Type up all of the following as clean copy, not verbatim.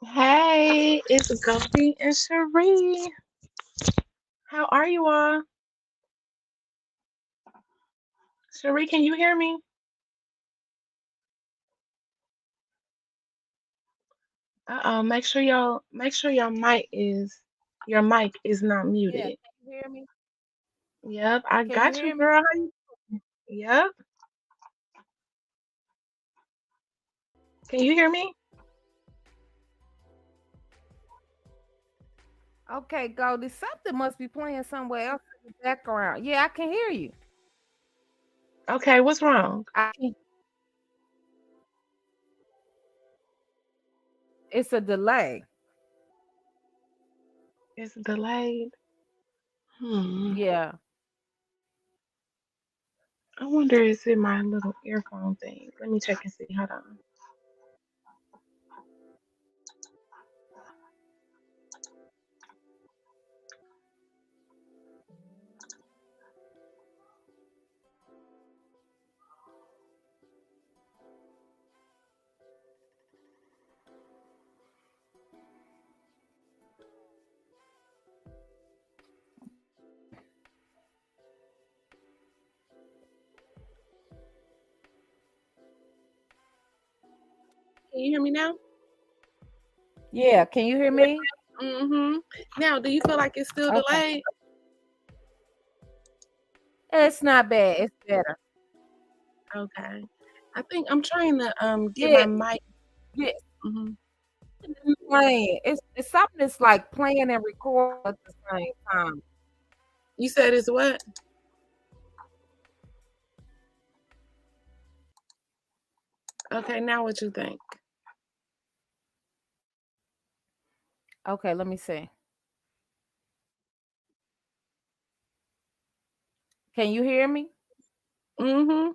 Hey, it's Goldie and Cherie. How are you all? Cherie, can you hear me? Uh-oh, make sure your mic is not Yeah, muted. can you hear me? Yep, I Can you got you, hear me? girl. Yep. Can you hear me? Okay, Goldie, something must be playing somewhere else in the background. Yeah, I can hear you. Okay, what's wrong? I can, it's a delay. It's delayed. Hmm. Yeah. I wonder is it my little earphone thing? Let me check and see. Hold on. Can you hear me now? Yeah, can you hear me? Mm-hmm. Now, do you feel like it's still Okay. delayed? It's not bad. It's better. Okay. I think I'm trying to get Yeah, my mic. yeah. Hmm. It's playing. It's something that's like playing and recording at the same time. You said it's what? Okay, now what you think? Okay, let me see. Can you hear me? Mm-hmm.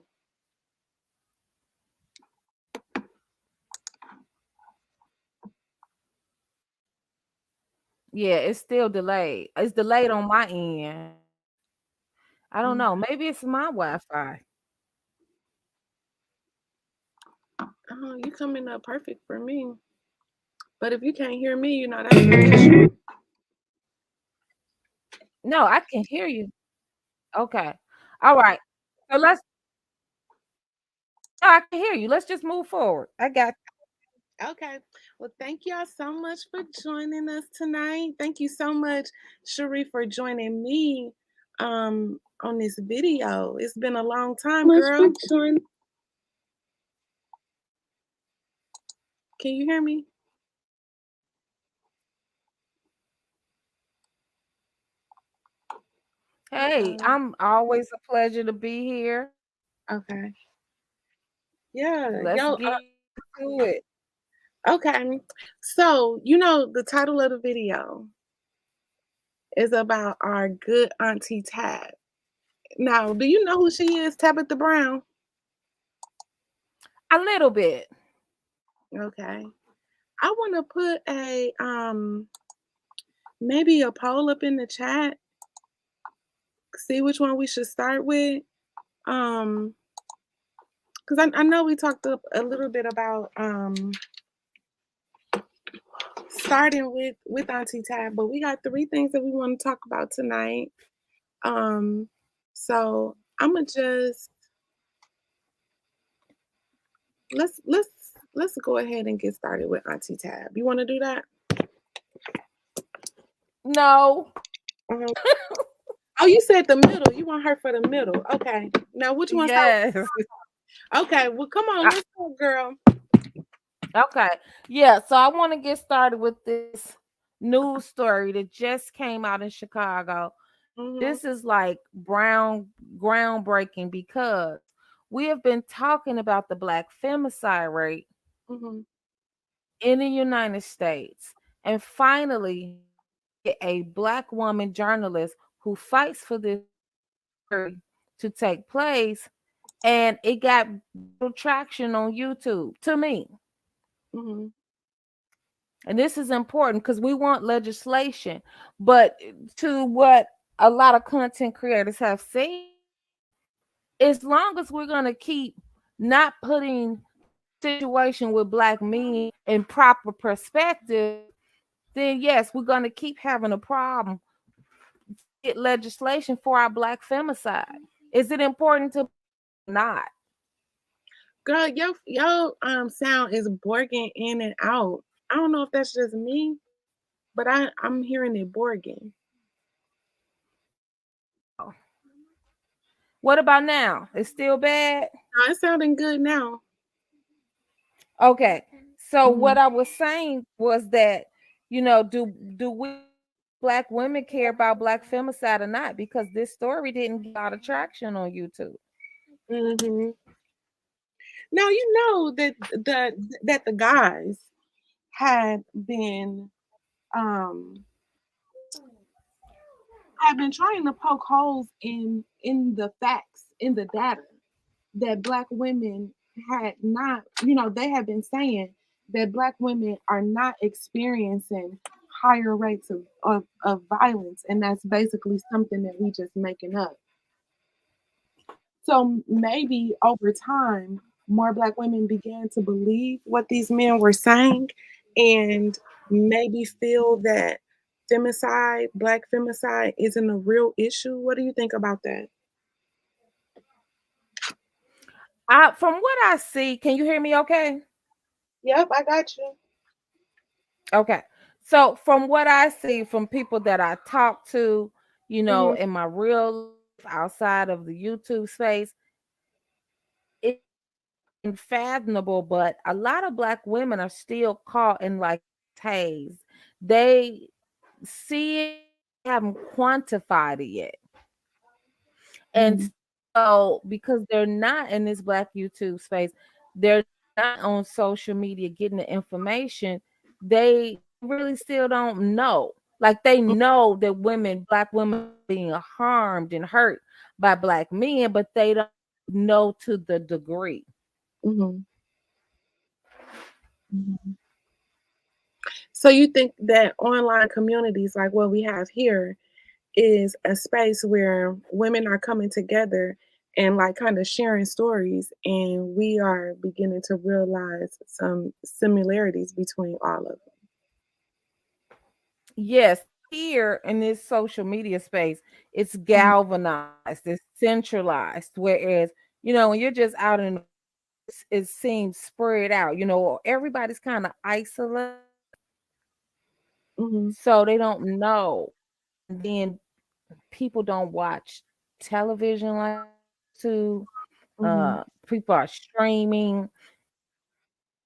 Yeah, it's still delayed. It's delayed on my end. I don't know. Okay. Maybe it's my Wi-Fi. Oh, you coming up perfect for me. But if you can't hear me, that's your issue. No, I can hear you. Okay. All right. So let's no, I can hear you. Let's just move forward. I got Okay. Well, thank y'all so much for joining us tonight. Thank you so much, Cherie, for joining me on this video. It's been a long time, Much girl. for joining. Can you hear me? Hey, Uh-oh. I'm always a pleasure to be here. Okay. Yeah. Let's Yo, get to it. okay. So, the title of the video is about our good auntie Tab. Now, do you know who she is, Tabitha Brown? A little bit. Okay. I want to put maybe a poll up in the chat. See which one we should start with. Because I know we talked a little bit about starting with Auntie Tab, but we got three things that we want to talk about tonight. Um, so I'm gonna just let's let's go ahead and get started with Auntie Tab. You want to do that? No. Uh-huh. Oh, you said the middle. You want her for the middle. Okay. Now, which one start Yes. with? Okay. Well, come on. I- Let's go, girl. okay. Yeah. So I want to get started with this news story that just came out in Chicago. Mhm. This is like brown groundbreaking because we have been talking about the black femicide rate Mhm. in the United States. And finally, a black woman journalist who fights for this to take place, and it got traction on YouTube to me. Mhm. And this is important because we want legislation, but to what a lot of content creators have said, as long as we're going to keep not putting situation with black men in proper perspective, then yes, we're going to keep having a problem to get legislation for our black femicide. Is it important to not? Girl, your sound is borging in and out. I don't know if that's just me, but I'm hearing it borging. What about now? It's still bad? No, it's sounding good now. Okay. So Mhm. what I was saying was that, do we black women care about black femicide or not? Because this story didn't get a lot of traction on YouTube. Mhm. Now you know that the guys had been um have been trying to poke holes in the facts, in the data, that black women had not, they have been saying that black women are not experiencing higher rates of violence, and that's basically something that we just making up. So maybe over time, more black women began to believe what these men were saying, and maybe feel that femicide, black femicide, isn't a real issue. What do you think about that? From what I see, can you hear me okay? Yep, I got you. Okay. So from what I see from people that I talk to, Hmm. in my real life outside of the YouTube space, it's unfathomable, but a lot of black women are still caught in like haze. They see it, haven't quantified it yet. And Hmm. so because they're not in this black YouTube space, they're not on social media getting the information, they really still don't know. Like they know that black women are being harmed and hurt by black men, but they don't know to the degree. Hmm. Hmm. So you think that online communities like what we have here is a space where women are coming together and like kind of sharing stories, and we are beginning to realize some similarities between all of them. Yes, here in this social media space, it's Mhm. galvanized, it's centralized. Whereas, when you're just out in it seems spread out, everybody's kind of isolated, Mhm. so they don't know. And then people don't watch television like to. Mhm. People are streaming.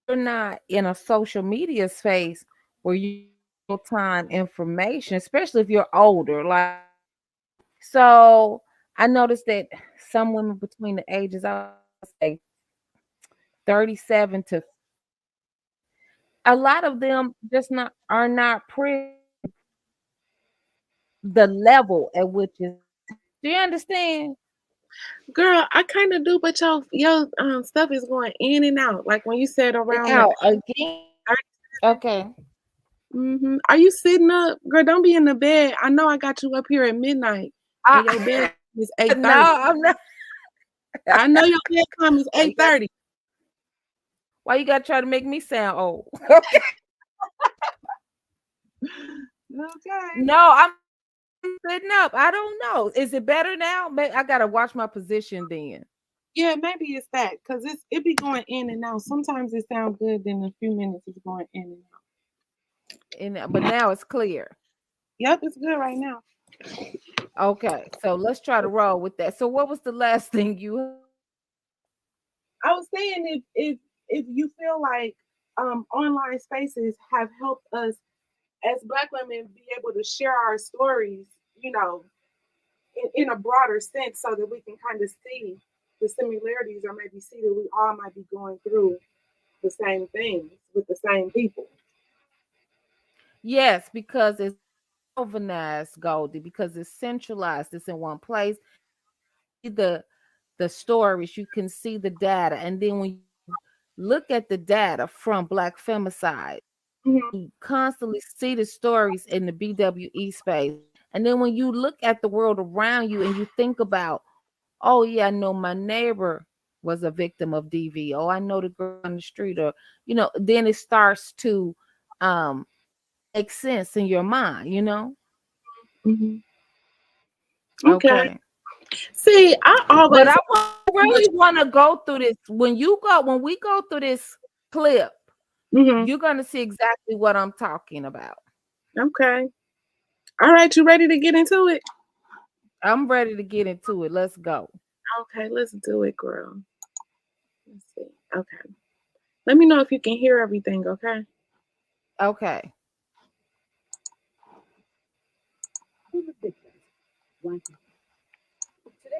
You're not in a social media space where you real time information, especially if you're older. Like so, I noticed that some women between the ages, I would say 37 to a lot of them just not are not privy the level at which is. Do you understand? Girl, I kind of do, but your stuff is going in and out. Like when you said around the Out again. Okay. Are you sitting up? Girl, don't be in the bed. I know I got you up here at midnight and your bed I is no, 8:30. I'm not. I know your bedtime is Why you got 8:30. why you got to try to make me sound old? Okay. Okay. No, I'm sitting up. I don't know. Is it better now? I gotta watch my position then. Yeah, maybe it's that because it be going in and out. Sometimes it sounds good, then a few minutes it's going in and out. But now it's clear. Yep, it's good right now. Okay, so let's try to roll with that. So what was the last thing you I was saying if you feel like online spaces have helped us as Black women be able to share our stories, you know, in a broader sense, so that we can kind of see the similarities, or maybe see that we all might be going through the same things with the same people. Yes, because it's organized, Goldie, because it's centralized, it's in one place. The stories, you can see the data, and then when you look at the data from black femicide, Mhm. you constantly see the stories in the BWE space. And then when you look at the world around you and you think about, oh yeah, I know my neighbor was a victim of DV. Oh, I know the girl on the street, or then it starts to make sense in your mind. Mhm. Okay. Okay. See, I But always I really want to go through this. When we go through this clip, Mhm. you're gonna see exactly what I'm talking about. Okay. All right, you ready to get into it? I'm ready to get into it. Let's go. Okay, let's do it, girl. Let's see. Okay. Let me know if you can hear everything, okay? Okay. Today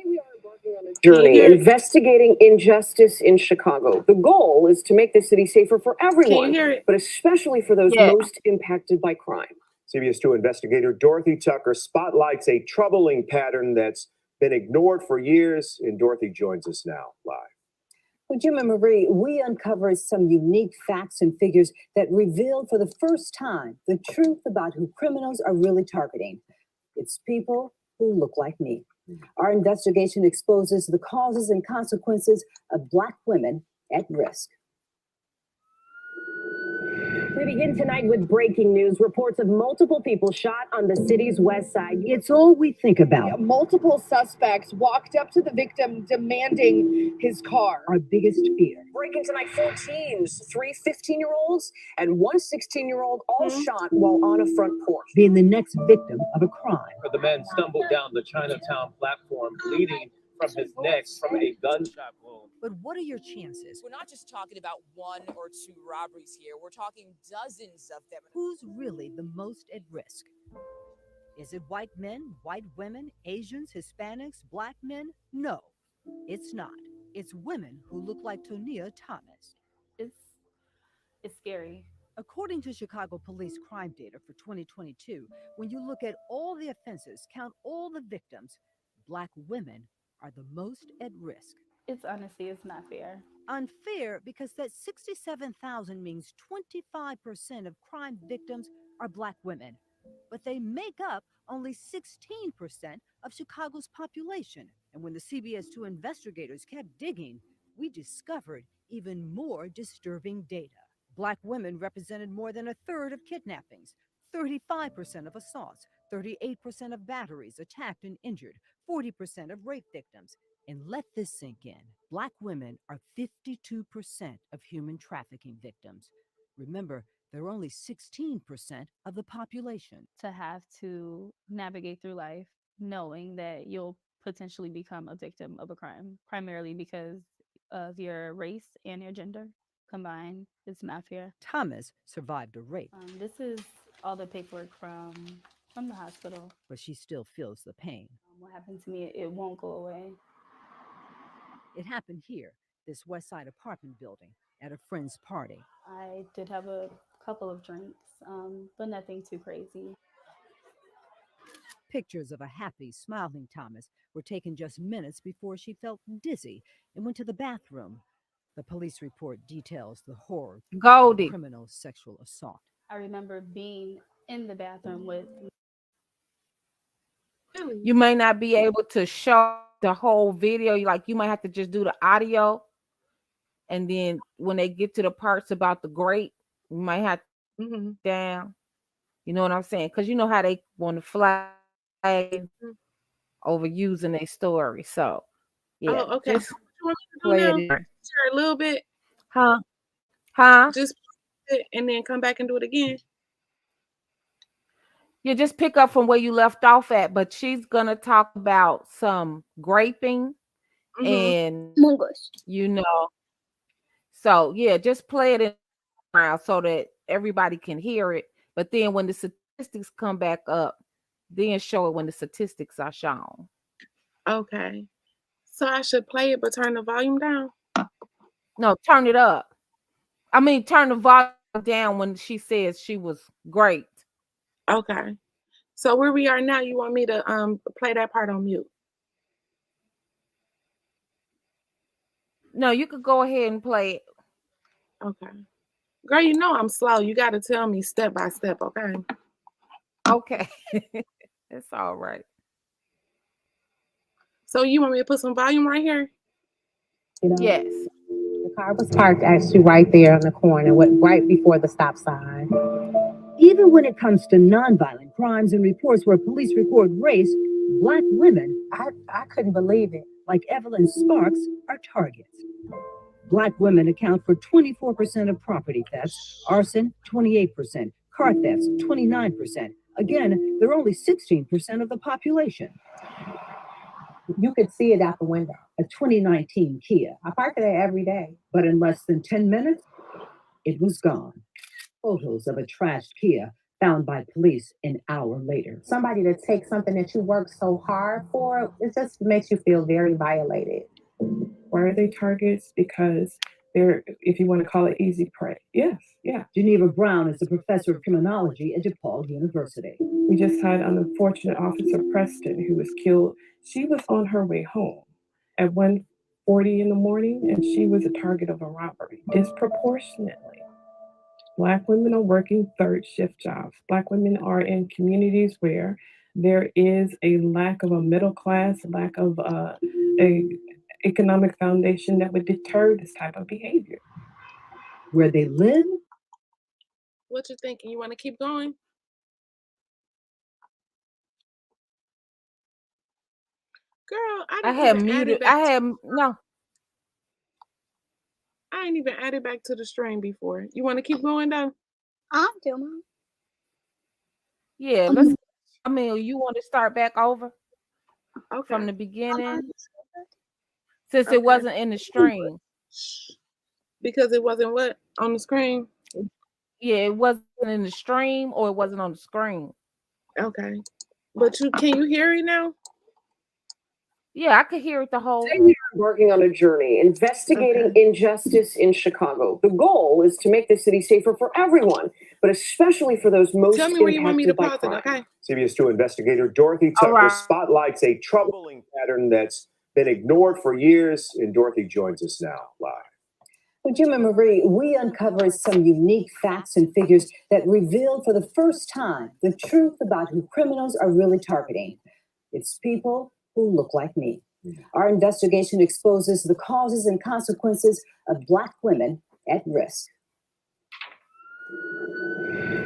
we are embarking on a journey investigating injustice in Chicago. The goal is to make the city safer for everyone, but especially for those Yeah. most impacted by crime. CBS 2 investigator Dorothy Tucker spotlights a troubling pattern that's been ignored for years, and Dorothy joins us now live. Well, Jim and Marie, we uncovered some unique facts and figures that revealed for the first time the truth about who criminals are really targeting. It's people who look like me. Our investigation exposes the causes and consequences of Black women at risk. We begin tonight with breaking news. Reports of multiple people shot on the city's west side. It's all we think about. Multiple suspects walked up to the victim demanding his car. Our biggest fear. Breaking tonight, 4 teens, 3 15-year-olds and 1 16-year-old, all shot while on a front porch. Being the next victim of a crime. The man stumbled down the Chinatown platform, bleeding from his neck from a gunshot wound. But what are your chances? We're not just talking about 1 or 2 robberies here. We're talking dozens of them. Who's really the most at risk? Is it white men, white women, Asians, Hispanics, Black men? No, it's not. It's women who look like Tonia Thomas. It's scary. According to Chicago police crime data for 2022, when you look at all the offenses, count all the victims, Black women are the most at risk. It's not fair. Unfair because that 67,000 means 25% of crime victims are Black women, but they make up only 16% of Chicago's population. And when the CBS 2 investigators kept digging, we discovered even more disturbing data. Black women represented more than a third of kidnappings, 35% of assaults, 38% of batteries, attacked and injured, 40% of rape victims. And let this sink in. Black women are 52% of human trafficking victims. Remember, they're only 16% of the population. To have to navigate through life knowing that you'll potentially become a victim of a crime, primarily because of your race and your gender combined, it's not fair. Thomas survived a rape. This is all the paperwork from the hospital. But she still feels the pain. What happened to me, it won't go away. It happened here, this West Side apartment building, at a friend's party. I did have a couple of drinks, but nothing too crazy. Pictures of a happy, smiling Thomas were taken just minutes before she felt dizzy and went to the bathroom. The police report details the horror Goldie. of criminal sexual assault. I remember being in the bathroom with. You may not be able to show the whole video. You might have to just do the audio. And then when they get to the parts about the grate, you might have to down. You know what I'm saying? Because you know how they want to flag over using their story. So, yeah. Oh, okay. Just What you play want me to do now? it. Share a little bit. Huh? Just it and then come back and do it again. You just pick up from where you left off at, but she's gonna talk about some graping and so yeah, just play it in around so that everybody can hear it. But then when the statistics come back up, then show it when the statistics are shown. Okay. So I should play it but turn the volume down? No, turn it up. I mean, turn the volume down when she says she was great. Okay. So where we are now, you want me to play that part on mute? No, you could go ahead and play it. Okay. Girl, you know I'm slow. You got to tell me step by step, okay? Okay. It's all right. So you want me to put some volume right here? You know, Yes. the car was parked actually right there on the corner, right before the stop sign. Even when it comes to nonviolent crimes and reports where police record race, Black women, I couldn't believe it. like Evelyn Sparks, are targets. Black women account for 24% of property thefts, arson 28%, car thefts 29%. Again, they're only 16% of the population. You could see it out the window. A 2019 Kia, I park there every day. but in less than 10 minutes, it was gone. Photos of a trashed Kia found by police an hour later. Somebody to take something that you worked so hard for, it just makes you feel very violated. Why are they targets? Because they're, if you want to call it, easy prey. Yes, yeah. Geneva Brown is a professor of criminology at DePaul University. We just had an unfortunate Officer Preston who was killed. She was on her way home at 1:40 in the morning, and she was a target of a robbery disproportionately. Black women are working third shift jobs. Black women are in communities where there is a lack of a middle class, lack of a economic foundation that would deter this type of behavior. Where they live, What you thinking? You want to keep going? Girl, I I didn't had even add it muted. back. No. I ain't even added back to the stream before. You want to keep going though? I'm doing. Yeah, let's. I mean, you want to start back over Okay. from the beginning since it wasn't in the stream. Because it wasn't what on the screen. Yeah, it wasn't in the stream or it wasn't on the screen. Okay, but can you hear it now? Yeah, I could hear it the whole. Working on a journey, investigating injustice in Chicago. The goal is to make the city safer for everyone, but especially for those most Tell me where you want me to impacted by pause it, crime. okay? CBS 2 investigator Dorothy Tucker right. spotlights a troubling pattern that's been ignored for years, and Dorothy joins us now live. Well, Jim and Marie, we uncovered some unique facts and figures that revealed for the first time the truth about who criminals are really targeting. It's people who look like me. Our investigation exposes the causes and consequences of Black women at risk.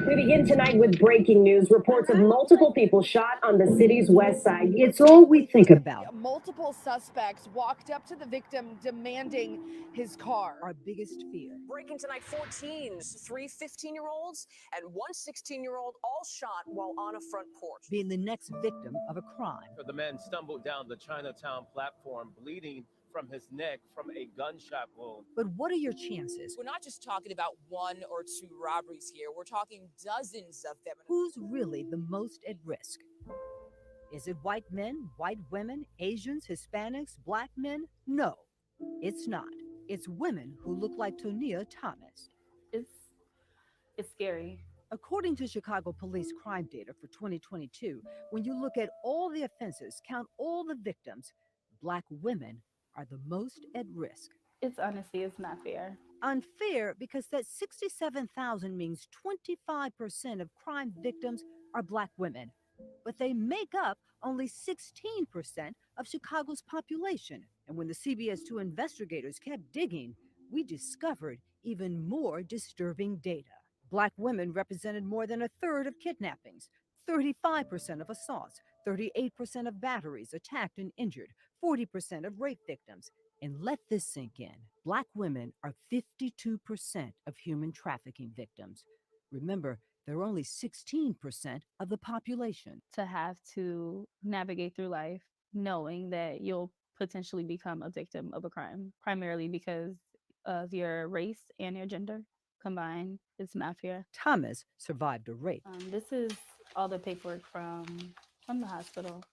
We begin tonight with breaking news. Reports of multiple people shot on the city's west side. It's all we think about. Multiple suspects walked up to the victim demanding his car. Our biggest fear. Breaking tonight, 4 teens, 3 15-year-olds and 1 16-year-old, all shot while on a front porch. Being the next victim of a crime. The man stumbled down the Chinatown platform, bleeding from his neck from a gunshot wound. But what are your chances? We're not just talking about 1 or 2 robberies here. We're talking dozens of them. Who's really the most at risk? Is it white men, white women, Asians, Hispanics, Black men? No, it's not. It's women who look like Tonia Thomas. It's scary. According to Chicago police crime data for 2022, when you look at all the offenses, count all the victims, Black women are the most at risk. It's honestly, it's not fair. Unfair because that 67,000 means 25% of crime victims are Black women. But they make up only 16% of Chicago's population. And when the CBS 2 investigators kept digging, we discovered even more disturbing data. Black women represented more than a third of kidnappings, 35% of assaults, 38% of batteries, attacked and injured, 40% of rape victims. And let this sink in. Black women are 52% of human trafficking victims. Remember, they're only 16% of the population. To have to navigate through life knowing that you'll potentially become a victim of a crime, primarily because of your race and your gender combined, it's not fair. Thomas survived a rape. This is all the paperwork from the hospital.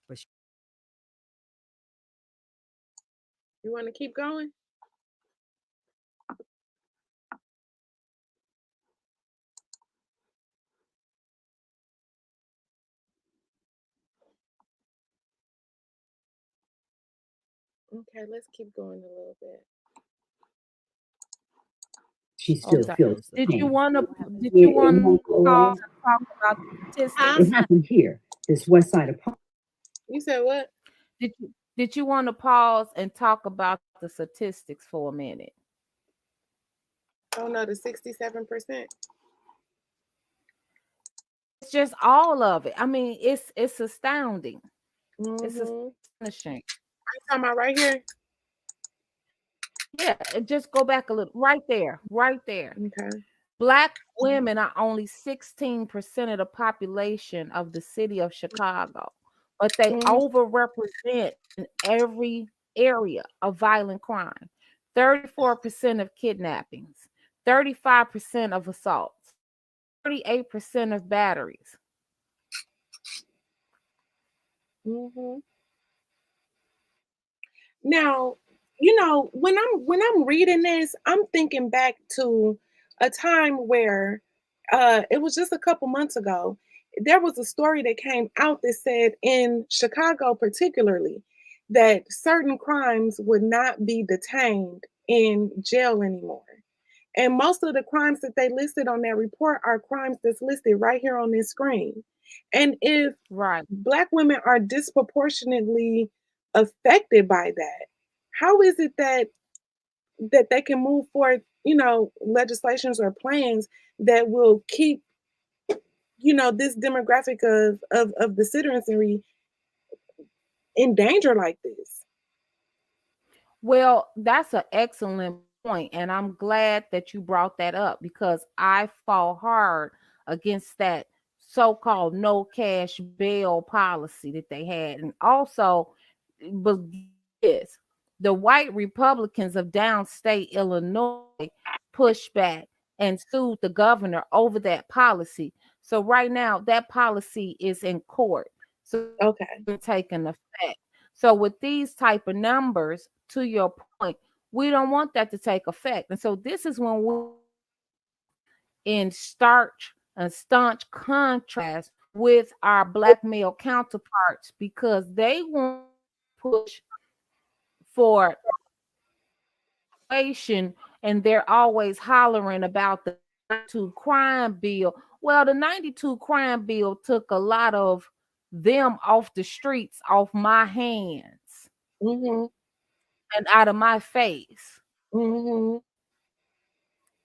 You want to keep going? Okay, let's keep going a little bit. She still feels the Did pain. you want to talk about statistics? It happened here, this west side apartment. You said what? Did Did you want to pause and talk about the statistics for a minute? Oh no, the 67%. It's just all of it. I mean, it's astounding. It's Mm-hmm. astonishing. You talking about right here? Yeah, and just go back a little. Right there, right there. Okay. Black women are only 16% of the population of the city of Chicago, but they Mm-hmm. overrepresent in every area of violent crime. 34% of kidnappings, 35% of assaults, 38% of batteries. Mm-hmm. Now, when I'm reading this, I'm thinking back to a time where it was just a couple months ago. There was a story that came out that said in Chicago, particularly, that certain crimes would not be detained in jail anymore. And most of the crimes that they listed on that report are crimes that's listed right here on this screen. And if Right. Black women are disproportionately affected by that, how is it that they can move forward, legislations or plans that will keep, this demographic of the citizenry in danger like this? Well, that's an excellent point, and I'm glad that you brought that up because I fought hard against that so-called no cash bail policy that they had, and also, but this, the white Republicans of downstate Illinois pushed back and sued the governor over that policy. So right now, that policy is in court, so Okay. it's taking effect. So with these type of numbers, to your point, we don't want that to take effect. And so this is when we're in starch and staunch contrast with our black male counterparts because they want to push for inflation and they're always hollering about the 92 crime bill. Well, the 92 crime bill took a lot of them off the streets, off my hands Mm-hmm. and out of my face. Mm-hmm.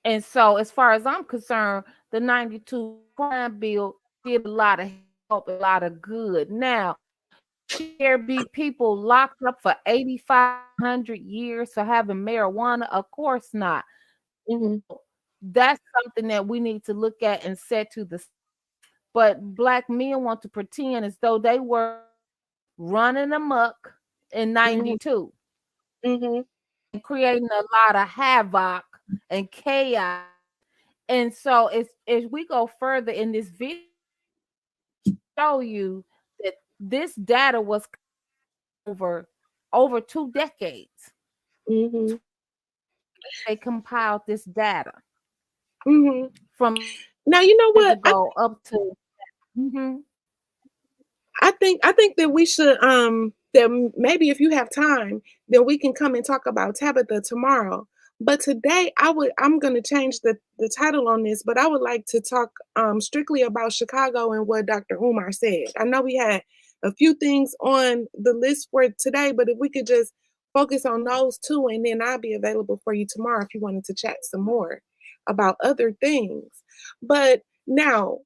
And so, as far as I'm concerned, the 92 crime bill did a lot of help, a lot of good. Now, should there be people locked up for 8,500 years for having marijuana? Of course not. Mm-hmm. That's something that we need to look at and set to the. But black men want to pretend as though they were running amok in Mm-hmm. 92 Mm-hmm. and creating a lot of havoc and chaos. And so as we go further in this video, show you that this data was over 2 decades. Mm-hmm. They compiled this data Mm-hmm. from Now you know years what? ago up to mhm. I think that we should that maybe if you have time, then we can come and talk about Tabitha tomorrow. But today I'm gonna change the title on this, but I would like to talk strictly about Chicago and what Dr. Umar said. I know we had a few things on the list for today, but if we could just focus on those two and then I'll be available for you tomorrow if you wanted to chat some more about other things. But now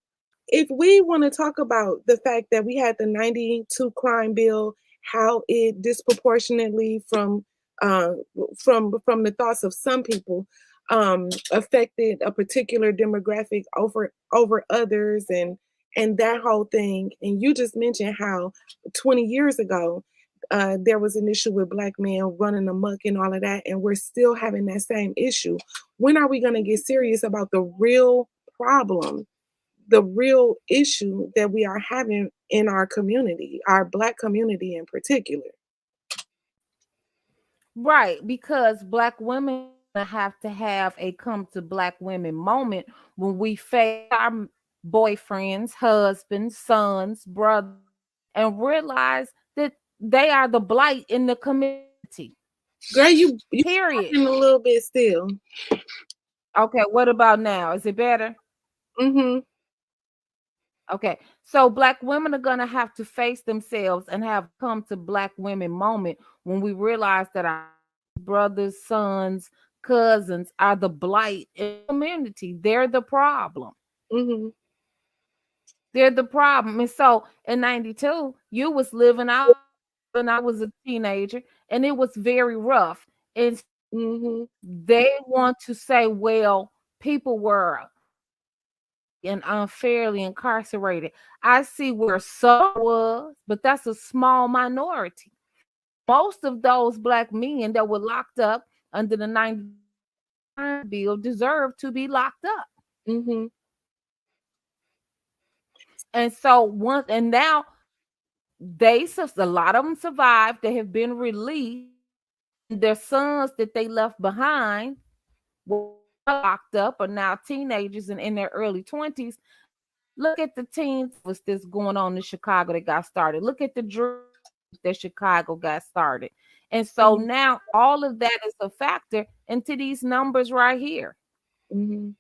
if we want to talk about the fact that we had the 92 crime bill, how it disproportionately uh, from the thoughts of some people affected a particular demographic over others and that whole thing. And you just mentioned how 20 years ago there was an issue with black men running amok and all of that, and we're still having that same issue. When are we going to get serious about the real problem, the real issue that we are having in our community, our black community in particular? Right, because black women have to have a come to black women moment when we face our boyfriends, husbands, sons, brothers, and realize that they are the blight in the community. Girl, you Period. talking a little bit still. Okay, what about now? Is it better? Mm-hmm. Okay, so black women are gonna have to face themselves and have come to black women moment when we realize that our brothers, sons, cousins are the blight in the community. They're the problem. Mm-hmm. They're the problem. And so in 92, you was living out when I was a teenager, and it was very rough. And Mm-hmm. they want to say, well, people were and unfairly incarcerated. I see where some was, but that's a small minority. Most of those black men that were locked up under the 99 bill deserve to be locked up. Mm-hmm. And so once and now a lot of them survived. They have been released. Their sons that they left behind were locked up are now teenagers and in their early 20s. Look at the teens that's going on in Chicago that got started. Look at the drugs that Chicago got started. And so Mm-hmm. now all of that is a factor into these numbers right here. Mm-hmm.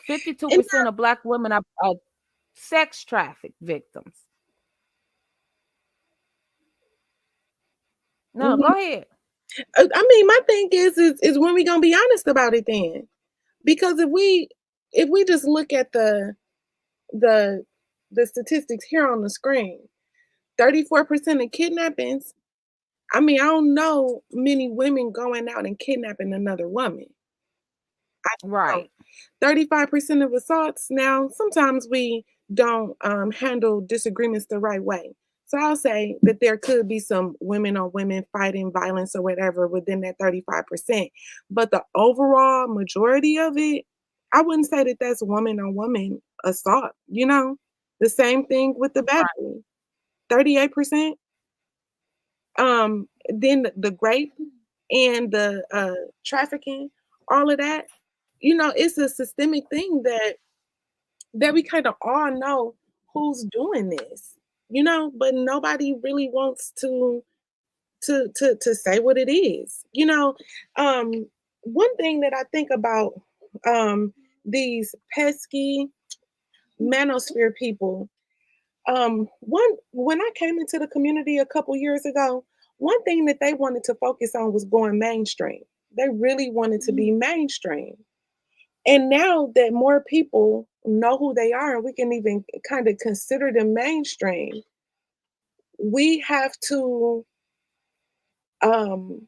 And 52% of black women are sex traffic victims. No, mhm. go ahead. I mean, my thing is when we gonna be honest about it then? Because if we just look at the the statistics here on the screen, 34% of kidnappings. I mean, I don't know many women going out and kidnapping another woman. I don't. Right. 35% of assaults. Now, sometimes we don't handle disagreements the right way. So I'll say that there could be some women on women fighting violence or whatever within that 35%. But the overall majority of it, I wouldn't say that that's woman on woman assault. The same thing with the battery, 38%. Then the grape and the trafficking, all of that, it's a systemic thing that we kind of all know who's doing this, but nobody really wants to say what it is. Um, one thing that I think about these pesky manosphere people. One when I came into the community a couple years ago, one thing that they wanted to focus on was going mainstream. They really wanted to be mainstream. And now that more people know who they are and we can even kind of consider them mainstream, we have to um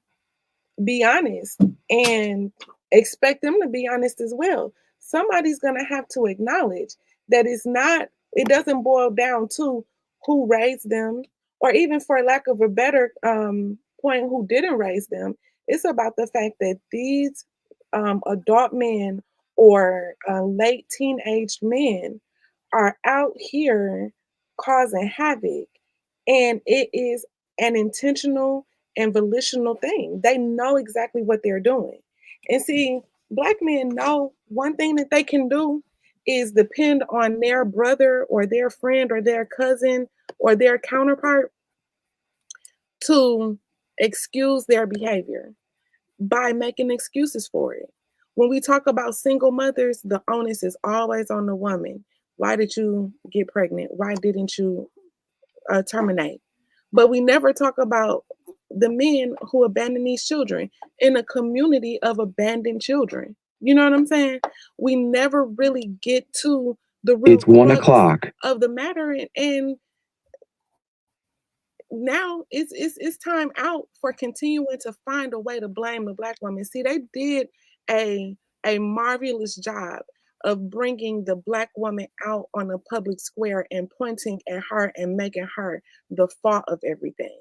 be honest and expect them to be honest as well. Somebody's going to have to acknowledge that it doesn't boil down to who raised them, or even for lack of a better point, who didn't raise them. It's about the fact that these adult men or late teenage men are out here causing havoc. And it is an intentional and volitional thing. They know exactly what they're doing. And see, black men know one thing that they can do is depend on their brother or their friend or their cousin or their counterpart to excuse their behavior by making excuses for it. When we talk about single mothers, the onus is always on the woman. Why did you get pregnant? Why didn't you terminate? But we never talk about the men who abandon these children in a community of abandoned children. You know what I'm saying? We never really get to the real It's 1 crux o'clock. of the matter, and now it's time out for continuing to find a way to blame the black woman. See, they did a a marvelous job of bringing the black woman out on a public square and pointing at her and making her the fault of everything.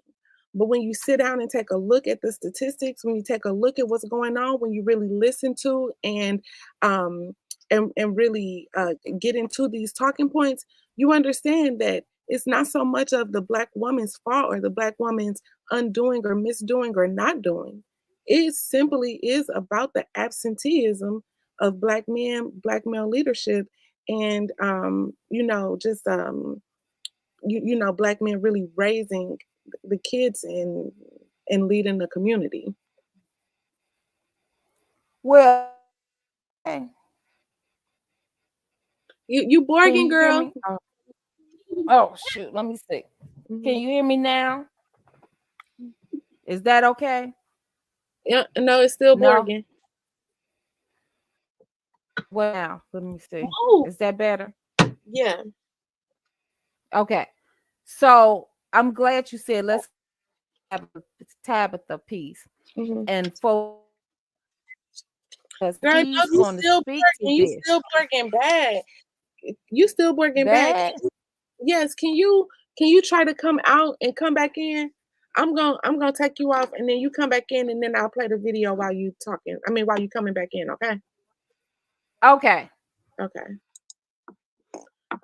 But when you sit down and take a look at the statistics, when you take a look at what's going on, when you really listen to um and really get into these talking points, you understand that it's not so much of the black woman's fault or the black woman's undoing or misdoing or not doing. It simply is about the absenteeism of black men, black male leadership, and just black men really raising the kids and leading the community. Well, okay. You Can bargain, you hear girl. me? Oh shoot, let me see. Mhm. Can you hear me now? Is that okay? Yeah, no, it's still No? bargain. Well, now, let me see. Oh, Is that better? yeah. Okay. So I'm glad you said let's have a Tabitha piece Mhm. and focus. Girl, no, He's you going to still speak to bargain. You this. still bargain bad. You still bargain bad. Bad? Yes. Can you try to come out and come back in? I'm gonna take you off and then you come back in and then I'll play the video while you talking. I mean while you coming back in, okay? Okay. Okay.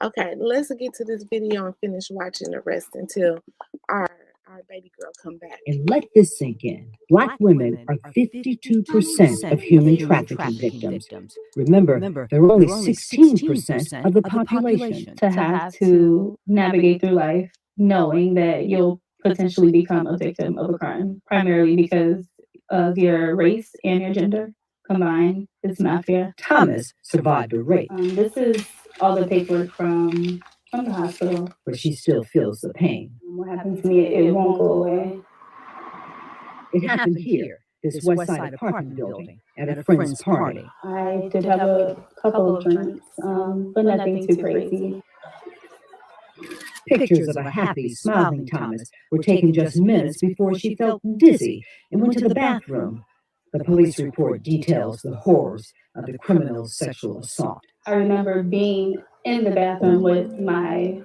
Okay, let's get to this video and finish watching the rest until our baby girl come back. And let this sink in. Black women are 52% of human trafficking victims. Remember, they're only 16% of the population. To have to navigate through life knowing that you'll potentially become a victim of a crime, primarily because of your race and your gender combined. It's mafia. Thomas survived a rape, This is all the paperwork from the hospital. but she still feels the pain. What happened to me, it won't go away. It happened here, this West Side apartment building, at a friend's party. I did have a couple of drinks, but nothing too crazy. Pictures of a happy, smiling Thomas were taken just minutes before she felt dizzy and went to the bathroom. The police report details the horrors of the criminal's sexual assault. I remember being in the bathroom with my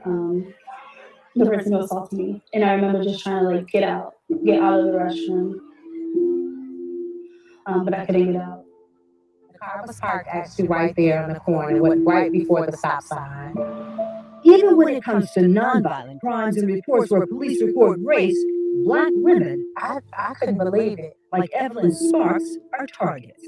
the person who assaulted me, and I remember just trying to like get out of the restroom, but I couldn't get out. The car was parked actually right there on the corner, right before the stop sign. Even when it comes to nonviolent crimes and reports where police report race, Black women, I couldn't believe it. like Evelyn Sparks, are targets.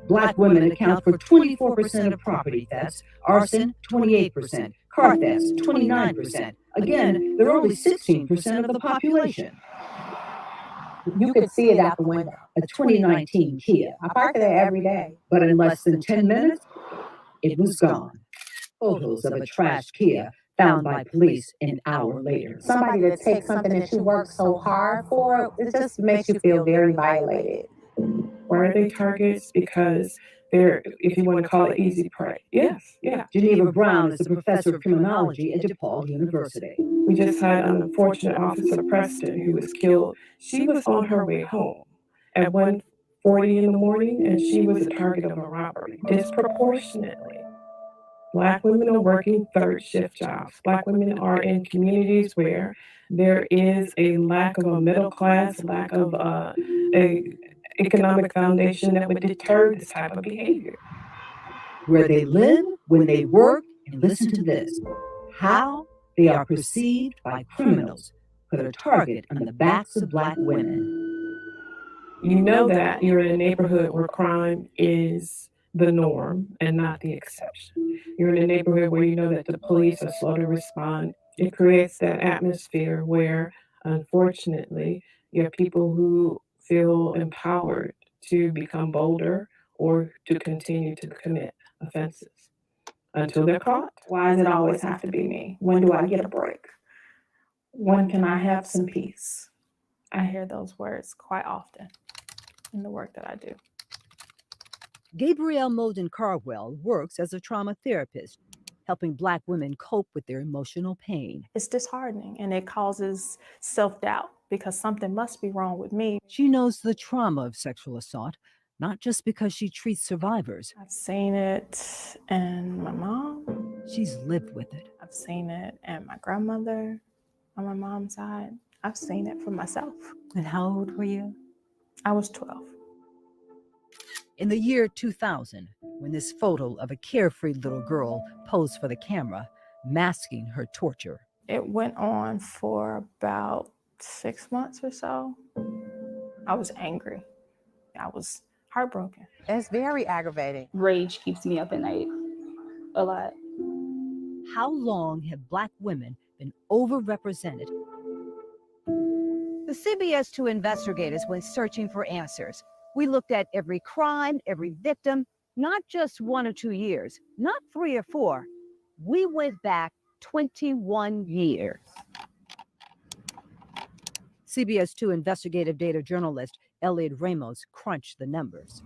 Black women account for 24% of property thefts, arson 28%, car thefts 29%. Again, they're only 16% of the population. You could see it out the window. A 2019 Kia, I park there every day. but in less than 10 minutes, it was gone. Photos of a trashed Kia found by police an hour later. Somebody that takes something that you work so hard for, it just makes you feel very violated. Why are they targets? Because they're, if you want to call it easy prey. Yes, yeah. Geneva Brown is a professor of criminology at DePaul University. We just had an unfortunate officer, Preston, who was killed. She was on her way home at 1:40 in the morning, and she was a target of a robbery. Disproportionately, Black women are working third shift jobs. Black women are in communities where there is a lack of a middle class, lack of a economic foundation that would deter this type of behavior. Where they live, when they work, and listen to this, how they are perceived by criminals put a target on the backs of Black women. You know that you're in a neighborhood where crime is the norm and not the exception. You're in a neighborhood where you know that the police are slow to respond. It creates that atmosphere where, unfortunately, you have people who feel empowered to become bolder or to continue to commit offenses until they're caught. Why does it always have to be me? When do I get a break? When can I have some peace? I hear those words quite often in the work that I do. Gabrielle Molden Carwell works as a trauma therapist, helping Black women cope with their emotional pain. It's disheartening and it causes self-doubt because something must be wrong with me. She knows the trauma of sexual assault, not just because she treats survivors. I've seen it in my mom. She's lived with it. I've seen it in my grandmother on my mom's side. I've seen it for myself. And how old were you? I was 12. In the year 2000, when this photo of a carefree little girl posed for the camera, masking her torture. It went on for about 6 months or so. I was angry. I was heartbroken. It's very aggravating. Rage keeps me up at night a lot. How long have Black women been overrepresented? The CBS 2 investigators went searching for answers. We looked at every crime, every victim, not just 1 or 2 years, not 3 or 4, We went back 21 years. CBS 2 investigative data journalist Elliot Ramos crunched the numbers.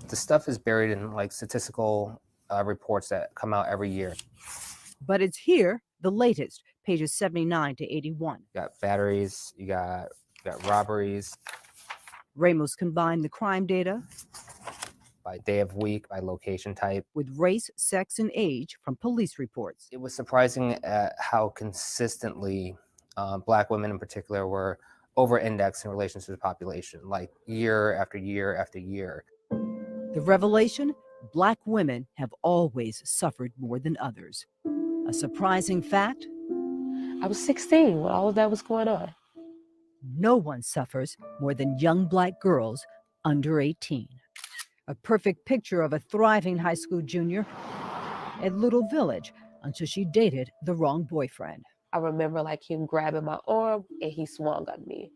The stuff is buried in like statistical reports that come out every year. But it's here, the latest, pages 79 to 81. You got batteries, you got robberies. Ramos combined the crime data by day of week, by location type, with race, sex, and age from police reports. It was surprising at how consistently Black women in particular were over-indexed in relation to the population, like year after year after year. The revelation, Black women have always suffered more than others. A surprising fact? I was 16 when all of that was going on. No one suffers more than young Black girls under 18. A perfect picture of a thriving high school junior at Little Village until she dated the wrong boyfriend. I remember like him grabbing my arm and he swung on me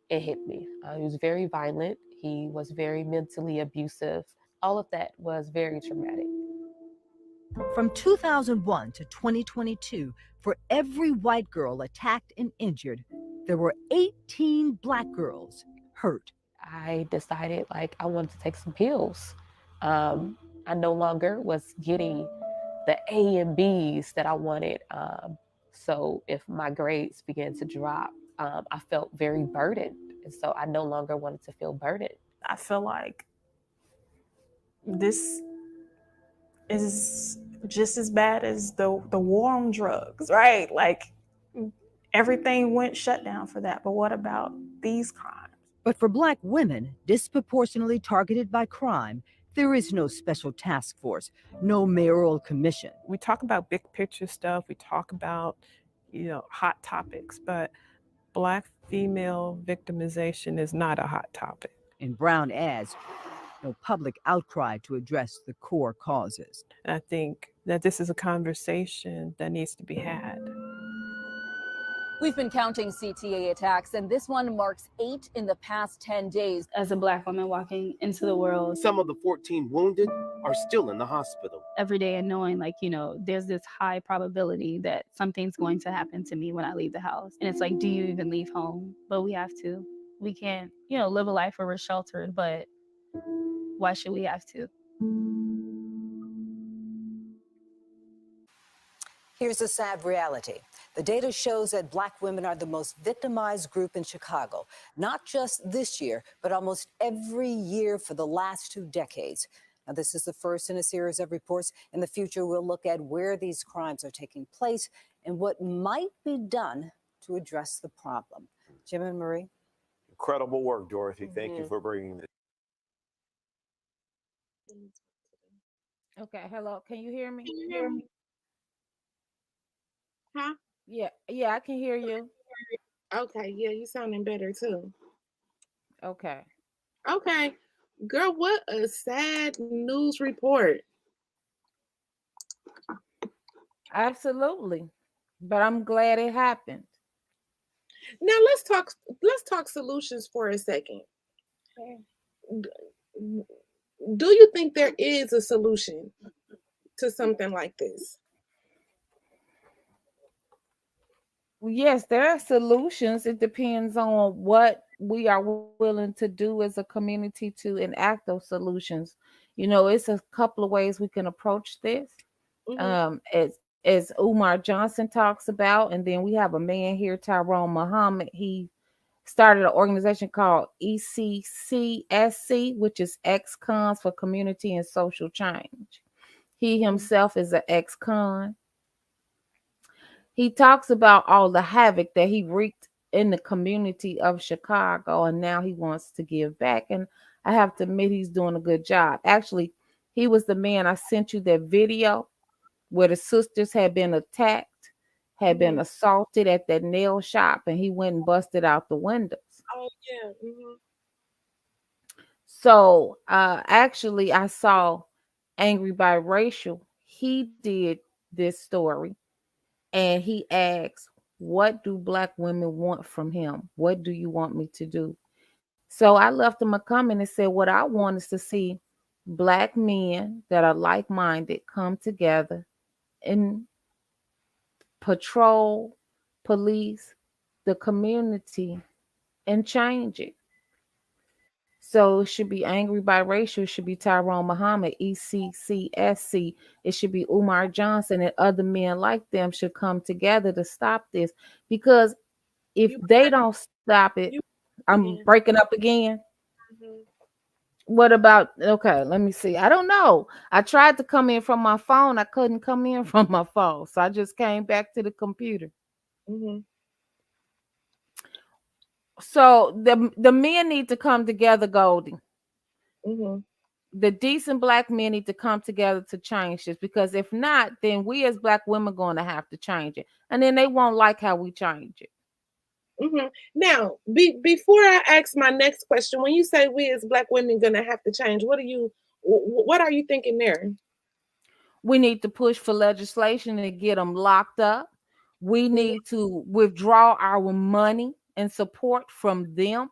and hit me. He was very violent. He was very mentally abusive. All of that was very traumatic. From 2001 to 2022, for every white girl attacked and injured, there were 18 Black girls hurt. I decided like I wanted to take some pills. I no longer was getting the A and B's that I wanted. So if my grades began to drop, I felt very burdened. And so I no longer wanted to feel burdened. I feel like this is just as bad as the war on drugs, right? Like everything went shut down for that. But what about these crimes? But for Black women disproportionately targeted by crime, there is no special task force, no mayoral commission. We talk about big picture stuff. We talk about, hot topics, but Black female victimization is not a hot topic. And Brown adds, no public outcry to address the core causes. And I think that this is a conversation that needs to be had. We've been counting CTA attacks, and this one marks 8 in the past 10 days. As a Black woman walking into the world, some of the 14 wounded are still in the hospital. Every day and knowing there's this high probability that something's going to happen to me when I leave the house. And it's like, do you even leave home? But we have to. We can't, live a life where we're sheltered, but why should we have to? Here's a sad reality. The data shows that Black women are the most victimized group in Chicago, not just this year, but almost every year for the last 2 decades. Now, this is the first in a series of reports. In the future, we'll look at where these crimes are taking place and what might be done to address the problem. Jim and Marie? Incredible work, Dorothy. Thank you for bringing this. Okay, hello. Can you hear me? Huh? Yeah, I can hear you. Okay, yeah, you sounding better too. Okay. Okay. Girl, what a sad news report. Absolutely. But I'm glad it happened. Now let's talk solutions for a second. Okay. Do you think there is a solution to something like this? Yes, there are solutions. It depends on what we are willing to do as a community to enact those solutions. It's a couple of ways we can approach this. As Umar Johnson talks about, and then we have a man here, Tyrone Muhammad. He started an organization called ECCSC, which is ex-cons for community and social change. He himself is an ex-con. He talks about all the havoc that he wreaked in the community of Chicago, and now he wants to give back. And I have to admit, he's doing a good job. Actually, he was the man I sent you that video where the sisters had been attacked, had been assaulted at that nail shop, and he went and busted out the windows. Oh, yeah. Mm-hmm. So, actually, I saw Angry Biracial. He did this story. And he asks, what do Black women want from him? What do you want me to do? So I left him a comment and said, what I want is to see Black men that are like-minded come together and patrol, police, the community, and change it. So it should be angry biracial. It should be Tyrone Muhammad, ECCSC. It should be Umar Johnson and other men like them should come together to stop this. Because if they don't stop it, I'm breaking up again. What about, okay, let me see. I don't know. I tried to come in from my phone. I couldn't come in from my phone. So I just came back to the computer. So the men need to come together, Goldie. The decent black men need to come together to change this, because if not, then we as black women going to have to change it, and then they won't like how we change it. Now, before I ask my next question, when you say we as black women gonna have to change, what are you thinking there? We need to push for legislation to get them locked up. We need to withdraw our money and support from them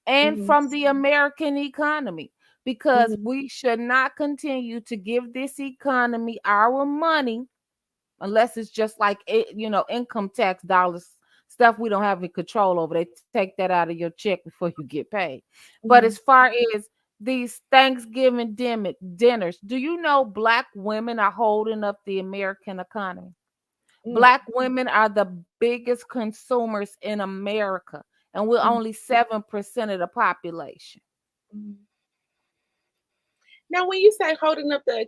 and from the American economy, because we should not continue to give this economy our money unless it's just like income tax dollars, stuff we don't have any control over. They take that out of your check before you get paid. But as far as these Thanksgiving dinners, do you know black women are holding up the American economy? Black women are the biggest consumers in America, and we're only 7% of the population. Now, when you say holding up the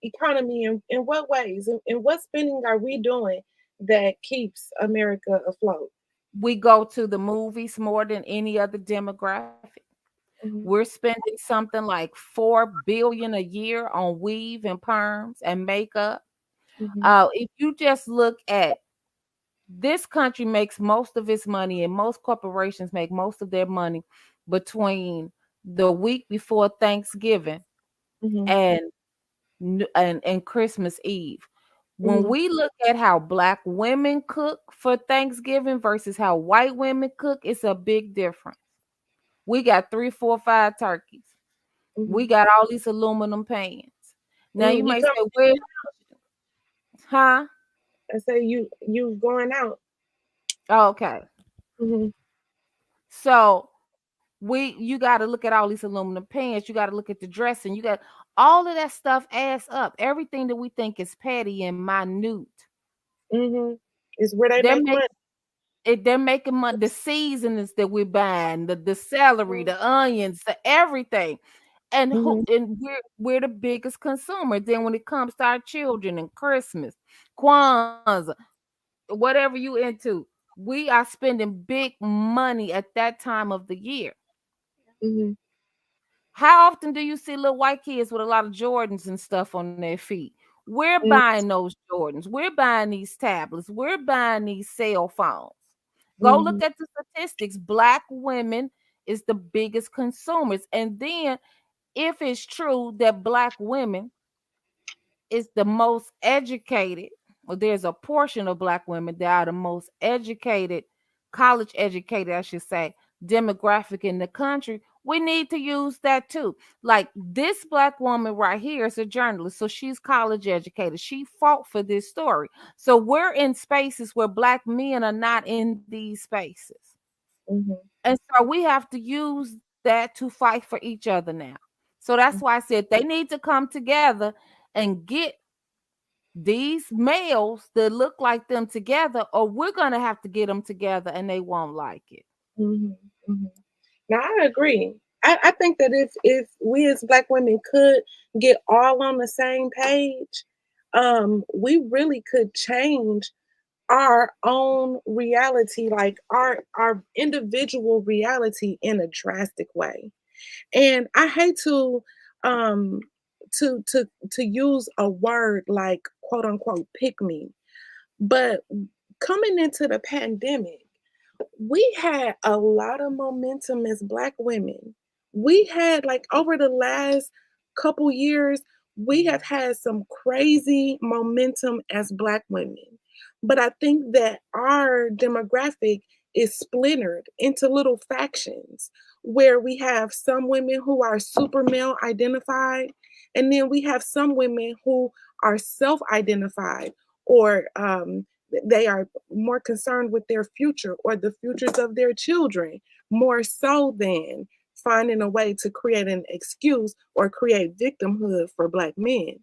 economy, in what ways? In what spending are we doing that keeps America afloat? We go to the movies more than any other demographic. We're spending something like $4 billion a year on weave and perms and makeup. If you just look at this country, makes most of its money, and most corporations make most of their money between the week before Thanksgiving and Christmas Eve. When we look at how black women cook for Thanksgiving versus how white women cook, it's a big difference. We got 3, 4, 5 turkeys. We got all these aluminum pans. Now you may say, "Where?" Huh? I say you going out. Okay. So you got to look at all these aluminum pans. You got to look at the dressing. You got all of that stuff adds up. Everything that we think is petty and minute. Is where they make money. They're making money. The seasonings that we're buying, the celery, the onions, the everything. And we're the biggest consumer. Then when it comes to our children and Christmas, Kwanzaa, whatever you into, we are spending big money at that time of the year. How often do you see little white kids with a lot of Jordans and stuff on their feet? We're buying those Jordans. We're buying these tablets. We're buying these cell phones. Go look at the statistics. Black women is the biggest consumers. And then if it's true that black women is the most educated, or there's a portion of black women that are the most educated, college educated, I should say, demographic in the country, we need to use that too. Like this black woman right here is a journalist, so she's college educated. She fought for this story. So we're in spaces where black men are not in these spaces. And so we have to use that to fight for each other now. So that's why I said they need to come together and get these males that look like them together, or we're going to have to get them together and they won't like it. Now, I agree. I think that if we as black women could get all on the same page, we really could change our own reality, like our individual reality, in a drastic way. And I hate to use a word like quote unquote pick me, but coming into the pandemic, we had a lot of momentum as black women. We had, like, over the last couple years, we have had some crazy momentum as black women. But I think that our demographic is splintered into little factions where we have some women who are super male identified, and then we have some women who are self identified, or They are more concerned with their future or the futures of their children, more so than finding a way to create an excuse or create victimhood for Black men.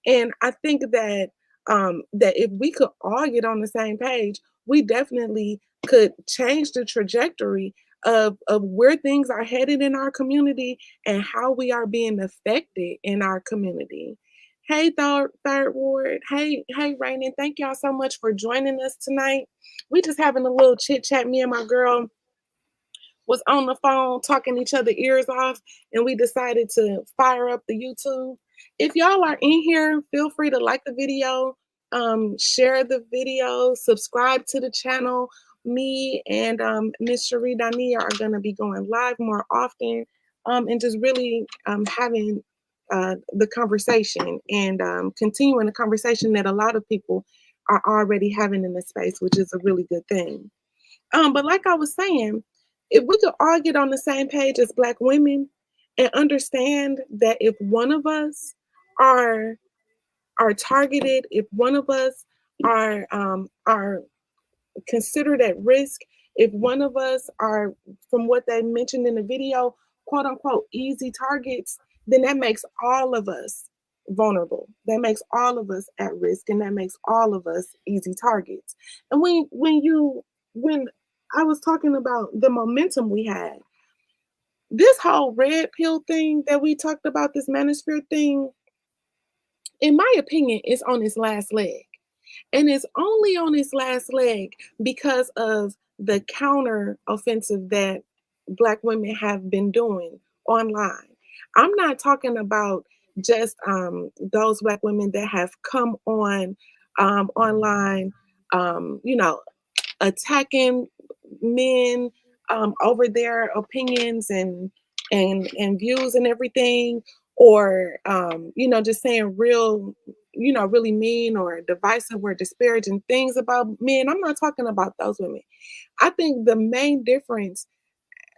And I think that that if we could all get on the same page, we definitely could change the trajectory of where things are headed in our community and how we are being affected in our community. Hey, third ward. Hey, Rainin. Thank y'all so much for joining us tonight. We just having a little chit chat. Me and my girl was on the phone talking each other ears off, and we decided to fire up the YouTube. If y'all are in here, feel free to like the video, share the video, subscribe to the channel. Me and Miss Cherie Dania are going to be going live more often, and just really having the conversation and continuing the conversation that a lot of people are already having in the space, which is a really good thing. But like I was saying, if we could all get on the same page as Black women and understand that if one of us are targeted, if one of us are considered at risk, if one of us are, from what they mentioned in the video, quote unquote easy targets, then that makes all of us vulnerable. That makes all of us at risk, and that makes all of us easy targets. And when I was talking about the momentum we had, this whole red pill thing that we talked about, this manosphere thing, in my opinion, is on its last leg. And it's only on its last leg because of the counter offensive that Black women have been doing online. I'm not talking about just those Black women that have come on online, attacking men over their opinions and views and everything, or just saying real, really mean or divisive or disparaging things about men. I'm not talking about those women. I think the main difference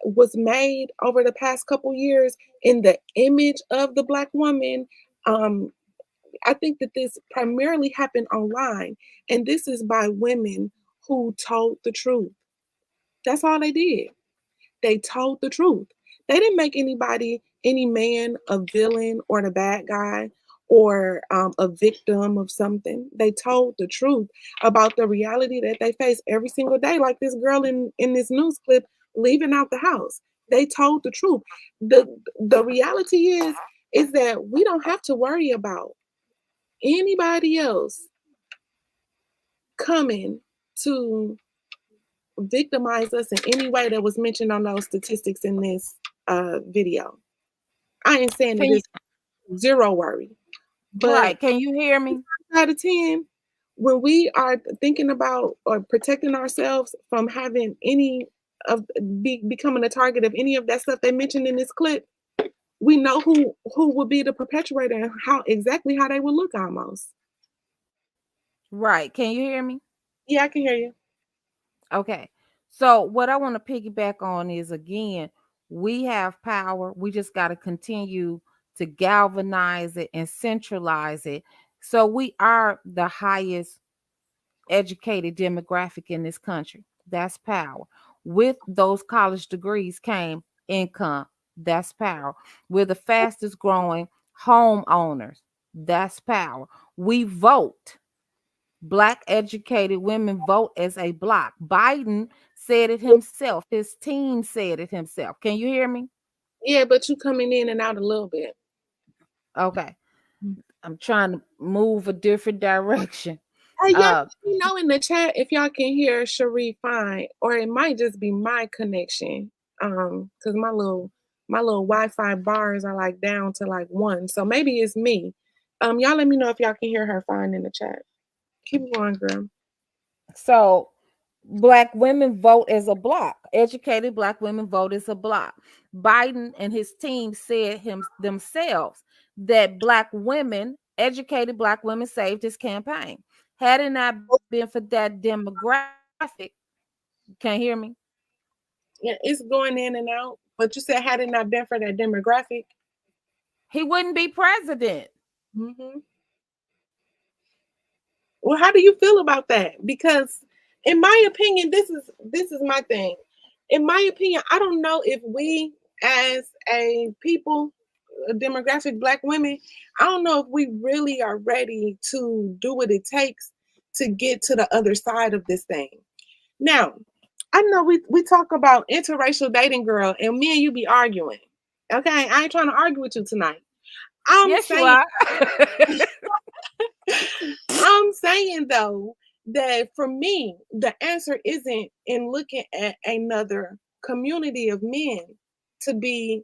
was made over the past couple years in the image of the Black woman. I think that this primarily happened online, and this is by women who told the truth. That's all they did. They told the truth. They didn't make any man, a villain or the bad guy or a victim of something. They told the truth about the reality that they face every single day, like this girl in this news clip leaving out the house. They told the truth. The reality is that we don't have to worry about anybody else coming to victimize us in any way that was mentioned on those statistics in this video. I ain't saying that it's zero worry, but Right. Can you hear me? Out of 10, when we are thinking about or protecting ourselves from having any of becoming a target of any of that stuff they mentioned in this clip, we know who would be the perpetrator and how they would look almost. Right. Can you hear me? Yeah, I can hear you. Okay. So what I want to piggyback on is, again, we have power. We just got to continue to galvanize it and centralize it. So we are the highest educated demographic in this country. That's power. With those college degrees came income. That's power. We're the fastest growing homeowners. That's power. We vote. Black educated women vote as a block. Biden said it himself. His team said it himself. Can you hear me? Yeah, but you coming in and out a little bit. Okay. I'm trying to move a different direction. Hey, y'all, let me know in the chat if y'all can hear Cherie fine, or it might just be my connection. Because my little Wi-Fi bars are like down to like 1, so maybe it's me. Y'all let me know if y'all can hear her fine in the chat. Keep going, girl. So Black women vote as a block. Educated Black women vote as a block. Biden and his team said themselves that Black women, educated Black women, saved his campaign. Had it not been for that demographic, can't hear me? Yeah, it's going in and out. But you said had it not been for that demographic, he wouldn't be president. Mm-hmm. Well, how do you feel about that? Because in my opinion, this is my thing. In my opinion, I don't know if we as a people, a demographic black women, I don't know if we really are ready to do what it takes to get to the other side of this thing. Now, I know we talk about interracial dating, girl, and me and you be arguing. Okay, I ain't trying to argue with you tonight. I'm Yes, you saying are. I'm saying though that for me, the answer isn't in looking at another community of men to be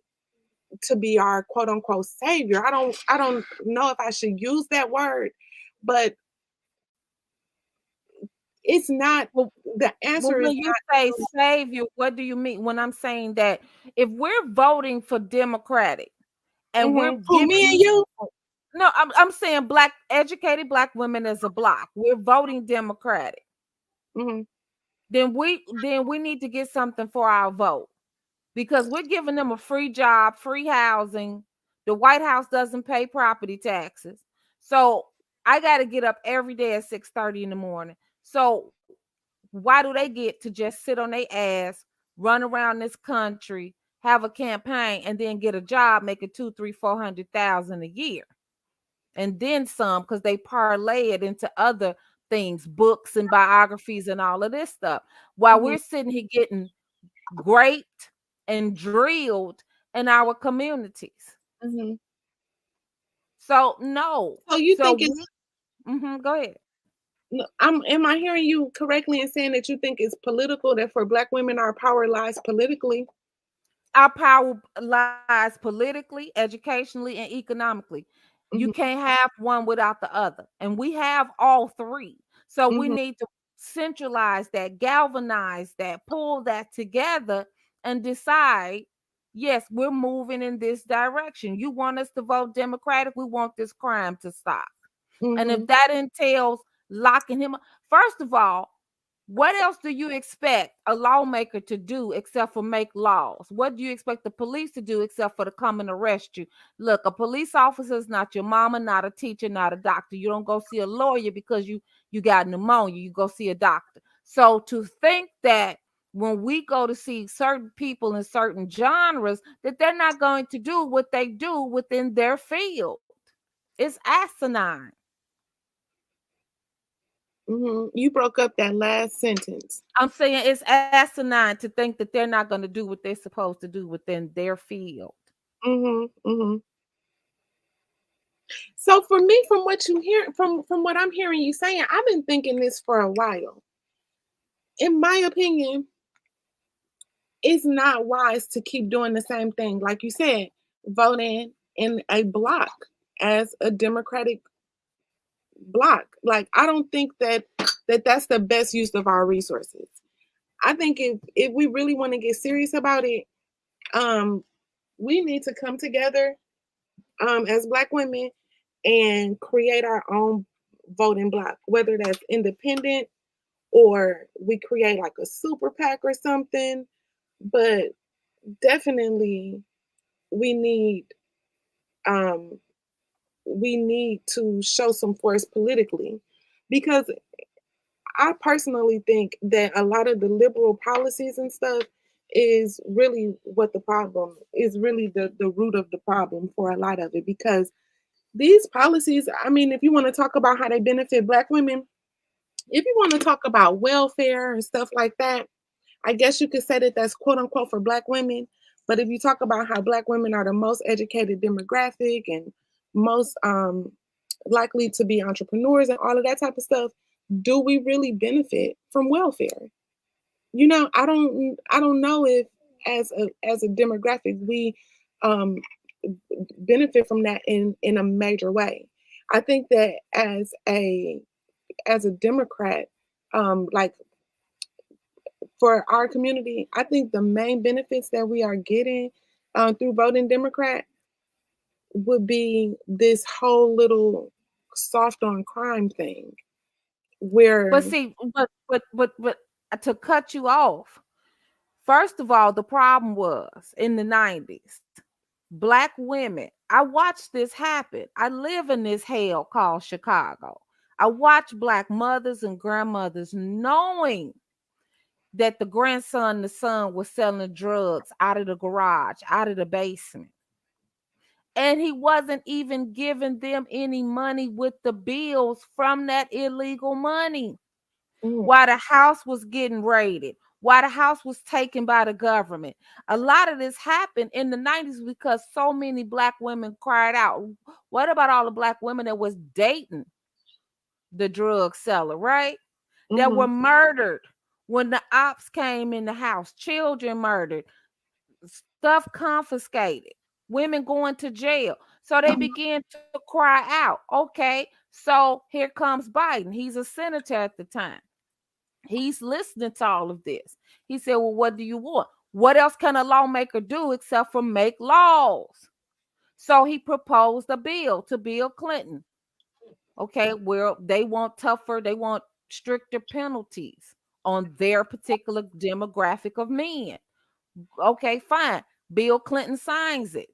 our quote unquote savior. I don't know if I should use that word, but it's not Well, the well, answer is when you say not savior, what do you mean? When I'm saying that if we're voting for Democratic and we're who, giving me and these you. people, no, I'm saying black educated black women as a block, we're voting Democratic. Mm-hmm. Then we need to get something for our vote because we're giving them a free job, free housing. The White House doesn't pay property taxes. So I got to get up every day at 6:30 in the morning. So why do they get to just sit on their ass, run around this country, have a campaign, and then get a job making 2, 3, 400,000 a year? And then some because they parlay it into other things, books and biographies and all of this stuff. While Mm-hmm. we're sitting here getting raped and drilled in our communities. Mm-hmm. So no. So you So think it's go ahead. no, am I hearing you correctly in saying that you think it's political, that for black women our power lies politically? Our power lies politically, educationally, and economically. You Mm-hmm. can't have one without the other. And we have all three. So we Mm-hmm. need to centralize that, galvanize that, pull that together and decide, yes, we're moving in this direction. You want us to vote Democratic? We want this crime to stop. And Mm-hmm. if that entails locking him up, first of all, what else do you expect a lawmaker to do except for make laws? What do you expect the police to do except for to come and arrest you? Look, a police officer is not your mama, not a teacher, not a doctor. You don't go see a lawyer because you got pneumonia. You go see a doctor. So to think that when we go to see certain people in certain genres, that they're not going to do what they do within their field, it's asinine. Mm-hmm. You broke up that last sentence. I'm saying it's asinine to think that they're not going to do what they're supposed to do within their field. Mm-hmm. Mm-hmm. So for me, from what you hear, from what I'm hearing you saying, I've been thinking this for a while. In my opinion, it's not wise to keep doing the same thing. Like you said, voting in a block as a Democratic block. Like I don't think that's the best use of our resources. I think if we really want to get serious about it, um, we need to come together as Black women and create our own voting block, whether that's independent or we create like a super PAC or something. But definitely, we need um, we need to show some force politically, because I personally think that a lot of the liberal policies and stuff is really what the problem is, really the root of the problem for a lot of it. Because these policies, I mean, if you want to talk about how they benefit Black women, if you want to talk about welfare and stuff like that, I guess you could say that that's quote unquote for Black women. But if you talk about how Black women are the most educated demographic and most likely to be entrepreneurs and all of that type of stuff, do we really benefit from welfare? You know, I don't know if as a demographic we um, benefit from that in a major way. I think that as a Democrat, like for our community, I think the main benefits that we are getting through voting Democrat would be this whole little soft on crime thing, where But see, but to cut you off, first of all, the problem was in the 90s, Black women. I watched this happen. I live in this hell called Chicago. I watched Black mothers and grandmothers knowing that the grandson, the son, was selling drugs out of the garage, out of the basement. And he wasn't even giving them any money with the bills from that illegal money. While the house was getting raided, while the house was taken by the government. A lot of this happened in the 90s because so many Black women cried out. What about all the Black women that was dating the drug seller, right? That were murdered when the ops came in the house, children murdered, stuff confiscated, women going to jail. So they began to cry out. Okay, so here comes Biden. He's a senator at the time. He's listening to all of this. He said, well, what do you want? What else can a lawmaker do except for make laws? So he proposed a bill to Bill Clinton. Okay, well, they want tougher, they want stricter penalties on their particular demographic of men. Okay, fine. Bill Clinton signs it.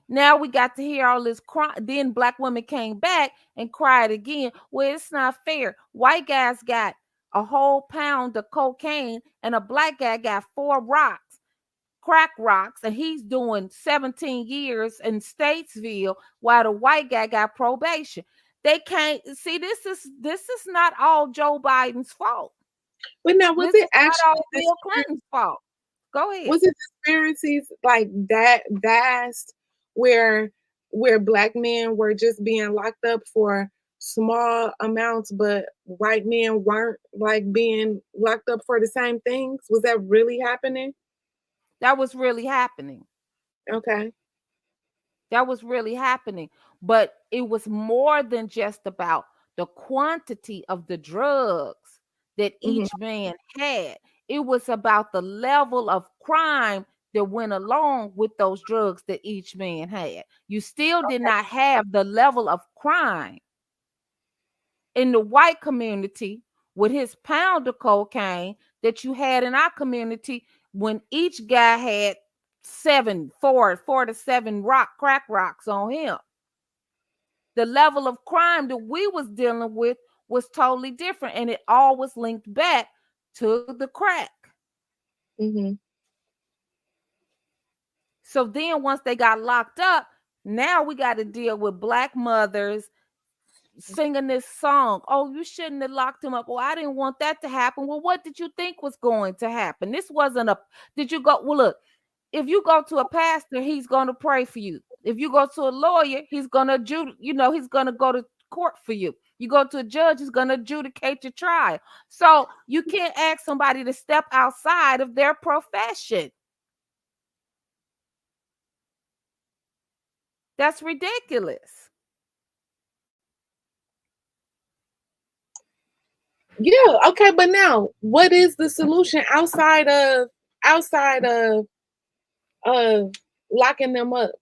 Now we got to hear all this cry. Then Black women came back and cried again. Well, it's not fair. White guys got a whole pound of cocaine and a Black guy got 4 rocks, crack rocks, and he's doing 17 years in Statesville while the white guy got probation. They can't see this is not all Joe Biden's fault. But now was it actually not all Bill Clinton's fault? Go ahead. Was it disparities like that vast where Black men were just being locked up for small amounts, but white men weren't like being locked up for the same things? Was that really happening? That was really happening. Okay. That was really happening. But it was more than just about the quantity of the drugs that each man had. It was about the level of crime that went along with those drugs that each man had. You still did not have the level of crime in the white community with his pound of cocaine that you had in our community when each guy had 4 to 7 crack rocks on him. The level of crime that we was dealing with was totally different, and it all was linked back to the crack. So then once they got locked up, now we got to deal with Black mothers singing this song. Oh, you shouldn't have locked him up. Well, I didn't want that to happen. Well, what did you think was going to happen? This wasn't did you go? Well, look, if you go to a pastor, he's going to pray for you. If you go to a lawyer, he's going to he's going to go to court for you. You go to a judge, he's going to adjudicate your trial. So you can't ask somebody to step outside of their profession. That's ridiculous. Yeah, okay, but now what is the solution outside of locking them up?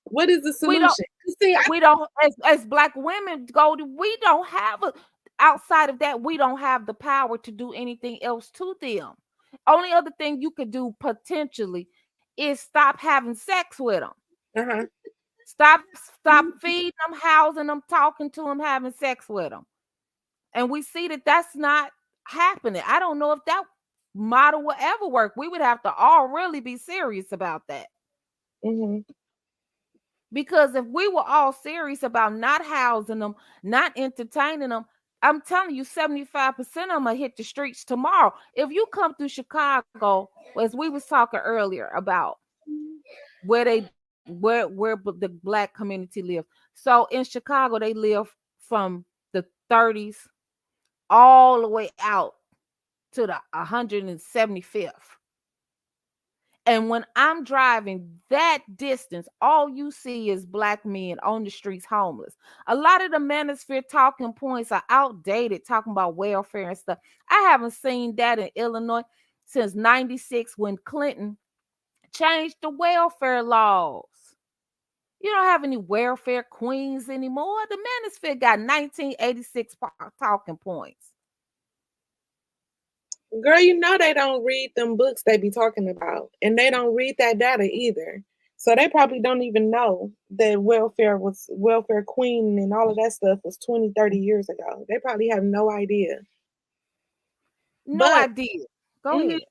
What is the solution? We don't as Black women, Goldie, we don't have outside of that, we don't have the power to do anything else to them. Only other thing you could do potentially is stop having sex with them. Stop feeding them, housing them, talking to them, having sex with them. And we see that that's not happening. I don't know if that model will ever work. We would have to all really be serious about that. Because if we were all serious about not housing them, not entertaining them, I'm telling you, 75% of them will hit the streets tomorrow. If you come through Chicago, as we was talking earlier about where the Black community live. So in Chicago, they live from the 30s all the way out to the 175th. And when I'm driving that distance, all you see is Black men on the streets homeless. A lot of the manosphere talking points are outdated, talking about welfare and stuff. I haven't seen that in Illinois since 96 when Clinton changed the welfare laws. You don't have any welfare queens anymore. The manosphere got 1986 talking points. Girl, you know they don't read them books they be talking about, and they don't read that data either. So they probably don't even know that welfare queen and all of that stuff was 20, 30 years ago. They probably have no idea. No But idea. Go mhm, ahead.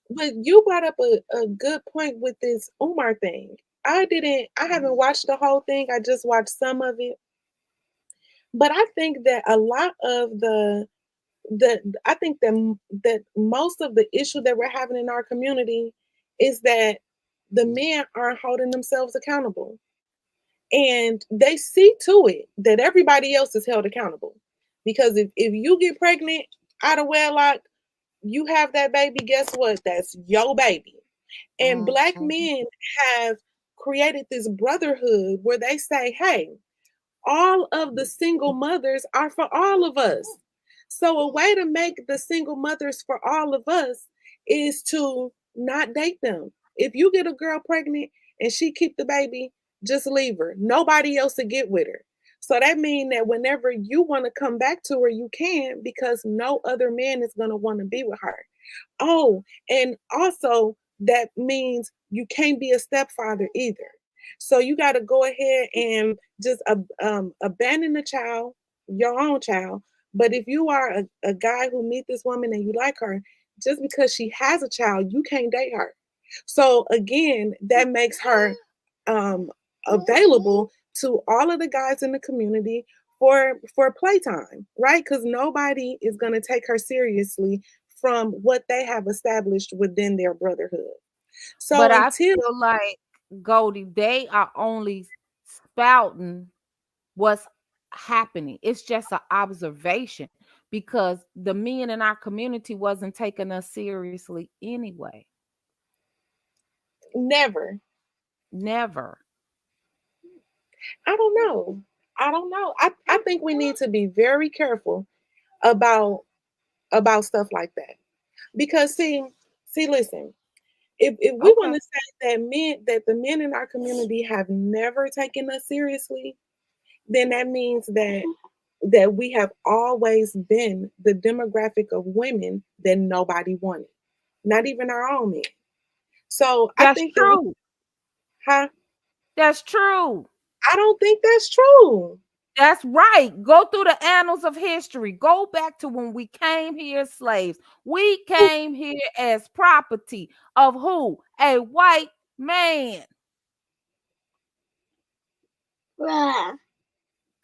but you brought up a good point with this Umar thing. I haven't watched the whole thing. I just watched some of it. But I think that a lot of I think that most of the issue that we're having in our community is that the men aren't holding themselves accountable. And they see to it that everybody else is held accountable. Because if you get pregnant out of wedlock, you have that baby, guess what? That's your baby. And Black men have created this brotherhood where they say, hey, all of the single mothers are for all of us. So a way to make the single mothers for all of us is to not date them. If you get a girl pregnant and she keep the baby, just leave her. Nobody else will get with her. So that means that whenever you want to come back to her, you can, because no other man is going to want to be with her. Oh, and also that means you can't be a stepfather either. So you got to go ahead and just abandon the child, your own child. But if you are a guy who meet this woman and you like her, just because she has a child, you can't date her. So again, that makes her available to all of the guys in the community for playtime, right? Because nobody is going to take her seriously from what they have established within their brotherhood. But So I until feel like, Goldie, they are only spouting what's happening. It's just an observation because the men in our community wasn't taking us seriously anyway. never, Never. I don't know. I don't know. I think we need to be very careful about stuff like that. Because listen, if we want Okay. to say that the men in our community have never taken us seriously, then that means that we have always been the demographic of women that nobody wanted, not even our own men. So I That's think that true. huh? That's true. I don't think that's true. That's right. Go through the annals of history. Go back to when we came here as slaves. We came here as property of who? A white man.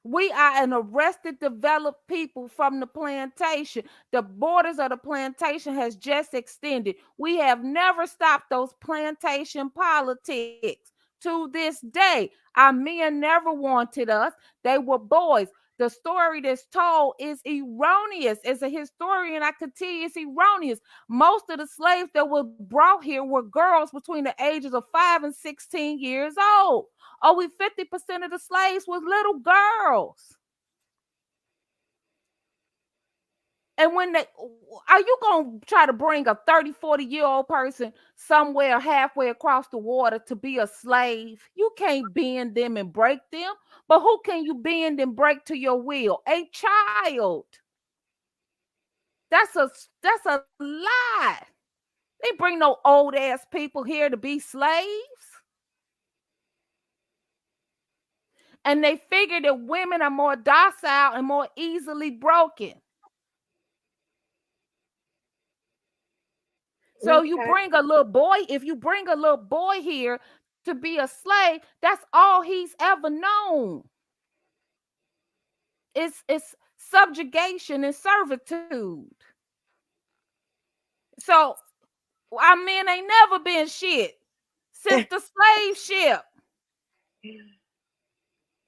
We are an arrested, developed people from the plantation. The borders of the plantation has just extended. We have never stopped those plantation politics. To this day, our men never wanted us. They were boys. The story that's told is erroneous. As a historian, I could tell you it's erroneous. Most of the slaves that were brought here were girls between the ages of 5 and 16 years old. Over 50% of the slaves was little girls. And when are you going to try to bring a 30, 40-year-old person somewhere halfway across the water to be a slave? You can't bend them and break them. But who can you bend and break to your will? A child. That's a lie. They bring no old ass people here to be slaves. And they figure that women are more docile and more easily broken. So you Okay. bring a little boy, if you bring a little boy here to be a slave, that's all he's ever known. It's subjugation and servitude. So our men ain't never been shit since the slave ship.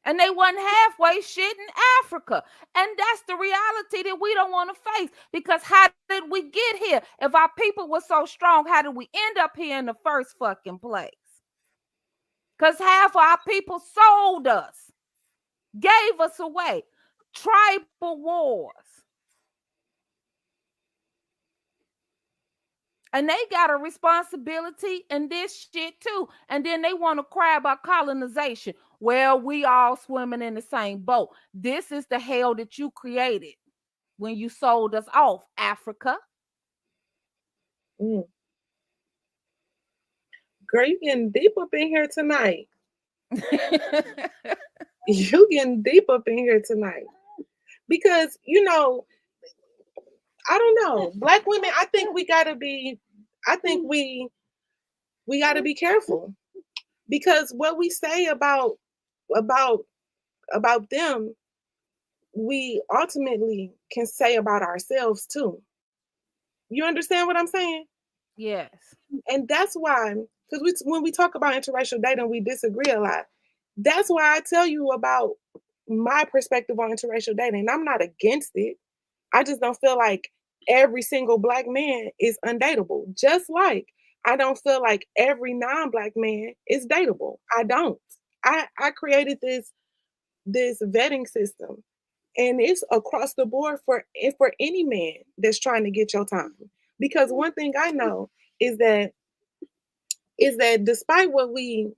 And they wasn't halfway shit in Africa. And that's the reality that we don't want to face. Because how did we get here? If our people were so strong, how did we end up here in the first fucking place? Because half of our people sold us, gave us away. Tribal wars. And they got a responsibility in this shit too. And then they want to cry about colonization. Well, we all swimming in the same boat. This is the hell that you created when you sold us off, Africa. Girl, you getting deep up in here tonight. You getting deep up in here tonight. Because, I don't know. Black women, I think we gotta be careful. Because what we say about them, we ultimately can say about ourselves too. You understand what I'm saying? Yes. And that's why, because when we talk about interracial dating, we disagree a lot. That's why I tell you about my perspective on interracial dating. I'm not against it. I just don't feel like every single Black man is undateable. Just like I don't feel like every non-Black man is dateable. I don't. I created this vetting system, and it's across the board for any man that's trying to get your time. Because one thing I know is that despite what we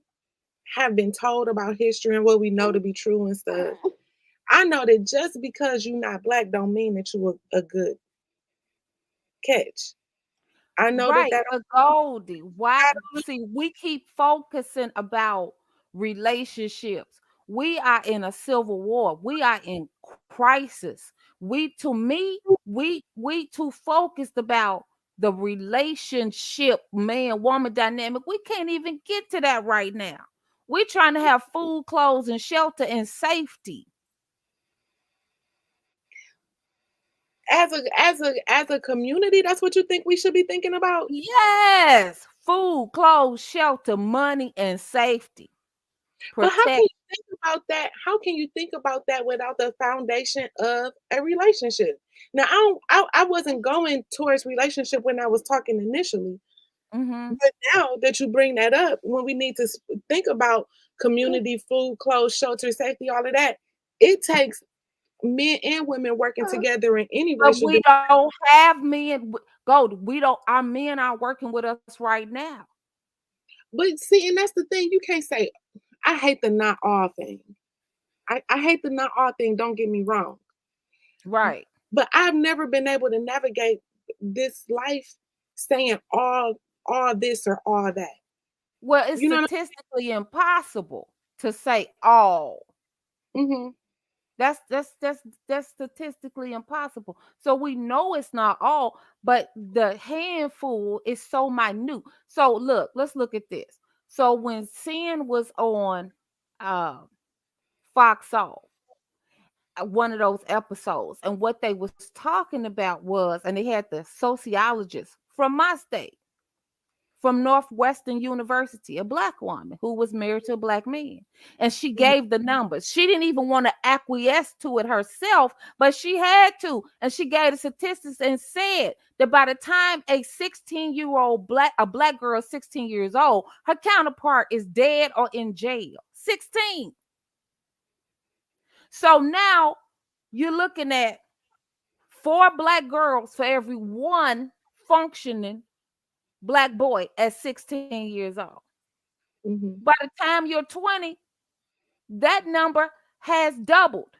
have been told about history and what we know to be true and stuff, I know that just because you're not Black don't mean that you're a good catch. I know Right, that but Goldie, why? See, we keep focusing about relationships. We are in a civil war. We are in crisis. To me, we too focused about the relationship man woman dynamic. We can't even get to that right now. We're trying to have food, clothes, and shelter and safety. as a community, that's what you think we should be thinking about? Yes, food, clothes, shelter, money, and safety. But how can Protect. you think about that? How can you think about that without the foundation of a relationship? Now, I wasn't going towards relationship when I was talking initially, but now that you bring that up, when we need to think about community, food, clothes, shelter, safety, all of that, it takes men and women working together in any But racial. we don't have men. Gold. We don't. Our men are working with us right now. But see, and that's the thing. You can't say, I hate the not all thing. I hate the not all thing. Don't get me wrong. Right. But I've never been able to navigate this life saying all this or all that. Well, it's statistically impossible to say all. Mm-hmm. That's statistically impossible. So we know it's not all, but the handful is so minute. So look, let's look at this. So when Sin was on Fox Soul, one of those episodes, and what they was talking about was, and they had the sociologist from my state, from Northwestern University, a Black woman who was married to a Black man. And she gave the numbers. She didn't even want to acquiesce to it herself, but she had to. And she gave the statistics and said that by the time a 16-year-old a Black girl, 16 years old, her counterpart is dead or in jail. 16. So now you're looking at 4 Black girls for every 1 functioning Black boy at 16 years old. Mm-hmm. By the time you're 20, that number has doubled.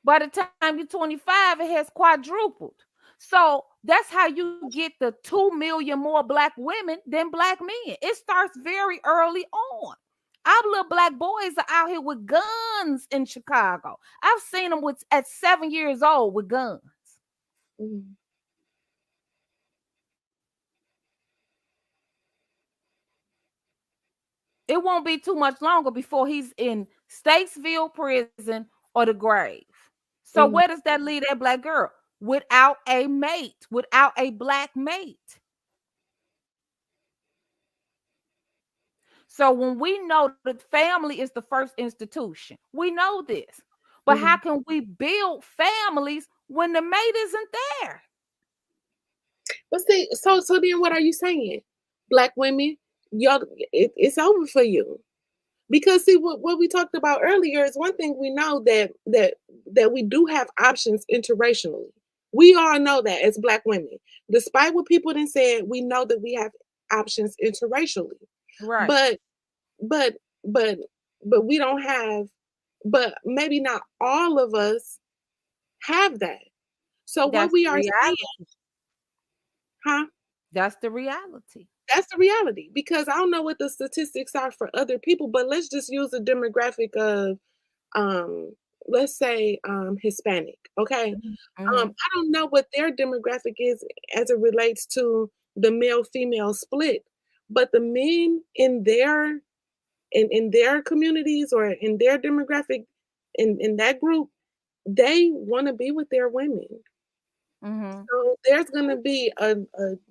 By the time you're 25, it has quadrupled. So that's how you get the 2 million more Black women than Black men. It starts very early on. Our little Black boys are out here with guns in Chicago. I've seen them at 7 years old with guns. Mm-hmm. It won't be too much longer before he's in Statesville prison or the grave. So where does that leave that Black girl? Without a mate, without a Black mate. So when we know that family is the first institution, we know this. But how can we build families when the mate isn't there? But see, so then what are you saying? Black women, y'all, it's over for you. Because see, what we talked about earlier is one thing we know that we do have options interracially. We all know that as Black women. Despite what people then said, we know that we have options interracially. Right. But we don't have, but maybe not all of us have that. So what we are saying, huh? That's the reality. That's the reality, because I don't know what the statistics are for other people, but let's just use the demographic of, um, let's say, Hispanic, okay? I don't know what their demographic is as it relates to the male-female split, but the men in their communities or in their demographic, in that group, they wanna be with their women. Mhm. So there's gonna be a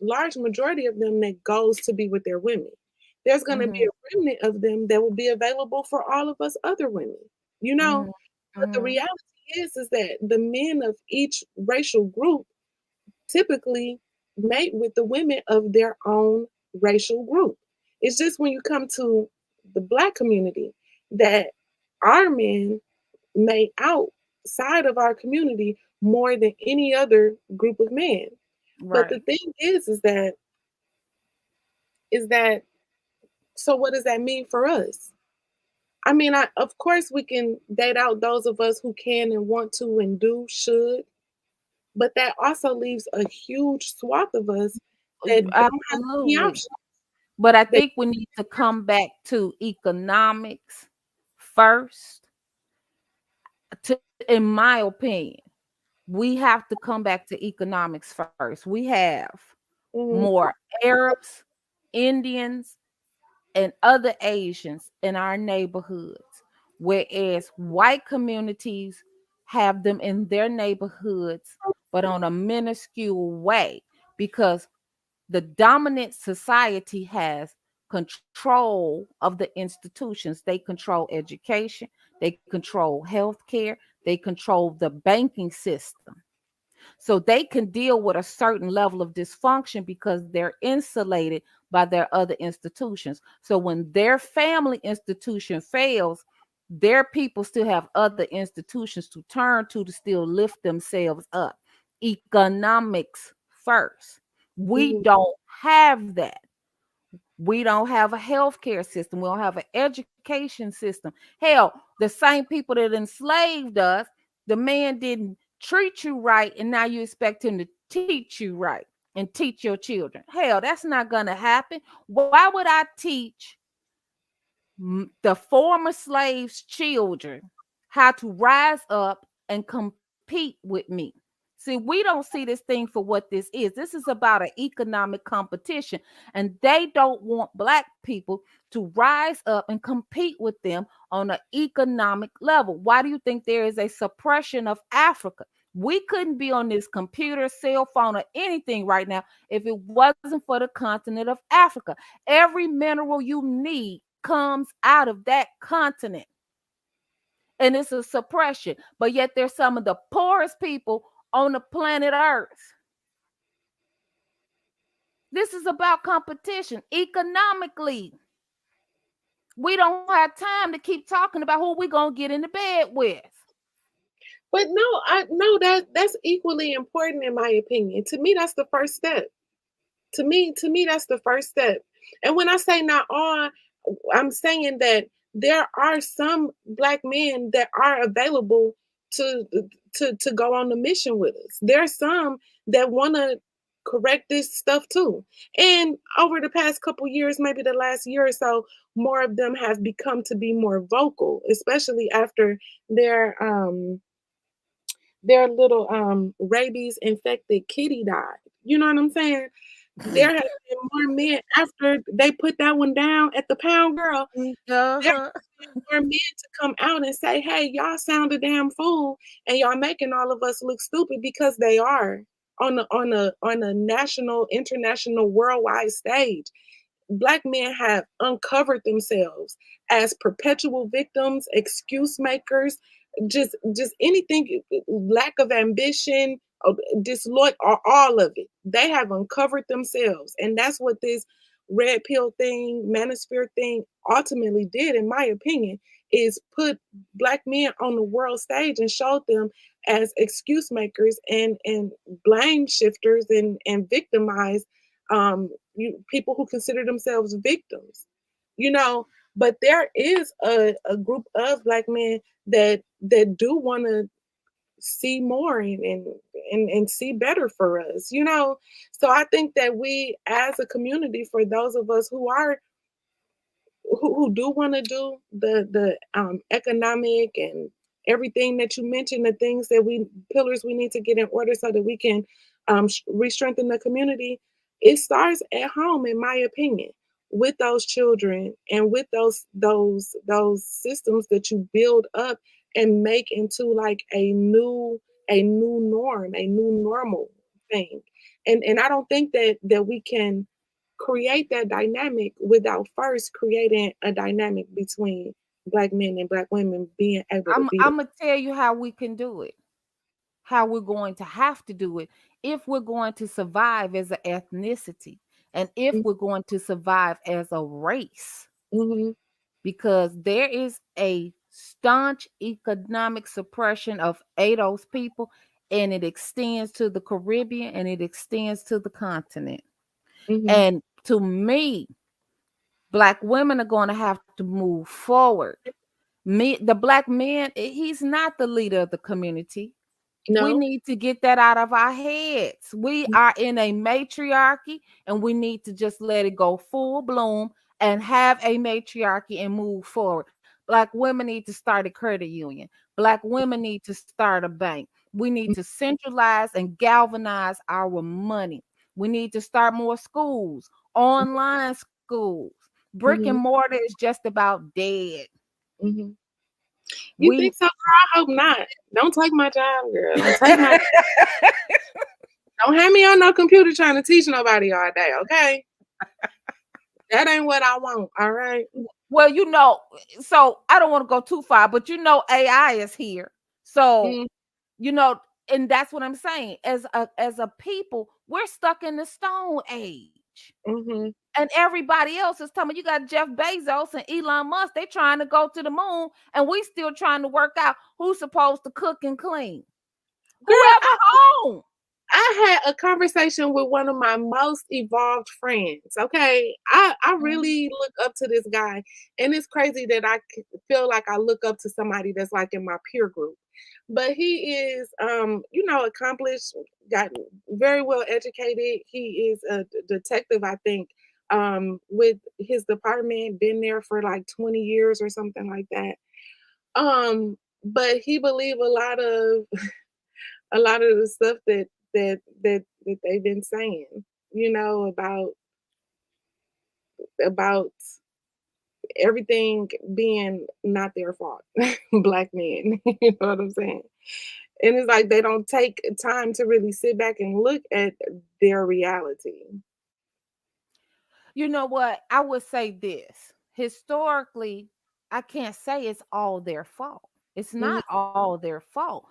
large majority of them that goes to be with their women. There's gonna be Mhm. a remnant of them that will be available for all of us other women, you know? Mhm. But the Mhm. reality is that the men of each racial group typically mate with the women of their own racial group. It's just when you come to the Black community that our men mate outside of our community more than any other group of men. But the Right. thing is that so what does that mean for us? I mean, of course we can date out those of us who can and want to and do should, but that also leaves a huge swath of us that don't have any Absolutely. options. But I They think we need to come back to economics first. To, in my opinion, we have to come back to economics first. We have Mhm. more Arabs, Indians, and other Asians in our neighborhoods, whereas white communities have them in their neighborhoods, but on a minuscule way, because the dominant society has control of the institutions. They control education, they control healthcare, they control the banking system. So they can deal with a certain level of dysfunction because they're insulated by their other institutions. So when their family institution fails, their people still have other institutions to turn to still lift themselves up. Economics first. We Mhm. don't have that. We don't have a healthcare system. We don't have an education system. Hell, the same people that enslaved us, the man didn't treat you right, and now you expect him to teach you right and teach your children. Hell, that's not going to happen. Why would I teach the former slaves' children how to rise up and compete with me? See, we don't see this thing for what this is. This is about an economic competition, and they don't want Black people to rise up and compete with them on an economic level. Why do you think there is a suppression of Africa? We couldn't be on this computer, cell phone, or anything right now if it wasn't for the continent of Africa. Every mineral you need comes out of that continent, and it's a suppression. But yet, they're some of the poorest people on the planet Earth. This is about competition economically. We don't have time to keep talking about who we're going to get into bed with. But no, I no that's equally important in my opinion. To me, that's the first step. To me, that's the first step. And when I say not all, I'm saying that there are some Black men that are available to to go on the mission with us. There are some that want to correct this stuff too. And over the past couple years, maybe the last year or so, more of them have become to be more vocal, especially after their little rabies infected kitty died. You know what I'm saying? There have been more men after they put that one down at the Pound Girl. There Uh-huh. have been more men to come out and say, "Hey, y'all sound a damn fool, and y'all making all of us look stupid," because they are on a national, international, worldwide stage. Black men have uncovered themselves as perpetual victims, excuse makers, just anything, lack of ambition, disloyal, or all of it. They have uncovered themselves, and that's what this red pill thing, manosphere thing, ultimately did, in my opinion, is put Black men on the world stage and showed them as excuse makers and blame shifters and victimized people who consider themselves victims, you know. But there is a group of Black men that do want to see more and see better for us, you know. So I think that we as a community, for those of us who do want to do the economic and everything that you mentioned, the things that we pillars we need to get in order so that we can re-strengthen the community. It starts at home, in my opinion, with those children and with those systems that you build up and make into like a new norm, a new normal thing. And I don't think that we can create that dynamic without first creating a dynamic between black men and black women being able to I'm be. I'm gonna tell you how we can do it. How we're going to have to do it if we're going to survive as an ethnicity and if we're going to survive as a race. Mm-hmm. Because there is a staunch economic suppression of ADOS people, and it extends to the Caribbean and it extends to the continent. Mm-hmm. And to me, black women are going to have to move forward. The black man, he's not the leader of the community. We No. need to get that out of our heads. We are in a matriarchy and we need to just let it go full bloom and have a matriarchy and move forward. Black women need to start a credit union. Black women need to start a bank. We need to centralize and galvanize our money. We need to start more schools, online schools. Brick and Mm-hmm. mortar is just about dead. Mm-hmm. You think so, girl? I hope not. Don't take my job, girl. Don't take my. Don't have me on no computer trying to teach nobody all day, okay? That ain't what I want. All right. Well, so I don't want to go too far, but AI is here. So, and that's what I'm saying. As a people, we're stuck in the stone age. Mm-hmm. And everybody else is telling me, you got Jeff Bezos and Elon Musk, they trying to go to the moon, and we still trying to work out who's supposed to cook and clean. Girl, Whoever home. I had a conversation with one of my most evolved friends. Okay. I really look up to this guy. And it's crazy that I feel like I look up to somebody that's like in my peer group. But he is accomplished, got very well educated. He is a detective, I think, with his department, been there for like 20 years or something like that. But he believed a lot of the stuff that they've been saying, about everything being not their fault. Black men, you know what I'm saying? And it's like they don't take time to really sit back and look at their reality. You know what? I would say this. Historically, I can't say it's all their fault. It's not all their fault.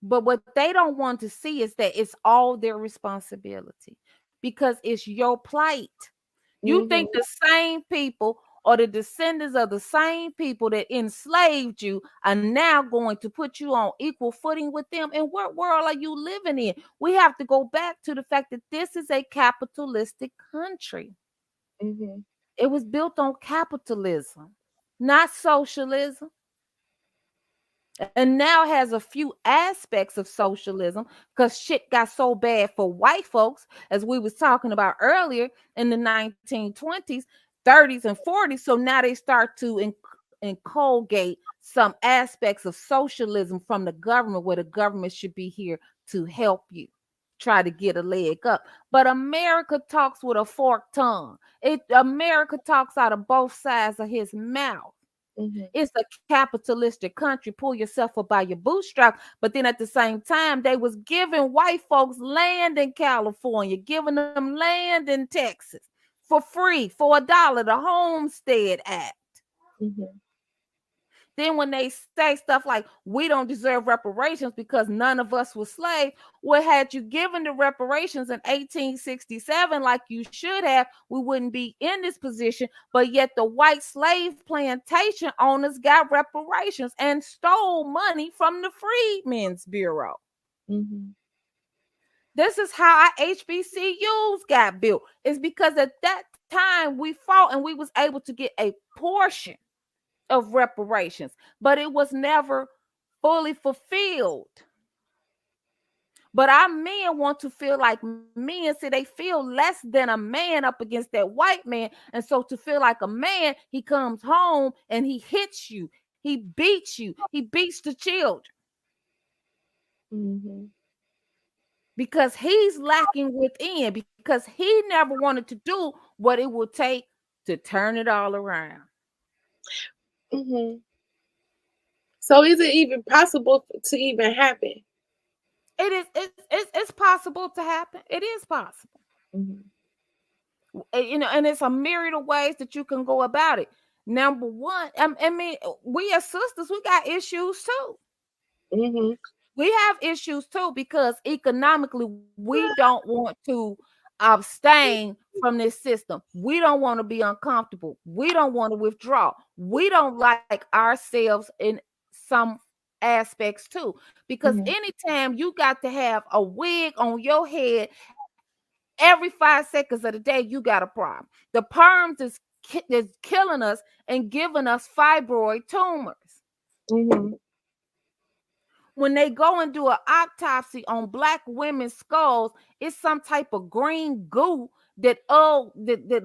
But what they don't want to see is that it's all their responsibility because it's your plight. You think the same people or the descendants of the same people that enslaved you are now going to put you on equal footing with them? And what world are you living in? We have to go back to the fact that this is a capitalistic country. Mm-hmm. It was built on capitalism, not socialism. And now has a few aspects of socialism because shit got so bad for white folks, as we was talking about earlier in the 1920s, 30s, and 40s. So now they start to inculcate some aspects of socialism from the government, where the government should be here to help you try to get a leg up. But America talks with a forked tongue. America talks out of both sides of his mouth. Mm-hmm. It's a capitalistic country. Pull yourself up by your bootstrap. But then at the same time, they was giving white folks land in California, giving them land in Texas for free, for $1, the Homestead Act. Mm-hmm. Then when they say stuff like, we don't deserve reparations because none of us were slaves, well, had you given the reparations in 1867 like you should have, we wouldn't be in this position. But yet the white slave plantation owners got reparations and stole money from the Freedmen's Bureau. Mm-hmm. This is how our HBCUs got built. It's because at that time we fought and we was able to get a portion of reparations, but it was never fully fulfilled. But our men want to feel like men, so they feel less than a man up against that white man. And so to feel like a man, he comes home and he hits you, he beats you, he beats the children. Mm-hmm. Because he's lacking within, because he never wanted to do what it would take to turn it all around. Mm-hmm. So is it even possible to even happen? It is. It's possible to happen. It is possible. Mm-hmm. You know, and it's a myriad of ways that you can go about it. Number one, I mean, we as sisters, we got issues too. Mm-hmm. We have issues too, because economically we don't want to abstain from this system. We don't want to be uncomfortable. We don't want to withdraw. We don't like ourselves in some aspects too, because Mm-hmm. anytime you got to have a wig on your head every 5 seconds of the day, you got a problem. The perms is killing us and giving us fibroid tumors. Mm-hmm. When they go and do an autopsy on Black women's skulls, it's some type of green goo that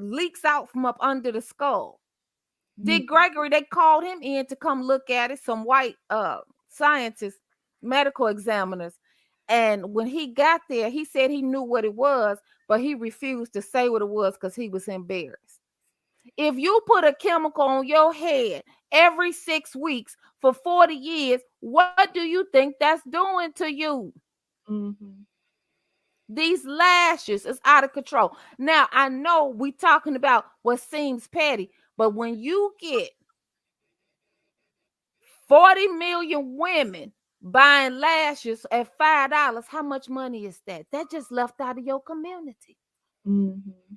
leaks out from up under the skull. Dick Gregory, they called him in to come look at it, some white scientists, medical examiners. And when he got there, he said he knew what it was, but he refused to say what it was because he was embarrassed. If you put a chemical on your head every 6 weeks for 40 years, what do you think that's doing to you? Mm-hmm. These lashes is out of control. Now, I know we talking about what seems petty, but when you get 40 million women buying lashes at $5, how much money is that? That just left out of your community. Mm-hmm.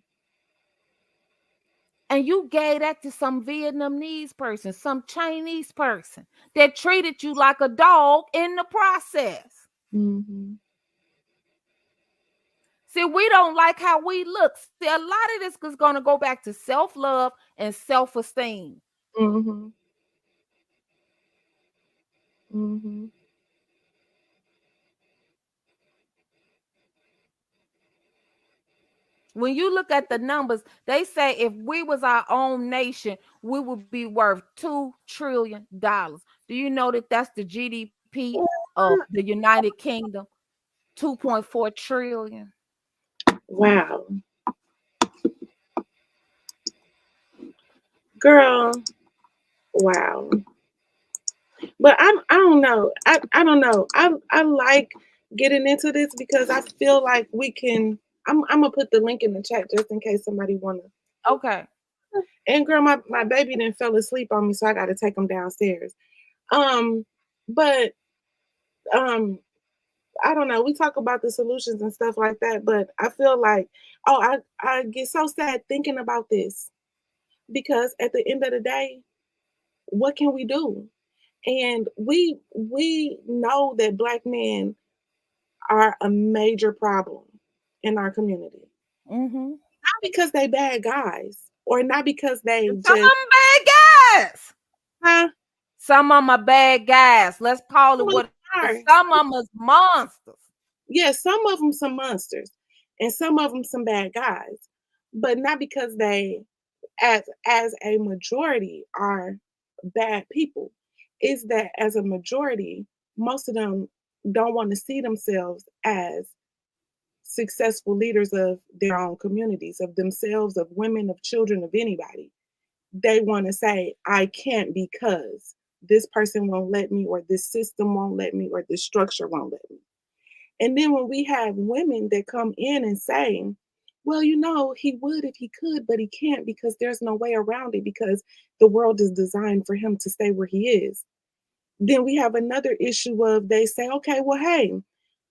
And you gave that to some Vietnamese person, some Chinese person that treated you like a dog in the process. Mm-hmm. See, we don't like how we look. See, a lot of this is going to go back to self-love and self-esteem. Mm-hmm. Mm-hmm. When you look at the numbers, they say if we was our own nation, we would be worth $2 trillion. Do you know that that's the GDP of the United Kingdom? 2.4 trillion. Wow. Girl. Wow. But I don't know. I don't know. I like getting into this because I feel like we can. I'm gonna put the link in the chat just in case somebody wanna. Okay. And girl, my baby didn't fell asleep on me, so I got to take him downstairs. But I don't know. We talk about the solutions and stuff like that, but I feel like I get so sad thinking about this because at the end of the day, what can we do? And we know that Black men are a major problem in our community. Mm-hmm. Not because they bad guys, or not because they Some of just them bad guys. huh? Some of them are bad guys. Let's call it what. Some of them is monsters. Yeah, some of them some monsters, and some of them some bad guys, but not because they, as a majority, are bad people. Is that as a majority, most of them don't want to see themselves as successful leaders of their own communities, of themselves, of women, of children, of anybody. They want to say, I can't because this person won't let me, or this system won't let me, or this structure won't let me. And then when we have women that come in and say, well, you know, he would if he could, but he can't because there's no way around it because the world is designed for him to stay where he is. Then we have another issue of they say, okay, well, hey,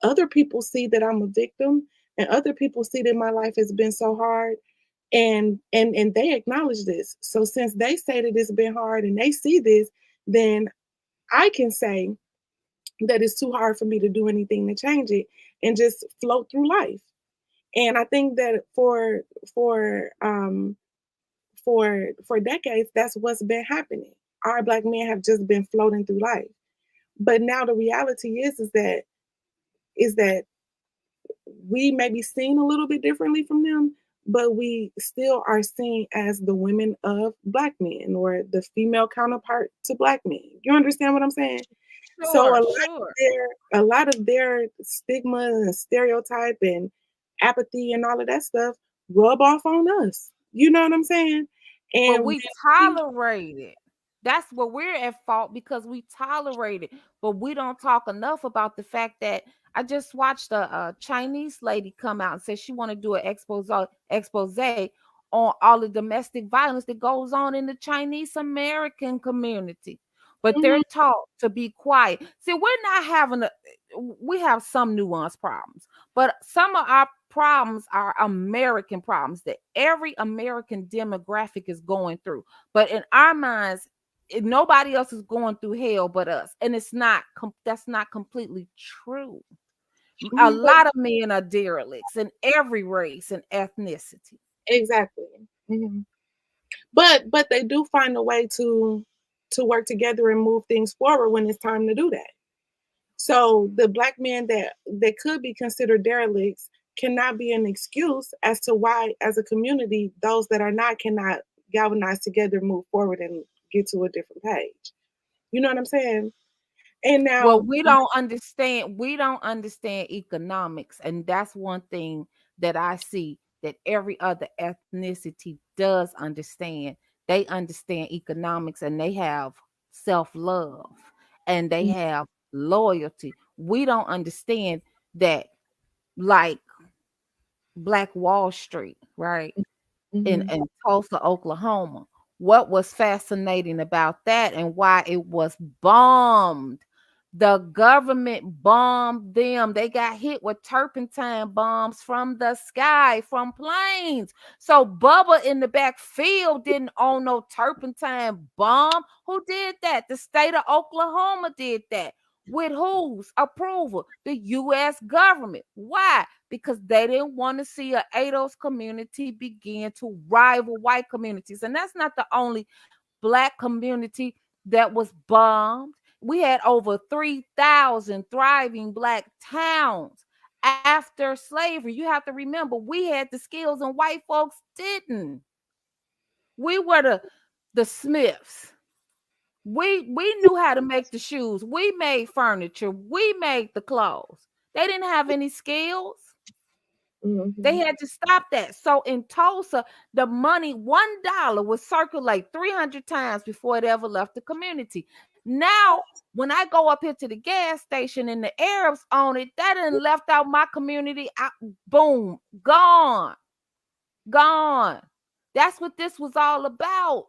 other people see that I'm a victim and other people see that my life has been so hard and they acknowledge this. So since they say that it's been hard and they see this, then I can say that it's too hard for me to do anything to change it and just float through life. And I think that for decades, that's what's been happening. Our Black men have just been floating through life. But now the reality is that we may be seen a little bit differently from them, but we still are seen as the women of Black men or the female counterpart to Black men. You understand what I'm saying? So Sure, sure. a lot of their stigma and stereotype and apathy and all of that stuff rub off on us. You know what I'm saying? But And we tolerate it. That's where we're at fault because we tolerate it. But we don't talk enough about the fact that I just watched a Chinese lady come out and say she want to do an expose on all the domestic violence that goes on in the Chinese American community. But they're Mhm. taught to be quiet. See, we're not having we have some nuanced problems, but some of our problems are American problems that every American demographic is going through. But in our minds, nobody else is going through hell but us. And that's not completely true. A Mhm, but lot of men are derelicts in every race and ethnicity. exactly. Mhm. But they do find a way to work together and move things forward when it's time to do that. So the Black men that could be considered derelicts cannot be an excuse as to why, as a community, those that are not cannot galvanize together, move forward, and get to a different page. You know what I'm saying? And Well, now, we don't understand economics, and that's one thing that I see that every other ethnicity does understand. They understand economics and they have self-love and they have loyalty. We don't understand that, like Black Wall Street, right? Mhm. In Tulsa, Oklahoma. What was fascinating about that and why it was bombed? The government bombed them. They got hit with turpentine bombs from the sky, from planes. So Bubba in the backfield didn't own no turpentine bomb. Who did that? The state of Oklahoma did that. With whose approval? The U.S. government. Why? Because they didn't want to see a ADOS community begin to rival white communities. And that's not the only Black community that was bombed. We had over 3,000 thriving Black towns after slavery. You have to remember, we had the skills and white folks didn't. We were the Smiths. We knew how to make the shoes. We made furniture. We made the clothes. They didn't have any skills. They Mhm. had to stop that. So in Tulsa, the money, $1 would circulate 300 times before it ever left the community. Now, when I go up here to the gas station and the Arabs own it, that done left out my community. Boom, gone, gone. That's what this was all about.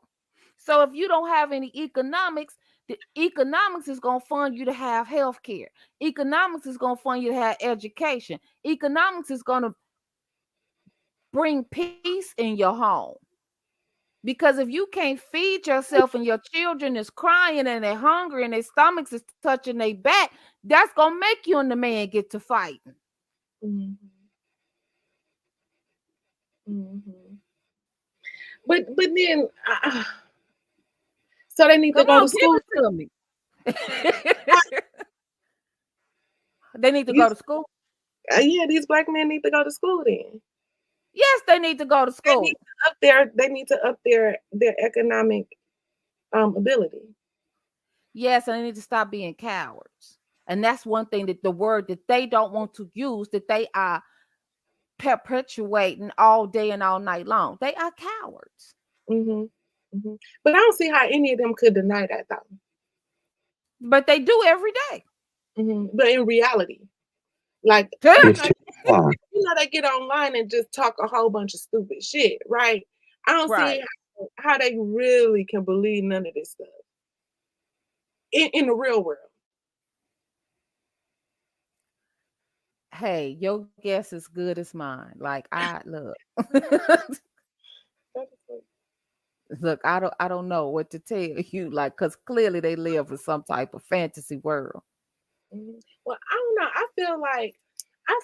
So if you don't have any economics, the economics is going to fund you to have health care. Economics is going to fund you to have education. Economics is going to bring peace in your home. Because if you can't feed yourself and your children is crying and they're hungry and their stomachs is touching their back, that's going to make you and the man get to fighting. Mhm. Mhm. But then, so they need to Come go on, to give school. it to me. They need to go These, to school. yeah, these Black men need to go to school then. Yes, they need to go to They need school. to up their economic ability. Yes, and they need to stop being cowards. And that's one thing that the word that they don't want to use, that they are perpetuating all day and all night long. They are cowards. Mhm. Mhm. But I don't see how any of them could deny that though. But they do every day. Mhm. But in reality, like It's 2 o'clock. they get online and just talk a whole bunch of stupid shit, right? I don't see Right. how they really can believe none of this stuff in the real world. Hey, your guess is good as mine. Like I look. Look, I don't know what to tell you, like, because clearly they live in some type of fantasy world. Mhm. Well, I don't know. I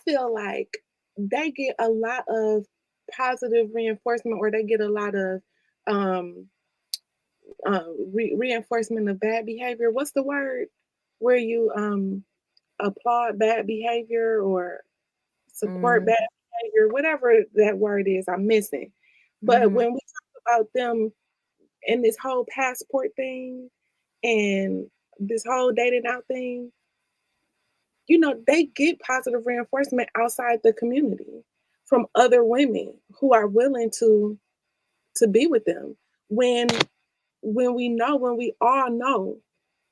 feel like they get a lot of positive reinforcement, or they get a lot of um reinforcement of bad behavior. What's the word? where you applaud bad behavior or support Mm-hmm. bad behavior, whatever that word is, I'm missing. But Mm-hmm. when we talk about them and this whole passport thing and this whole dating out thing, they get positive reinforcement outside the community from other women who are willing to be with them. When we all know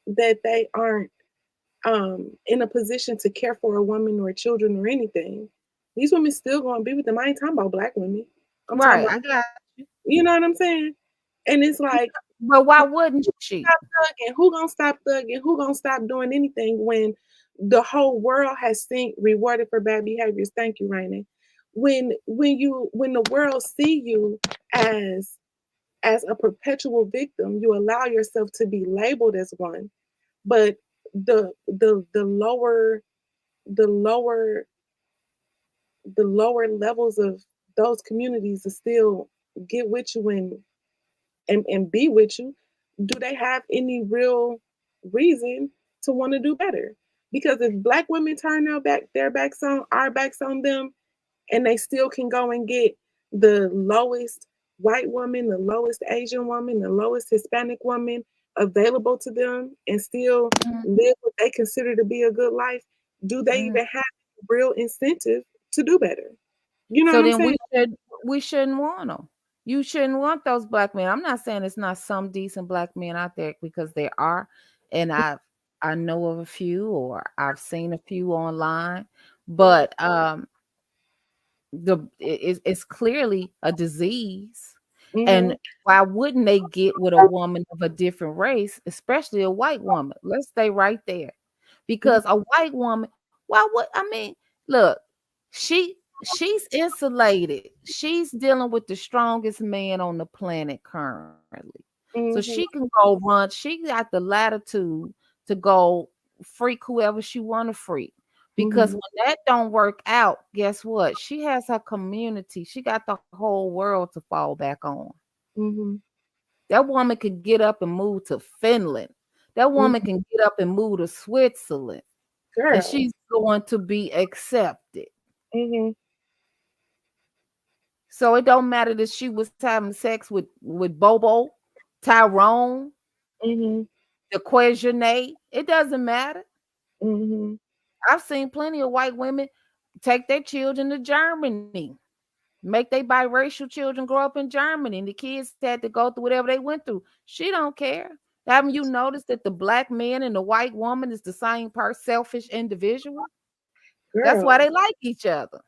that they aren't in a position to care for a woman or children or anything, these women still gonna be with them. I ain't talking about black women. I'm talking Right, about, I got you know what I'm saying? And it's like, but why wouldn't she? stop thugging? Who gonna stop thugging? Who gonna stop doing anything when the whole world has seen rewarded for bad behaviors? Thank you, Raina. When the world see you as a perpetual victim, you allow yourself to be labeled as one. But the lower the lower levels of those communities to still get with you and be with you, do they have any real reason to want to do better? Because if black women turn their backs on our backs on them, and they still can go and get the lowest white woman, the lowest Asian woman, the lowest Hispanic woman available to them and still live what they consider to be a good life, do they Mhm. even have real incentive to do better? You know So what I'm then saying? we shouldn't want them. You shouldn't want those black men. I'm not saying it's not some decent black men out there, because there are, and I know of a few, or I've seen a few online, but it's clearly a disease. Mm-hmm. And why wouldn't they get with a woman of a different race, especially a white woman? Let's stay right there. Because a white woman, why would I mean, look, she's insulated. She's dealing with the strongest man on the planet currently. So Mm-hmm. she can go run, she got the latitude to go freak whoever she want to freak. Because Mm-hmm. when that don't work out, guess what? She has her community. She got the whole world to fall back on. Mm-hmm. That woman can get up and move to Finland. That woman Mm-hmm. can get up and move to Switzerland. And Girl. she's going to be accepted. Mm-hmm. So it don't matter that she was having sex with Bobo, Tyrone, Mm-hmm. the Questionnaire. It doesn't matter. Mm-hmm. I've seen plenty of white women take their children to Germany, make their biracial children grow up in Germany, and the kids had to go through whatever they went through. She don't care. Haven't you noticed that the black man and the white woman is the same selfish individual? That's why Girl. they like each other.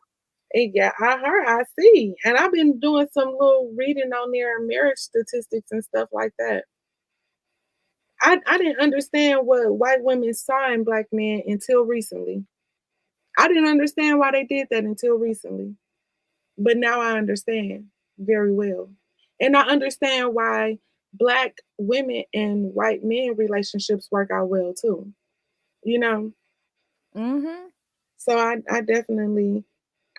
Yeah, I see. And I've been doing some little reading on their marriage statistics and stuff like that. I didn't understand what white women saw in black men until recently. I didn't understand why they did that until recently. But now I understand very well. And I understand why black women and white men relationships work out well too. You know? Mm-hmm. So I definitely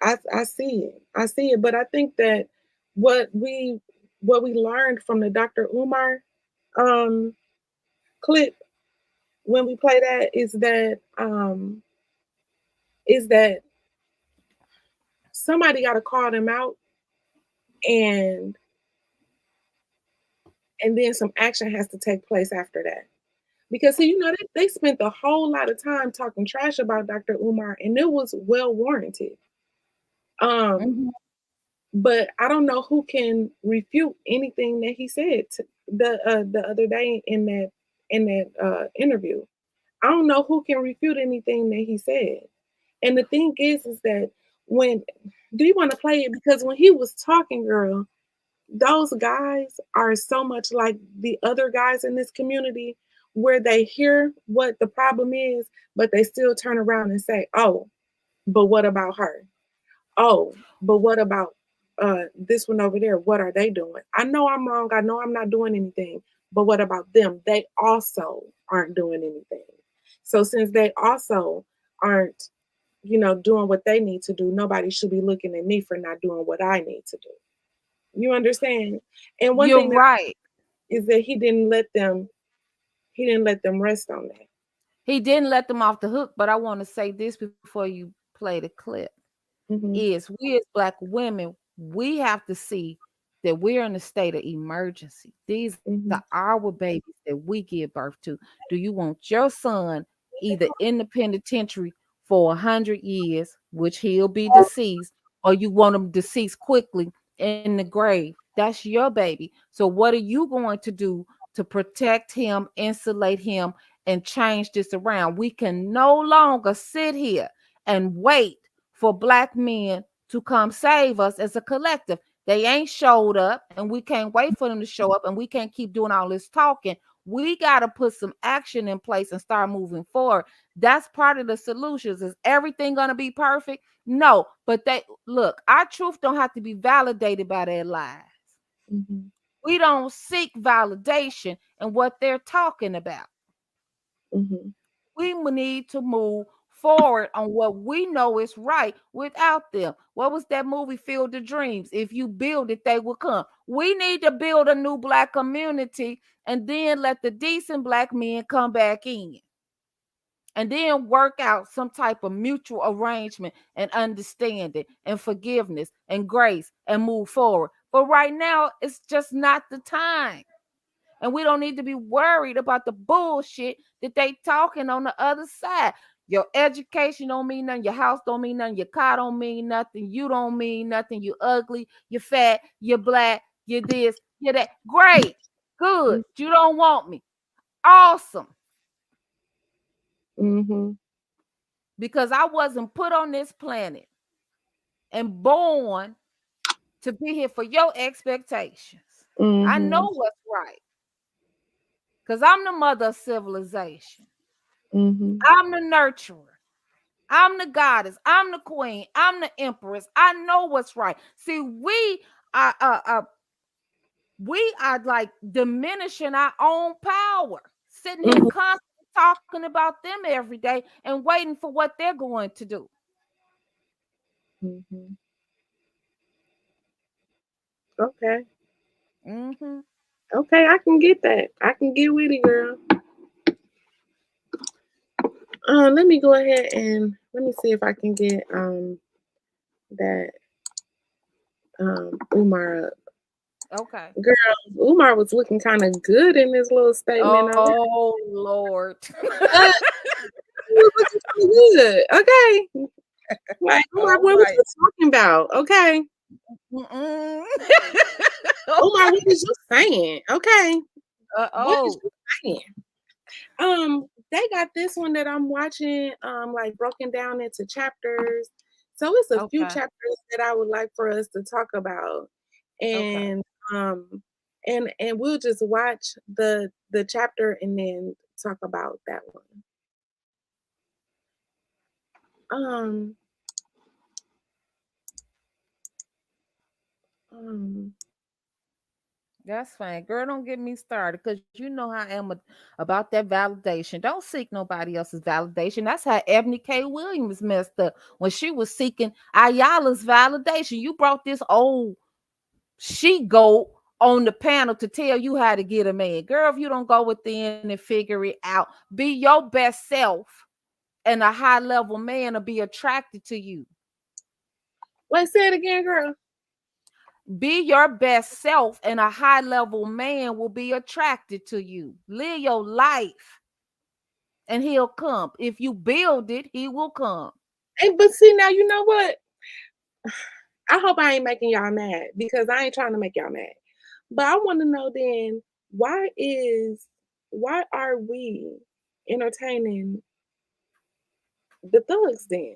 I see it. I see it. But I think that what we what we learned from the Dr. Umar um clip when we play that is that somebody gotta call them out, and then some action has to take place after that. Because see, they spent a whole lot of time talking trash about Dr. Umar, and it was well warranted. Um, Mm-hmm. but I don't know who can refute anything that he said the other day in that interview. I don't know who can refute anything that he said. And the thing is that when do you want to play it? Because when he was talking, girl, those guys are so much like the other guys in this community where they hear what the problem is, but they still turn around and say, oh, but what about her? Oh, but what about this one over there? What are they doing? I know I'm wrong. I know I'm not doing anything, but what about them? They also aren't doing anything. So since they also aren't, doing what they need to do, nobody should be looking at me for not doing what I need to do. You understand? And one You're thing that right. is that he didn't let them rest on that. He didn't let them off the hook, but I want to say this before you play the clip. Is we as Black women, we have to see that we're in a state of emergency. These are our babies that we give birth to. Do you want your son either in the penitentiary for 100 years, which he'll be deceased, or you want him deceased quickly in the grave? That's your baby. So what are you going to do to protect him, insulate him, and change this around? We can no longer sit here and wait for Black men to come save us as a collective. They ain't showed up, and we can't wait for them to show up, and we can't keep doing all this talking. We got to put some action in place and start moving forward. That's part of the solutions. Is everything going to be perfect? No, but they look, our truth don't have to be validated by their lies. We don't seek validation in what they're talking about. We need to move forward on what we know is right without them. What was that movie, Field of Dreams? If you build it, they will come. We need to build a new Black community and then let the decent Black men come back in. And then work out some type of mutual arrangement and understanding and forgiveness and grace and move forward. But right now, it's just not the time. And we don't need to be worried about the bullshit that they talking on the other side. Your education don't mean nothing. Your house don't mean nothing. Your car don't mean nothing. You don't mean nothing. You ugly. You're fat. You're Black. You're this. You're that. Great. Good. You don't want me. Awesome. Because I wasn't put on this planet and born to be here for your expectations. I know what's right. Because I'm the mother of civilization. I'm the nurturer. I'm the goddess. I'm the queen. I'm the empress. I know what's right. See, we are like diminishing our own power, sitting here constantly talking about them every day and waiting for what they're going to do. Okay. Okay, I can get that. I can get with it, girl. Let me go ahead and let me see if I can get that Umar up. Okay. Girl, Umar was looking kind of good in this little statement. Oh, Lord. He was looking kind of good. Okay. Like, Umar, what was you talking about? Okay. Umar, what was you saying? Okay. What is you saying? They got this one that I'm watching, like broken down into chapters. So it's a few chapters that I would like for us to talk about. And and we'll just watch the chapter and then talk about that one. That's fine. Girl, don't get me started because you know how I am about that validation. Don't seek nobody else's validation. That's how Ebony K. Williams messed up when she was seeking Ayala's validation. You brought this old she-goat on the panel to tell you how to get a man. Girl, if you don't go within and figure it out, be your best self, and a high-level man will be attracted to you. Wait, say it again, girl. Be your best self, and a high-level man will be attracted to you. Live your life, and he'll come. If you build it, he will come. Hey, but see, now you know what? I hope I ain't making y'all mad because I ain't trying to make y'all mad. But I want to know then, why are we entertaining the thugs then?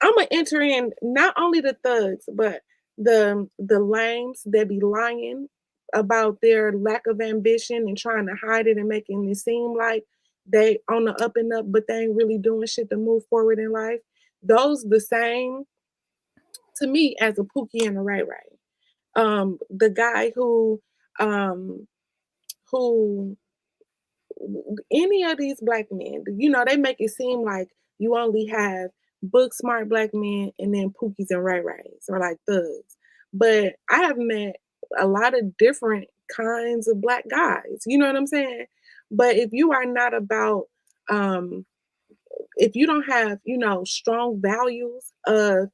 I'm gonna enter in not only the thugs, but the lames that be lying about their lack of ambition and trying to hide it and making it seem like they on the up and up, but they ain't really doing shit to move forward in life. Those the same to me as a Pookie and a Ray Ray. The guy who any of these black men, you know, they make it seem like you only have book smart black men and then Pookies and Ray Rays or like thugs. But I have met a lot of different kinds of black guys. You know what I'm saying? But if you are not about if you don't have, strong values of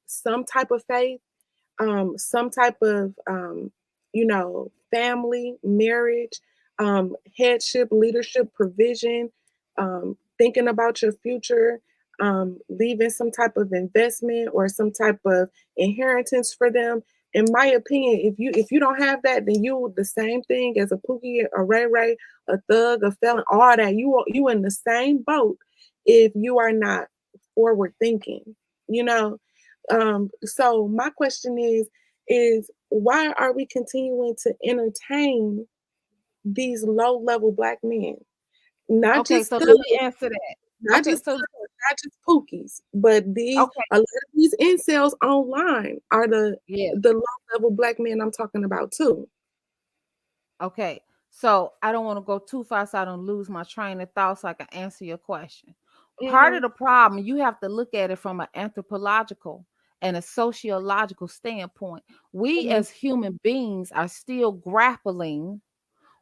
some type of faith, some type of, family, marriage, headship, leadership, provision, thinking about your future, leaving some type of investment or some type of inheritance for them. In my opinion, if you don't have that, then you the same thing as a Pookie, a Ray Ray, a thug, a felon, all that. You in the same boat if you are not forward thinking, you know. So my question is why are we continuing to entertain these low level black men? Not Okay, just so let thugs, me answer that. not Okay, just so thugs, not just pookies, but okay, a lot of these incels online are yeah. the low level black men I'm talking about too. Okay, so I don't want to go too far so I don't lose my train of thought so I can answer your question. Part of Mhm. the problem, you have to look at it from an anthropological and a sociological standpoint. We Mhm. as human beings are still grappling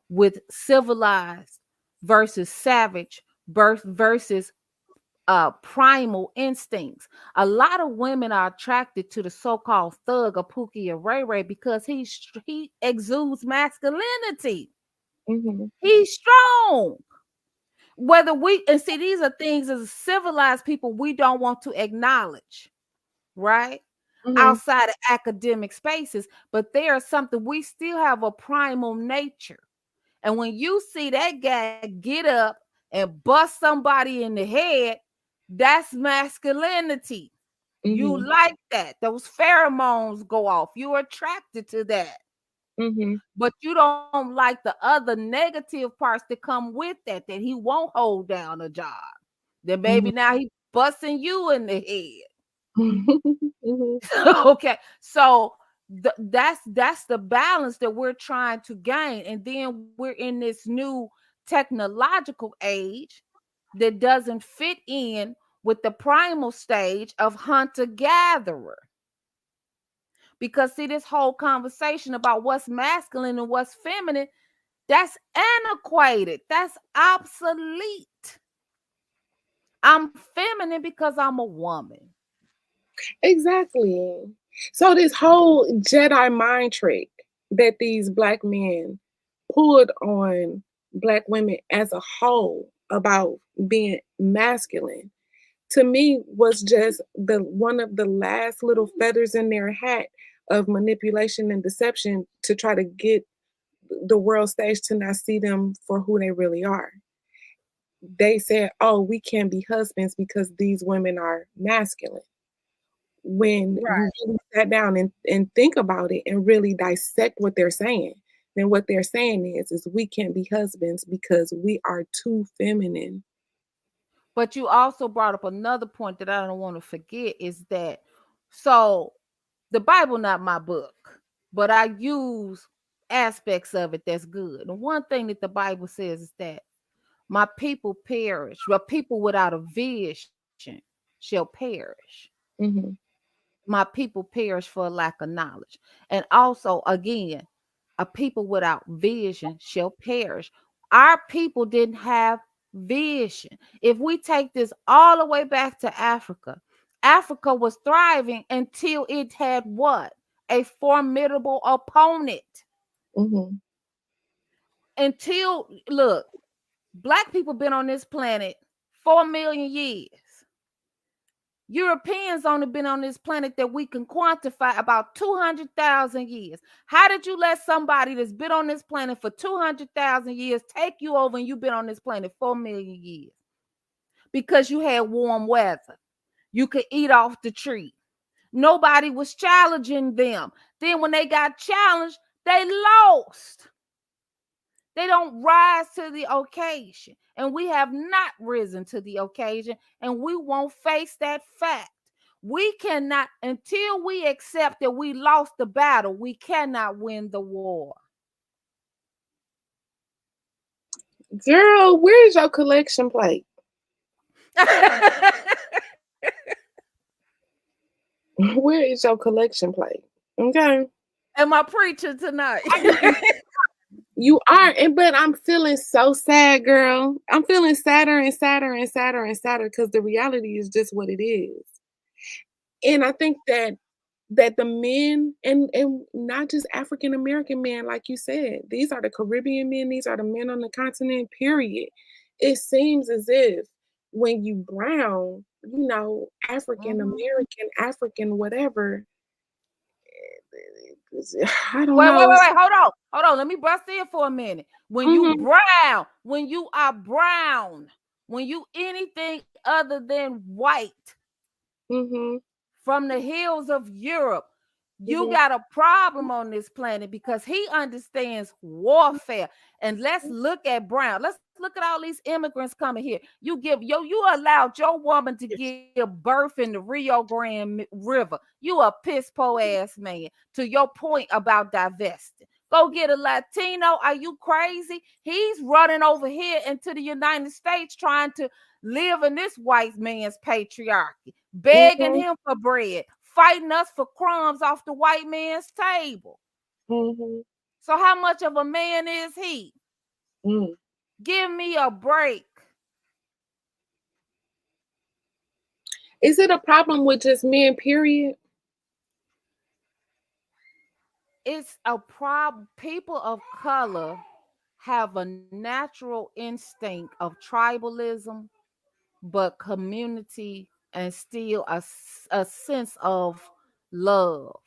with civilized versus savage birth versus primal instincts. A lot of women are attracted to the so-called thug or Pookie or Ray Ray because he exudes masculinity. Mhm. He's strong. Whether we and see these are things as civilized people we don't want to acknowledge, right? Mhm. Outside of academic spaces, but there is something we still have a primal nature. And when you see that guy get up and bust somebody in the head, that's masculinity. You Mhm. like that. Those pheromones go off. You're attracted to that. Mhm. But you don't like the other negative parts that come with that he won't hold down a job. Then Mhm. maybe now he busting you in the head. Mhm. Okay, so that's the balance that we're trying to gain, and then we're in this new technological age that doesn't fit in with the primal stage of hunter gatherer. Because see, this whole conversation about what's masculine and what's feminine, that's antiquated, that's obsolete. I'm feminine because I'm a woman. Exactly. So this whole Jedi mind trick that these black men pulled on black women as a whole about being masculine, to me was just the one of the last little feathers in their hat of manipulation and deception to try to get the world stage to not see them for who they really are. They said, "Oh, we can't be husbands because these women are masculine." When you Right. really sat down and think about it and really dissect what they're saying, then what they're saying is we can't be husbands because we are too feminine. But you also brought up another point that I don't want to forget is that so the Bible not my book, but I use aspects of it that's good. And one thing that the Bible says is that my people perish, well, people without a vision shall perish. Mhm. My people perish for a lack of knowledge. And also, again, a people without vision shall perish. Our people didn't have vision. If we take this all the way back to Africa, Africa was thriving until it had what? A formidable opponent. Mhm. Until, look, black people been on this planet 4 million years. Europeans only been on this planet that we can quantify about 200,000 years. How did you let somebody that's been on this planet for 200,000 years take you over and you've been on this planet 4 million years? Because you had warm weather. You could eat off the tree. Nobody was challenging them. Then when they got challenged, they lost. They don't rise to the occasion. And we have not risen to the occasion, and we won't face that fact. We cannot, until we accept that we lost the battle, we cannot win the war. Girl, where's your collection plate? Where is your collection plate? Okay. Am I preaching tonight? You are, but I'm feeling so sad, girl. I'm feeling sadder and sadder and sadder and sadder because the reality is just what it is. And I think that the men and not just African American men, like you said, these are the Caribbean men, these are the men on the continent, period. It seems as if when you brown, African American, African, whatever, I don't Wait, know. hold on. Let me bust in for a minute. When you Mhm. brown, when you are brown, when you anything other than white, Mhm. from the hills of Europe, you Mhm. got a problem on this planet because he understands warfare. And let's look at Brown. Let's look at all these immigrants coming here. You allowed your woman to give birth in the Rio Grande River. You a piss po ass man. To your point about divesting. Go get a Latino. Are you crazy? He's running over here into the United States trying to live in this white man's patriarchy, begging Mhm. him for bread, fighting us for crumbs off the white man's table. Mhm. So how much of a man is he? Mm. Give me a break. Is it a problem with just men, period? It's a problem. People of color have a natural instinct of tribalism, but community and still a sense of love.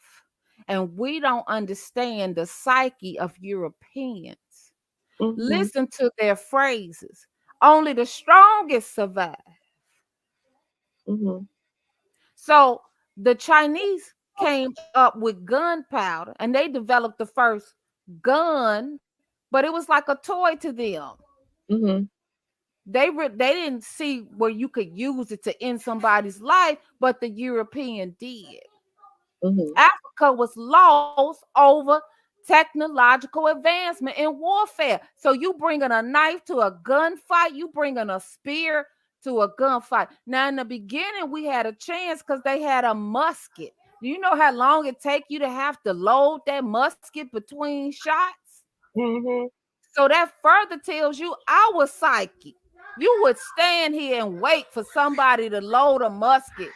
And we don't understand the psyche of Europeans. Mhm. Listen to their phrases. Only the strongest survive. Mhm. So the Chinese came up with gunpowder and they developed the first gun, but it was like a toy to them. Mhm. They didn't see where you could use it to end somebody's life, but the European did. Mhm. Africa was lost over technological advancement in warfare. So you bringing a knife to a gunfight, you bringing a spear to a gunfight. Now in the beginning, we had a chance because they had a musket. Do you know how long it take you to have to load that musket between shots? Mhm. So that further tells you our psyche. You would stand here and wait for somebody to load a musket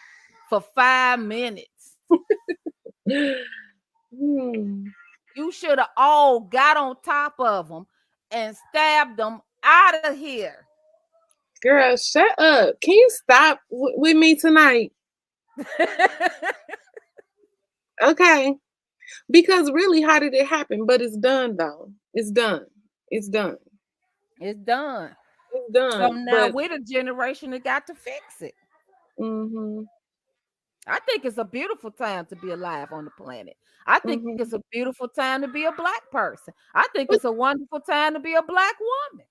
for 5 minutes. Hmm. You should have all got on top of them and stabbed them out of here. Girl, shut up. Can you stop with me tonight? Okay. Because really, how did it happen? But it's done though. It's done. It's done. It's done. It's So done. now But we're the generation that got to fix it. mhm. I think it's a beautiful time to be alive on the planet. I think Mhm. it's a beautiful time to be a black person. I think it's a wonderful time to be a black woman.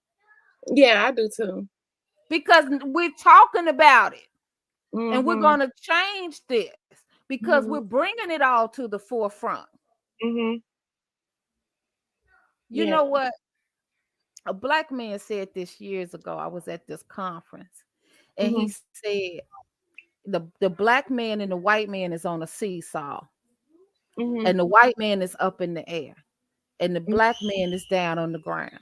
Yeah, I do too. Because we're talking about it and we're Mhm. going to change this because we're Mhm. bringing it all to the forefront. Mhm. You Yeah. know what? A black man said this years ago. I was at this conference and he Mhm. said the black man and the white man is on a seesaw Mhm. and the white man is up in the air and the Mhm. black man is down on the ground.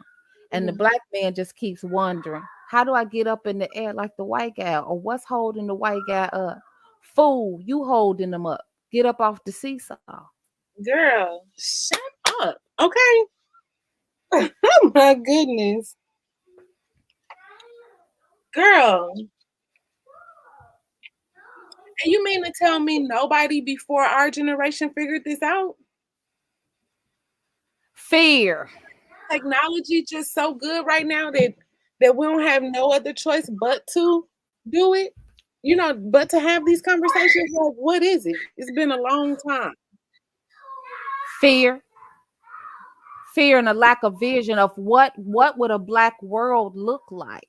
And the Mhm. black man just keeps wondering, how do I get up in the air like the white guy? Or what's holding the white guy up? Fool, you holding them up. Get up off the seesaw. Girl, shut up. Okay. Oh my goodness. Girl. And you mean to tell me nobody before our generation figured this out? Fear. Technology just so good right now that we don't have no other choice but to do it. But to have these conversations, like, what is it? It's been a long time. Fear. Fear and a lack of vision of what would a black world look like?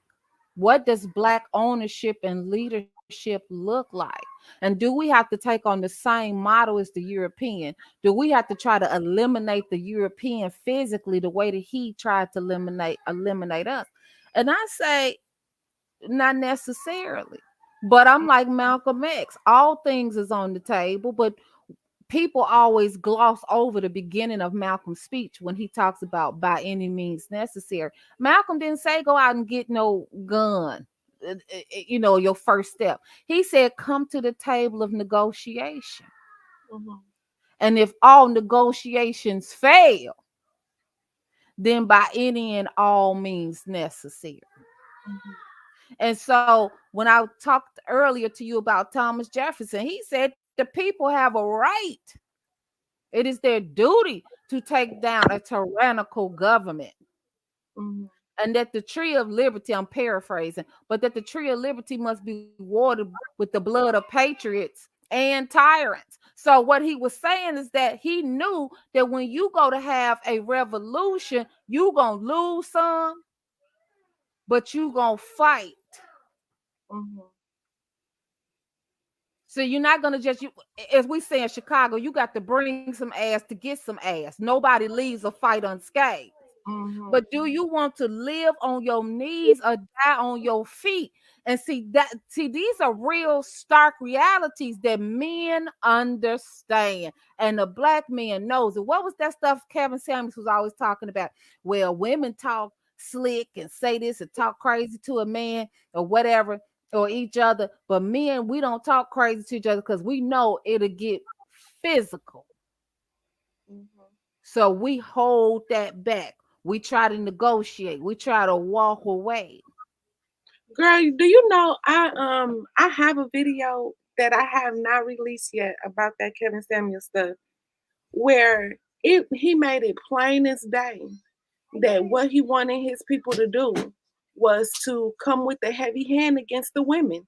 What does black ownership and leadership look like? And do we have to take on the same model as the European? Do we have to try to eliminate the European physically the way that he tried to eliminate us? And I say, not necessarily. But I'm like Malcolm X. All things is on the table, but people always gloss over the beginning of Malcolm's speech when he talks about by any means necessary. Malcolm didn't say go out and get no gun, your first step. He said come to the table of negotiation. Mhm. And if all negotiations fail, then by any and all means necessary. Mhm. And so when I talked earlier to you about Thomas Jefferson, he said the people have a right. It is their duty to take down a tyrannical government. Mhm. And that the tree of liberty, I'm paraphrasing, but that the tree of liberty must be watered with the blood of patriots and tyrants. So what he was saying is that he knew that when you go to have a revolution, you gonna lose some, but you gonna fight. Mhm. So you're not gonna just as we say in Chicago, you got to bring some ass to get some ass. Nobody leaves a fight unscathed. Mhm. But do you want to live on your knees or die on your feet? And see, these are real stark realities that men understand. And the black man knows it. What was that stuff Kevin Samuels was always talking about? Well, women talk slick and say this and talk crazy to a man or whatever or each other. But men, we don't talk crazy to each other because we know it'll get physical. Mhm. So we hold that back. We try to negotiate. We try to walk away. Girl, do you know I have a video that I have not released yet about that Kevin Samuel stuff where he made it plain as day that what he wanted his people to do was to come with a heavy hand against the women.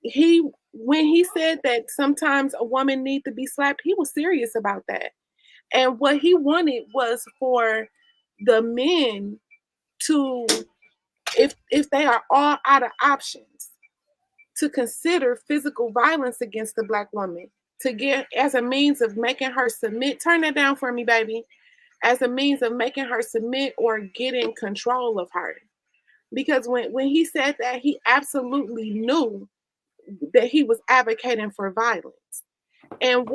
He when he said that sometimes a woman need to be slapped, he was serious about that. And what he wanted was for the men to, if they are all out of options, to consider physical violence against the black woman to get as a means of making her submit. Turn that down for me, baby. As a means of making her submit or getting control of her. Because when he said that, he absolutely knew that he was advocating for violence. And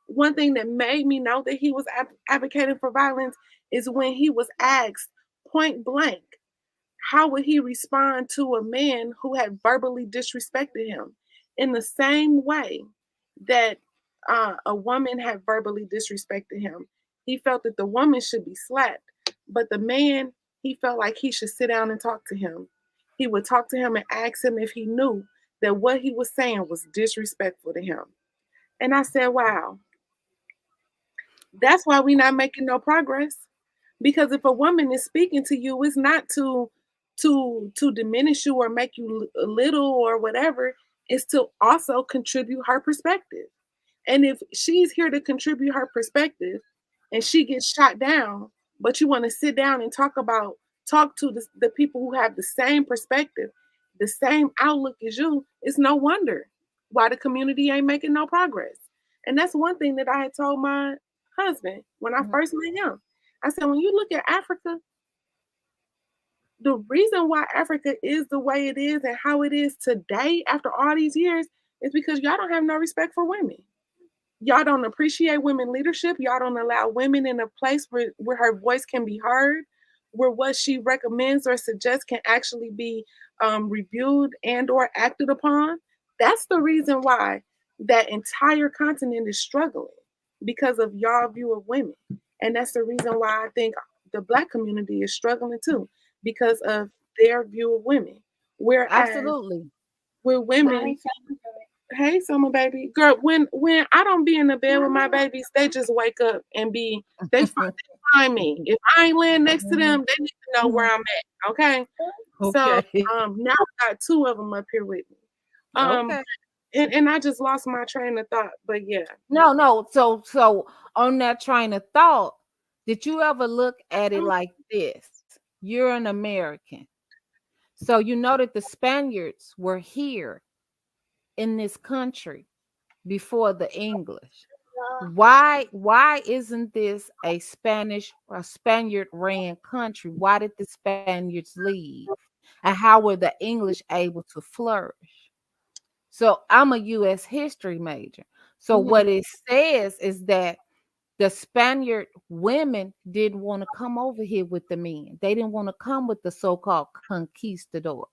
one thing that made me know that he was advocating for violence is when he was asked point blank, how would he respond to a man who had verbally disrespected him in the same way that a woman had verbally disrespected him? He felt that the woman should be slapped, but the man, he felt like he should sit down and talk to him. He would talk to him and ask him if he knew that what he was saying was disrespectful to him. And I said, wow, that's why we're not making no progress. Because if a woman is speaking to you, it's not to diminish you or make you little or whatever. It's to also contribute her perspective. And if she's here to contribute her perspective and she gets shot down, but you want to sit down and talk to the people who have the same perspective, the same outlook as you, it's no wonder why the community ain't making no progress. And that's one thing that I had told my husband when I first met him. I said, when you look at Africa, the reason why Africa is the way it is and how it is today after all these years is because y'all don't have no respect for women. Y'all don't appreciate women leadership. Y'all don't allow women in a place where her voice can be heard, where what she recommends or suggests can actually be reviewed and or acted upon. That's the reason why that entire continent is struggling because of y'all view of women. And that's the reason why I think the black community is struggling too, because of their view of women. Whereas Absolutely. with women, hey, summer baby, girl. When I don't be in the bed with my babies, they just wake up and they find me. If I ain't laying next to them, they need to know where I'm at. Okay. So Okay. now I got two of them up here with me. Okay. And I just lost my train of thought. But yeah. No. So on that train of thought, did you ever look at it like this? You're an American. So you know that the Spaniards were here in this country before the English. Why isn't this a Spaniard ran country? Why did the Spaniards leave? And how were the English able to flourish? So I'm a U.S. history major. So what it says is that the Spaniard women didn't want to come over here with the men. They didn't want to come with the so-called conquistadors.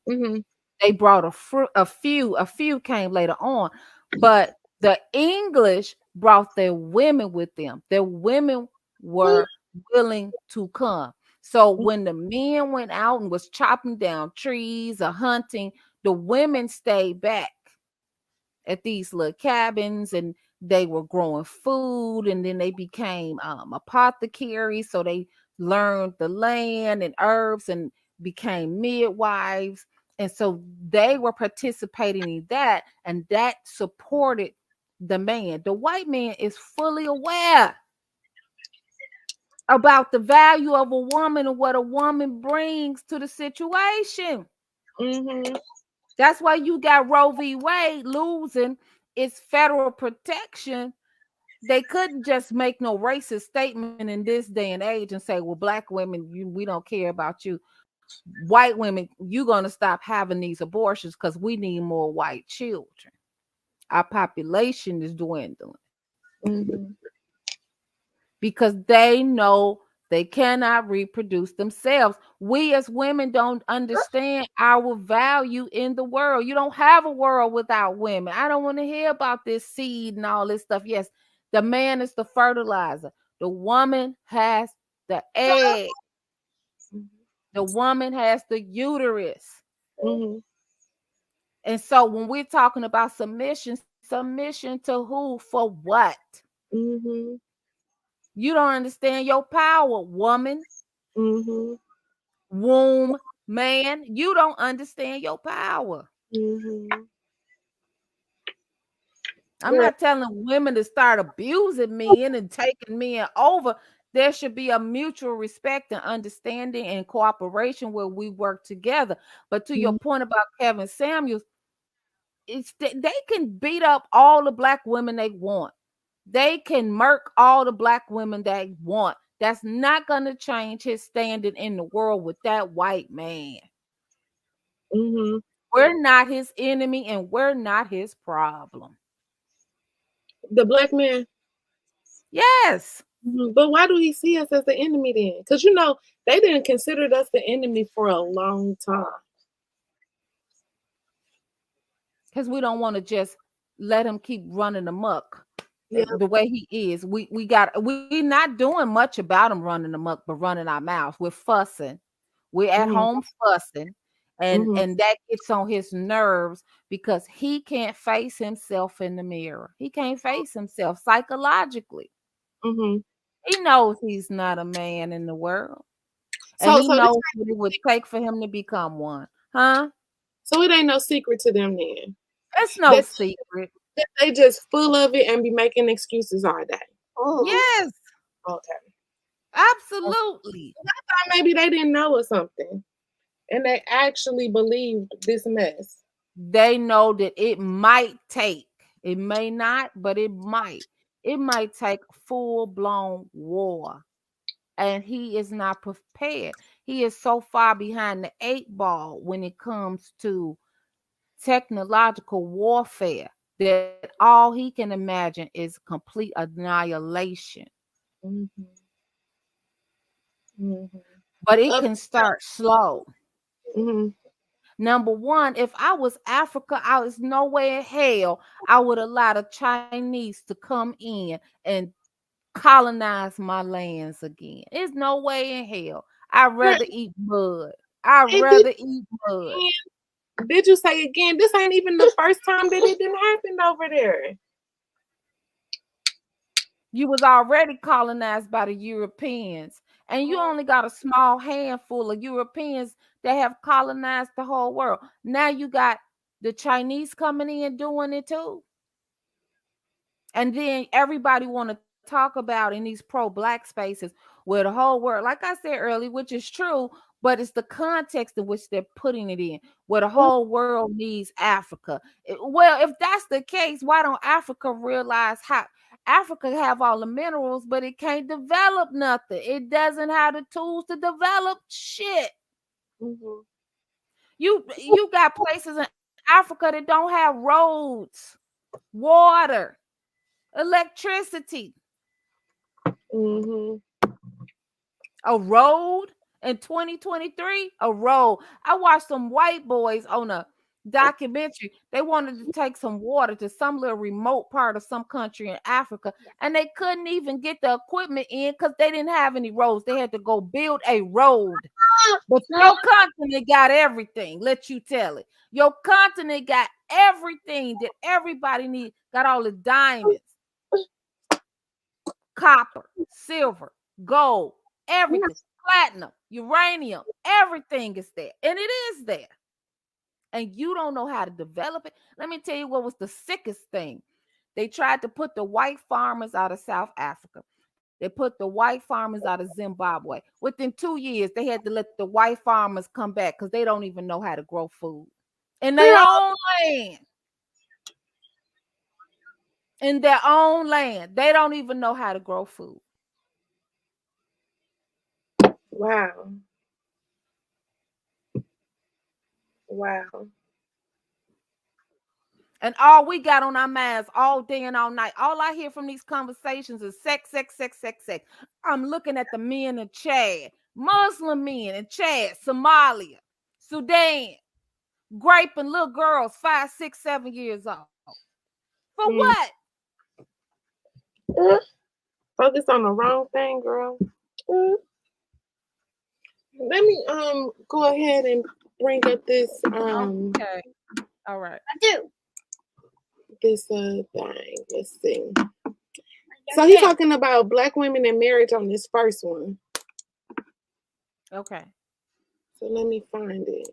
They brought a few came later on, but the English brought their women with them. Their women were willing to come. So when the men went out and was chopping down trees or hunting, the women stayed back at these little cabins, and they were growing food, and then they became apothecaries. So they learned the land and herbs and became midwives. And so they were participating in that, and that supported the man. The white man is fully aware about the value of a woman and what a woman brings to the situation. That's why you got Roe v. Wade losing its federal protection. They couldn't just make no racist statement in this day and age and say, well, black women, we don't care about you. White women, you're going to stop having these abortions because we need more white children. Our population is dwindling. Because they know they cannot reproduce themselves. We as women don't understand our value in the world. You don't have a world without women. I don't want to hear about this seed and all this stuff. Yes, the man is the fertilizer. The woman has the egg. The woman has the uterus. And so when we're talking about submission to who? For what? You don't understand your power, woman. Womb, man. You don't understand your power. I'm not telling women to start abusing men and taking men over. There should be a mutual respect and understanding and cooperation where we work together. But to your point about Kevin Samuels, they can beat up all the black women they want. They can murk all the black women they want. That's not going to change his standing in the world with that white man. We're not his enemy and we're not his problem. The black man? Yes. But why do he see us as the enemy then? Because, you know, they didn't consider us the enemy for a long time. Because we don't want to just let him keep running amok the way he is. We're not doing much about him running amok, but running our mouths. We're fussing. We're at home fussing. And that gets on his nerves because he can't face himself in the mirror. He can't face himself psychologically. He knows he's not a man in the world. And he knows what it would take for him to become one. Huh? So it ain't no secret to them then. It's no secret. They just full of it and be making excuses all day. Yes. Okay. Absolutely. I thought maybe they didn't know or something. And they actually believed this mess. They know that it might take, it may not, but it might take full-blown war. And he is not prepared. He is so far behind the 8 ball when it comes to technological warfare that all he can imagine is complete annihilation. But it can start slow. Number one, if I was Africa, I was no way in hell I would allow the Chinese to come in and colonize my lands again. There's no way in hell. I'd rather eat mud. I'd rather eat mud. Did you say again? This ain't even the first time that it didn't happen over there. You was already colonized by the Europeans, and you only got a small handful of Europeans that have colonized the whole world. Now you got the Chinese coming in doing it too. And then everybody want to talk about in these pro-black spaces where the whole world, like I said earlier, which is true, but it's the context in which they're putting it in, where the whole world needs Africa. Well, if that's the case, why don't Africa realize how Africa have all the minerals, but it can't develop nothing? It doesn't have the tools to develop shit. You got places in Africa that don't have roads, water, electricity. A road in 2023, a road. I watched some white boys on a documentary. They wanted to take some water to some little remote part of some country in Africa, and they couldn't even get the equipment in because they didn't have any roads. They had to go build a road. But your continent got everything. Let you tell it. Your continent got everything that everybody needs. Got all the diamonds, copper, silver, gold, everything, platinum, uranium, everything is there. And it is there. And you don't know how to develop it. Let me tell you what was the sickest thing. They tried to put the white farmers out of South Africa. They put the white farmers out of Zimbabwe. Within 2 years, they had to let the white farmers come back because they don't even know how to grow food in their own land. In their own land. They don't even know how to grow food. Wow. Wow. And all we got on our minds all day and all night, all I hear from these conversations is sex, sex, sex, sex, sex. I'm looking at the men in Chad, Muslim men in Chad, Somalia, Sudan, raping little girls 5, 6, 7 years old. For what? Focus on the wrong thing, girl. Let me go ahead and bring up this okay. All right. I do. This thing. Let's see. So he's talking about Black women in marriage on this first one. Okay. So let me find it.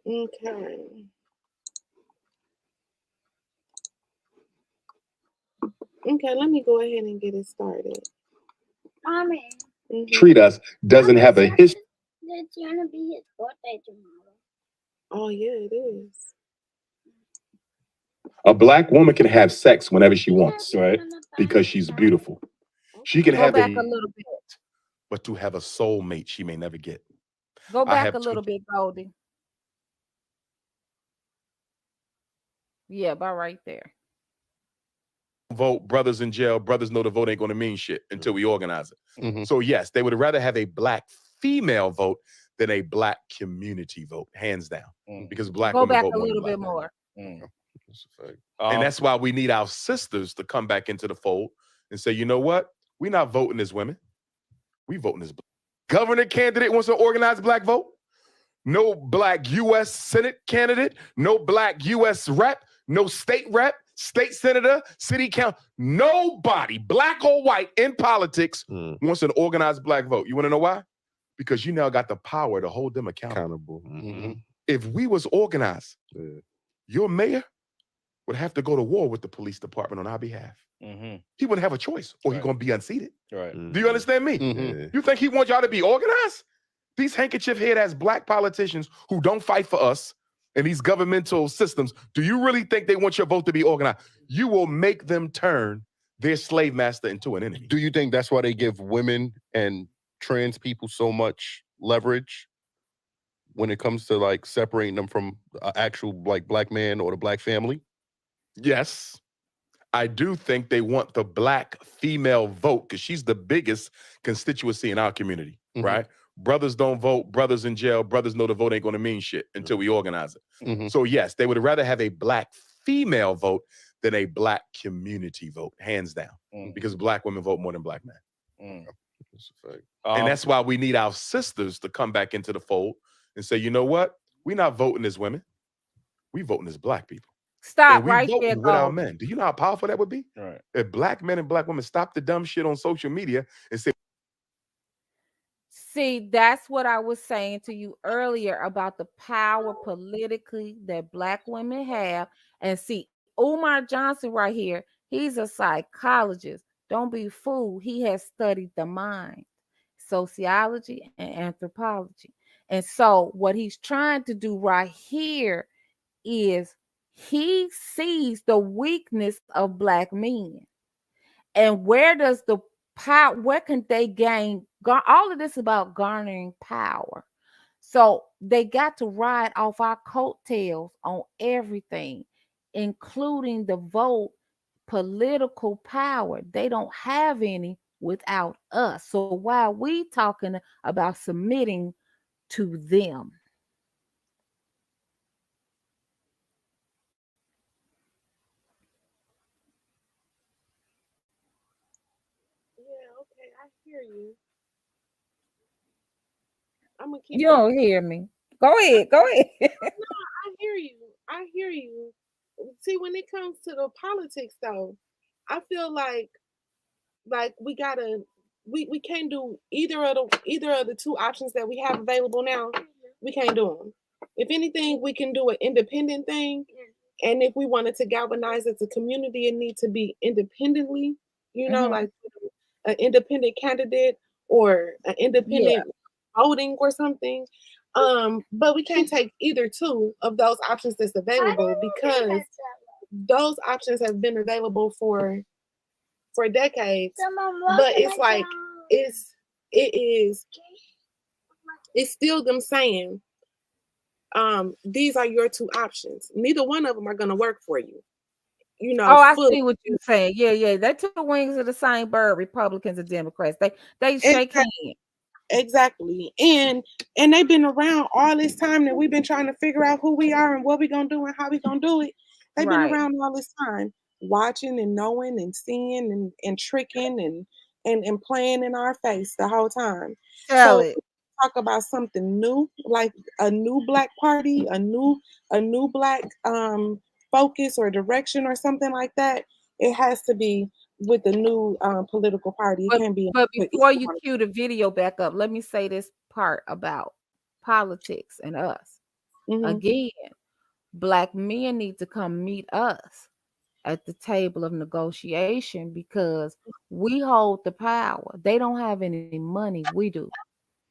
Okay. Okay, let me go ahead and get it started. Mommy. Treat us doesn't have a history. It's gonna be his birthday tomorrow. Oh yeah, it is. A Black woman can have sex whenever she wants, right? Because she's beautiful. She can Go have back a little bit. But to have a soulmate she may never get. Go back a little bit, Goldie. Yeah, about right there. Vote, brothers in jail, brothers know the vote ain't gonna mean shit until we organize it. So yes, they would rather have a Black female vote than a Black community vote, hands down. Because Black Go women back vote a more than little Black bit men. more. And that's why we need our sisters to come back into the fold and say, you know what? We're not voting as women. We voting as Black. Governor candidate wants to organize Black vote. No Black U.S. Senate candidate. No Black U.S. rep. No state rep, state senator, city council. Nobody, Black or white, in politics wants an organized Black vote. You want to know why? Because you now got the power to hold them accountable. If we was organized, your mayor would have to go to war with the police department on our behalf. He wouldn't have a choice, or he's going to be unseated. Do you understand me? You think he wants y'all to be organized? These handkerchief head-ass Black politicians who don't fight for us and these governmental systems, do you really think they want your vote to be organized? You will make them turn their slave master into an enemy. Do you think that's why they give women and trans people so much leverage when it comes to like separating them from an actual like Black man or the Black family? Yes. I do think they want the Black female vote because she's the biggest constituency in our community, right? Brothers don't vote, brothers in jail, brothers know the vote ain't gonna mean shit until we organize it. So yes, they would rather have a Black female vote than a Black community vote, hands down. Because Black women vote more than Black men. And that's why we need our sisters to come back into the fold and say, you know what? We're not voting as women. We voting as Black people. Stop and we right voting there, with our Gold. men. Do you know how powerful that would be? If Black men and Black women stop the dumb shit on social media and say, See, that's what I was saying to you earlier about the power politically that Black women have. And see, Umar Johnson right here, he's a psychologist. Don't be fooled. He has studied the mind, sociology, and anthropology. And so what he's trying to do right here is He sees the weakness of black men. And where does the power, where can they gain? All of this about garnering power. So they got to ride off our coattails on everything, including the vote, political power. They don't have any without us. So why are we talking about submitting to them? Yeah, okay, I hear you. I'm gonna keep You it. don't hear me. Go ahead. Go ahead. No, I hear you. I hear you. See, when it comes to the politics, though, I feel like we gotta we can't do either of the two options that we have available now. We can't do them. If anything, we can do an independent thing, and if we wanted to galvanize as a community, it needs to be independently. Mhm. Like an independent candidate or an Yeah. independent voting or something. But we can't take either two of those options that's available because those options have been available for decades. But it's like it is it's still them saying, these are your two options. Neither one of them are gonna work for you. Oh, I Fully. see what you're saying. Yeah, yeah. They two wings of the same bird, Republicans and Democrats. They shake Exactly. hands. Exactly. And they've been around all this time that we've been trying to figure out who we are and what we're gonna do and how we gonna do it. They've been Right. around all this time, watching and knowing and seeing and tricking and playing in our face the whole time. Tell So it. talk about something new, like a new black party, a new black focus or direction or something like that. It has to be with the new political party. It But can't be but with before you cue the video back up, let me say this part about politics and us. Mhm. Again, black men need to come meet us at the table of negotiation because we hold the power. They don't have any money, we do.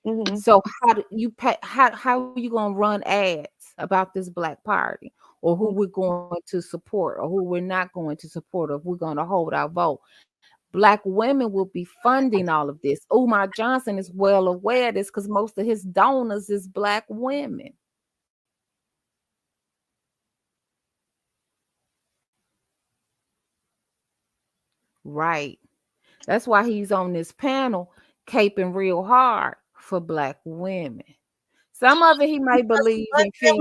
Mhm. So how do you pay, how you gonna run ads about this black party or who we're going to support or who we're not going to support or if we're going to hold our vote? Black women will be funding all of this. Umar Johnson is well aware of this because most of his donors is black women. Right. That's why he's on this panel caping real hard for black women. Some of it he may believe and feel.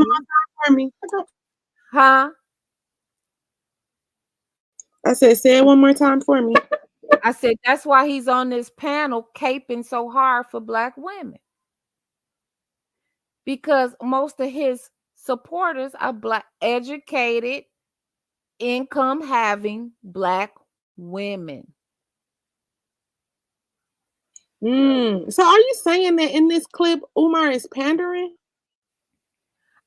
For me. Huh? I said, say it one more time for me. I said that's why he's on this panel caping so hard for black women. Because most of his supporters are black, educated, income having black women. So are you saying that in this clip, Umar is pandering?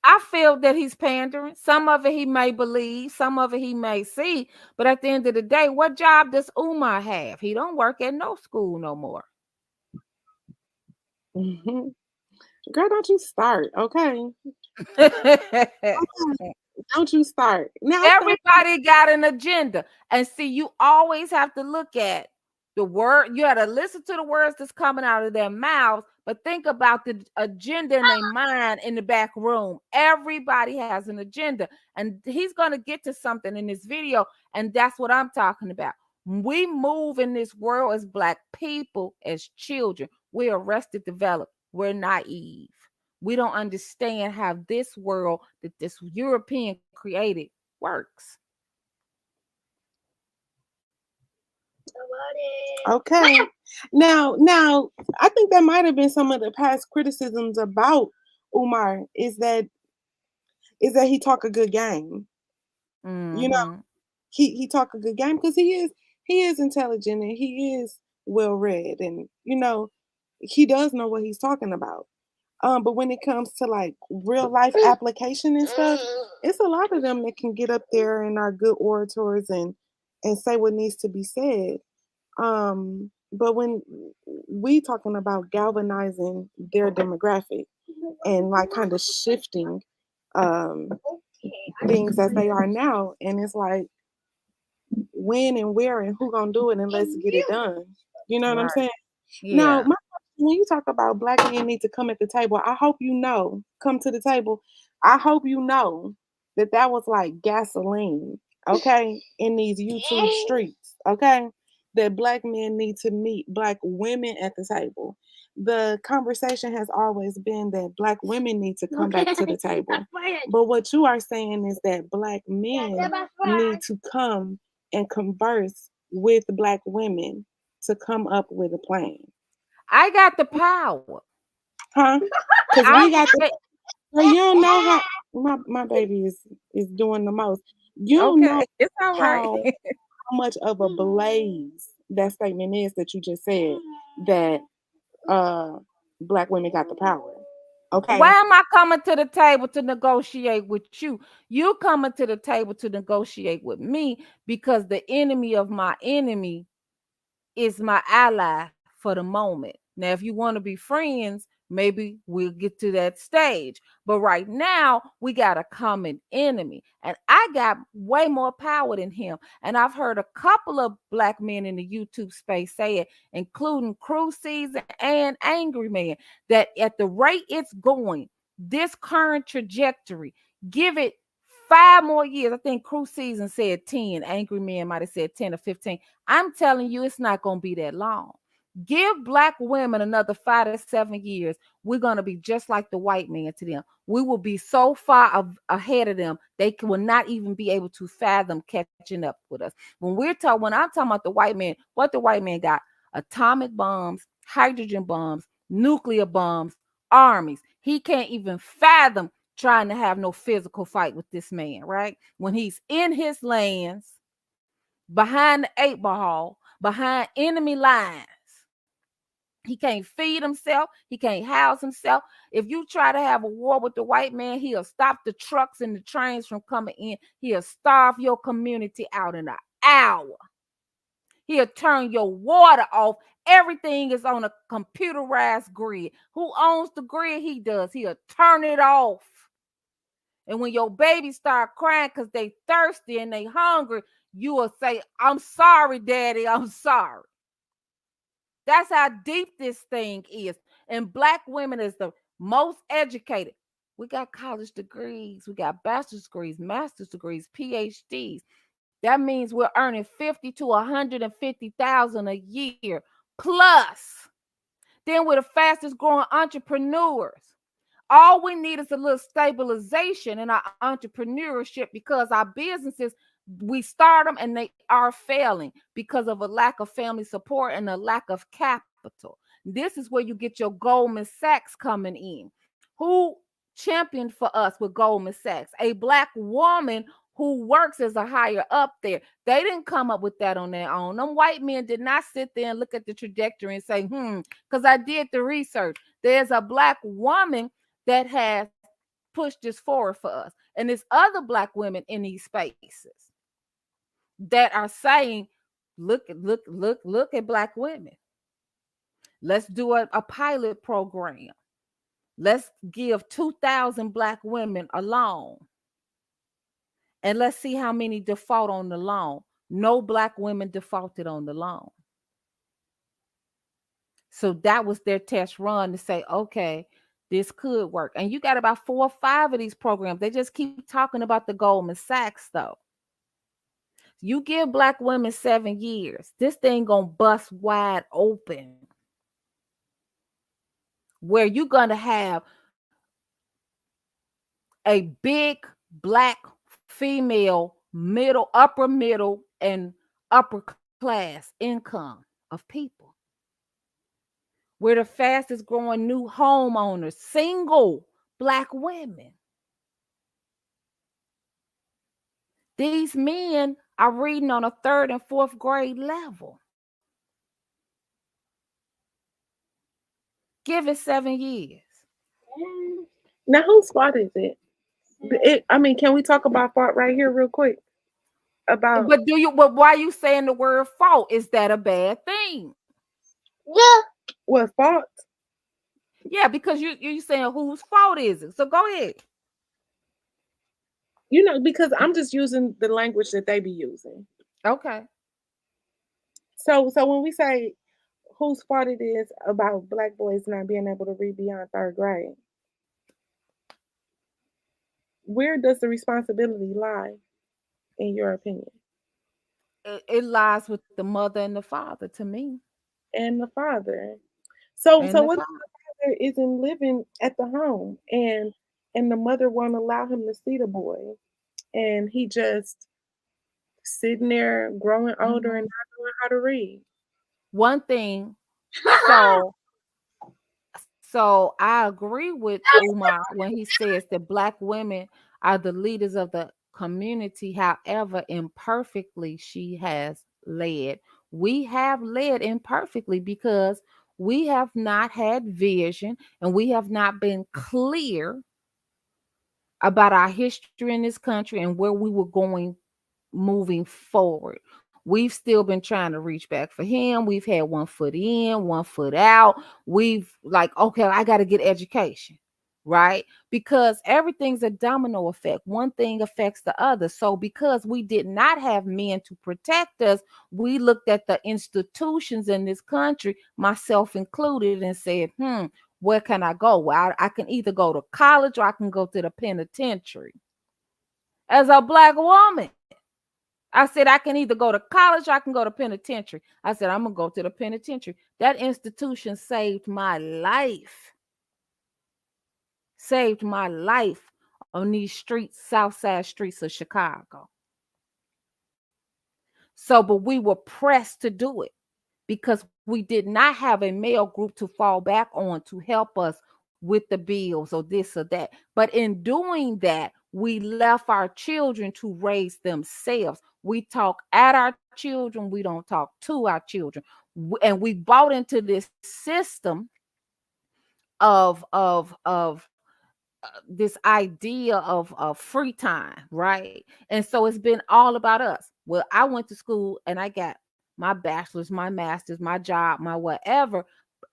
I feel that he's pandering. Some of it he may believe, some of it he may see. But at the end of the day, what job does Umar have? He don't work at no school no more. Mm-hmm. Girl, don't you start, okay? Okay. Don't you start. Now, Everybody got an agenda. And see, you always have to look at the word. You got to listen to the words that's coming out of their mouths, but think about the agenda in their mind in the back room. Everybody has an agenda. And he's going to get to something in this video. And that's what I'm talking about. We move in this world as black people, as children. We're arrested, developed. We're naive. We don't understand how this world that this European created works. okay. Now, I think that might have been some of the past criticisms about Umar is that he talk a good game. You know, Mm-hmm. he talk a good game because he is intelligent and he is well read and he does know what he's talking about. But when it comes to like real life application and stuff, it's a lot of them that can get up there and are good orators and say what needs to be said. But when we talking about galvanizing their demographic and like kind of shifting um things as they are now. And it's like, when and where and who gonna do it, and let's get it done. You know what I'm saying? Now, Yeah. when you talk about black men need to come at the table, I hope you know, come to the table. I hope you know that that was like gasoline, okay, in these YouTube streets, okay? That black men need to meet black women at the table. The conversation has always been that black women need to come back to the table. But what you are saying is that black men need to come and converse with black women to come up with a plan. I got the power. Huh? Because we got the. Hey, Well, you don't know how my baby is doing the most. You don't know okay, it's all right. how much of a blaze that statement is that you just said that black women got the power. Okay. Why am I coming to the table to negotiate with you? You coming to the table to negotiate with me because the enemy of my enemy is my ally for the moment. Now, if you want to be friends, maybe we'll get to that stage. But right now, we got a common enemy. And I got way more power than him. And I've heard a couple of black men in the YouTube space say it, including Cruise Season and Angry Man, that at the rate it's going, this current trajectory, give it 5 more years. I think Cruise Season said 10. Angry Man might have said 10 or 15. I'm telling you, it's not going to be that long. Give black women another 5 to 7 years. We're going to be just like the white man to them. We will be so far ahead of them, they will not even be able to fathom catching up with us. When I'm talking about the white man, what the white man got? Atomic bombs, hydrogen bombs, nuclear bombs, armies. He can't even fathom trying to have no physical fight with this man, right? When he's in his lands, behind the 8-ball, behind enemy lines. He can't feed himself. He can't house himself. If you try to have a war with the white man, he'll stop the trucks and the trains from coming in. He'll starve your community out in an hour. He'll turn your water off. Everything is on a computerized grid. Who owns the grid? He does. He'll turn it off. And when your baby start crying because they thirsty and they hungry, you will say, I'm sorry, Daddy, I'm sorry. That's how deep this thing is. And black women is the most educated. We got college degrees. We got bachelor's degrees, master's degrees, PhDs. That means we're earning $50,000 to $150,000 a year plus. Then we're the fastest growing entrepreneurs. All we need is a little stabilization in our entrepreneurship because our businesses, we start them and they are failing because of a lack of family support and a lack of capital. This is where you get your Goldman Sachs coming in. Who championed for us with Goldman Sachs? A black woman who works as a higher up there. They didn't come up with that on their own. Them white men did not sit there and look at the trajectory and say, because I did the research. There's a black woman that has pushed this forward for us. And there's other black women in these spaces that are saying, look at black women. Let's do a pilot program. Let's give 2,000 black women a loan. And let's see how many default on the loan. No black women defaulted on the loan. So that was their test run to say, okay, this could work. And you got about 4 or 5 of these programs. They just keep talking about the Goldman Sachs, though. You give black women 7 years, this thing gonna bust wide open. Where you're gonna have a big black female upper middle, and upper class income of people. We're the fastest growing new homeowners, single black women. These men are reading on a 3rd and 4th grade level. Give it 7 years. Now, whose fault is it? Can we talk about fault right here real quick? But why are you saying the word fault? Is that a bad thing? Yeah. What fault? Yeah, because you're saying whose fault is it? So go ahead. You know, because I'm just using the language that they be using. Okay. So when we say whose fault it is about black boys not being able to read beyond third grade, where does the responsibility lie, in your opinion? It lies with the mother and the father to me. And the father. So And the what if father. the father isn't living at the home and the mother won't allow him to see the boy and he just sitting there growing older and not knowing how to read? One thing, so I agree with Umar when he says that black women are the leaders of the community. However, imperfectly she has led. We have led imperfectly because we have not had vision and we have not been clear about our history in this country and where we were going moving forward. We've still been trying to reach back for him. We've had one foot in, one foot out. We've like, okay, I got to get education, right? Because everything's a domino effect. One thing affects the other. So because we did not have men to protect us, we looked at the institutions in this country, myself included, and said, where can I go? Well, I can either go to college or I can go to the penitentiary. As a black woman, I said, I can either go to college or I can go to penitentiary. I said, I'm going to go to the penitentiary. That institution saved my life. Saved my life on these streets, South Side streets of Chicago. So, but we were pressed to do it because we did not have a male group to fall back on to help us with the bills or this or that. But in doing that, we left our children to raise themselves. We talk at our children, we don't talk to our children. And we bought into this system of this idea of free time, right? And so it's been all about us. Well, I went to school and I got my bachelor's, my master's, my job, my whatever.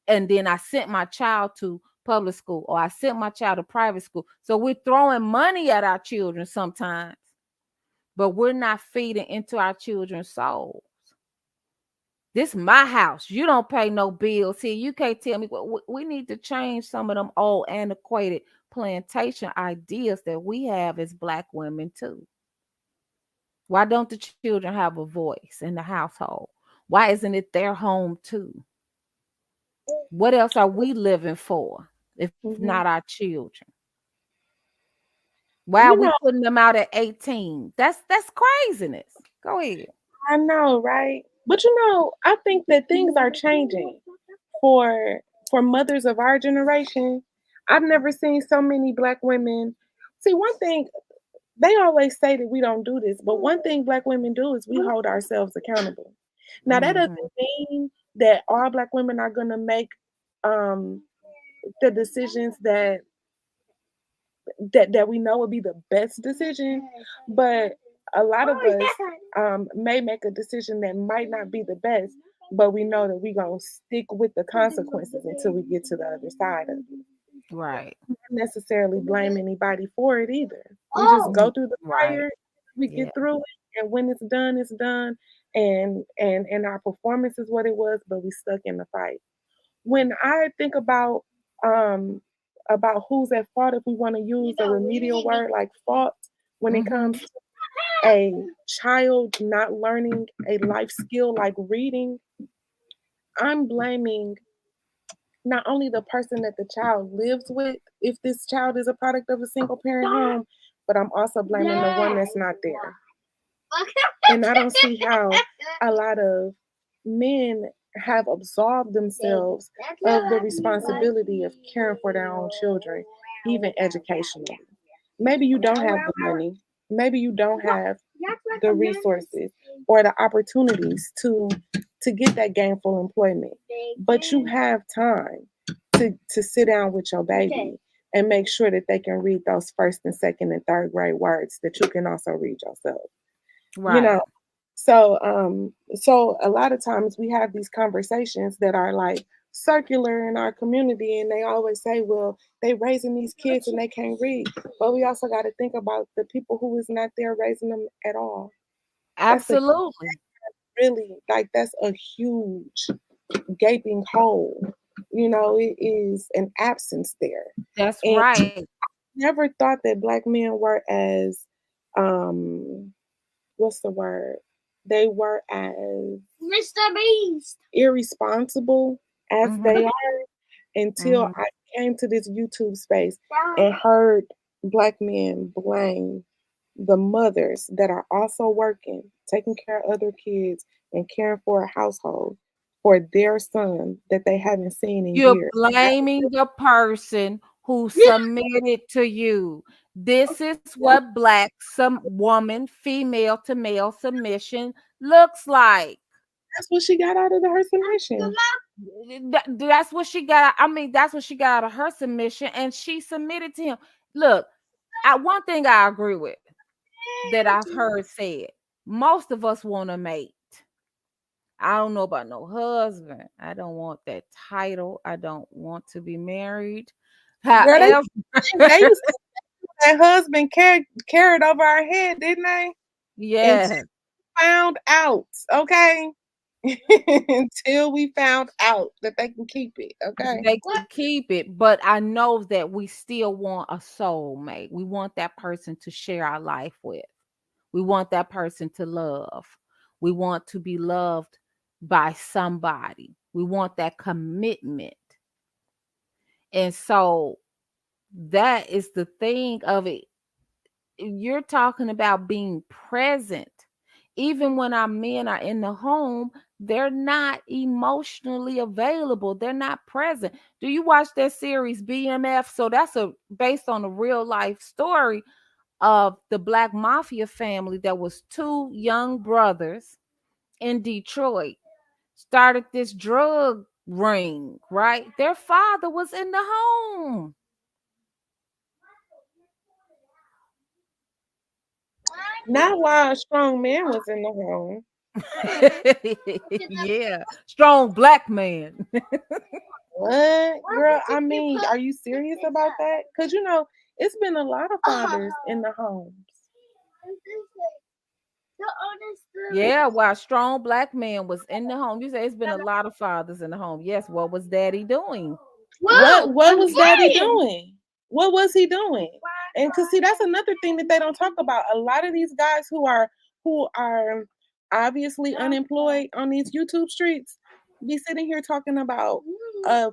And then I sent my child to public school or I sent my child to private school. So we're throwing money at our children sometimes, but we're not feeding into our children's souls. This is my house. You don't pay no bills here. You can't tell me we need to change some of them old antiquated plantation ideas that we have as black women too. Why don't the children have a voice in the household? Why isn't it their home too? What else are we living for if not our children? Why are we putting them out at 18? That's craziness. Go ahead. I know, right? But you know, I think that things are changing for mothers of our generation. I've never seen so many black women. See, one thing they always say that we don't do this, but one thing black women do is we hold ourselves accountable. Now that doesn't mean that all black women are gonna make the decisions that we know would be the best decision, but a lot of us may make a decision that might not be the best, but we know that we're gonna stick with the consequences until we get to the other side of it. Right. We don't necessarily blame anybody for it either. We just go through the fire, Right. we get through it, and when it's done, and our performance is what it was, but we stuck in the fight. When I think about who's at fault, if we want to use a remedial word like fault, when it comes to a child not learning a life skill like reading, I'm blaming not only the person that the child lives with, if this child is a product of a single parent home, but I'm also blaming the one that's not there. And I don't see how a lot of men have absolved themselves of the responsibility of caring for their own children, even educationally. Maybe you don't have the money. Maybe you don't have the resources or the opportunities to get that gainful employment, but you have time to sit down with your baby and make sure that they can read those first and second and third grade words that you can also read yourself. Right. You know, so a lot of times we have these conversations that are like circular in our community, and they always say, well, they raising these kids and they can't read. But we also got to think about the people who is not there raising them at all. Absolutely. Really, like, that's a huge gaping hole. It is an absence there. That's And right. I never thought that Black men were as what's the word? They were as Mr. Beast irresponsible as they are until I came to this YouTube space and heard Black men blame the mothers that are also working, taking care of other kids, and caring for a household for their son that they haven't seen in You're years. blaming the person who submitted to you. This is what Black woman, female to male submission looks like. That's what she got out of her submission. That's what she got. I mean, that's what she got out of her submission, and she submitted to him. Look, one thing I agree with that I've heard said: most of us want a mate. I don't know about no husband. I don't want that title. I don't want to be married. Girl, However, they used to that husband carried over our head, didn't they? yes. Until we found out, okay? Until we found out that they can keep it, okay? They can keep it, but I know that we still want a soulmate. We want that person to share our life with. We want that person to love. We want to be loved by somebody. We want that commitment. And so that is the thing of it. You're talking about being present. Even when our men are in the home, they're not emotionally available. They're not present. Do you watch that series BMF? So that's based on a real life story of the Black Mafia family. That was two young brothers in Detroit, started this drug ring, right? Their father was in the home. Not while a strong man was in the home. Yeah, strong Black man. What, girl? I mean, are you serious about that? Because it's been a lot of fathers in the homes. Yeah, while strong Black man was in the home. You say it's been a lot of fathers in the home. Yes, what was daddy doing? What was daddy doing? What was he doing? And because see, that's another thing that they don't talk about. A lot of these guys who are obviously unemployed on these YouTube streets be sitting here talking about a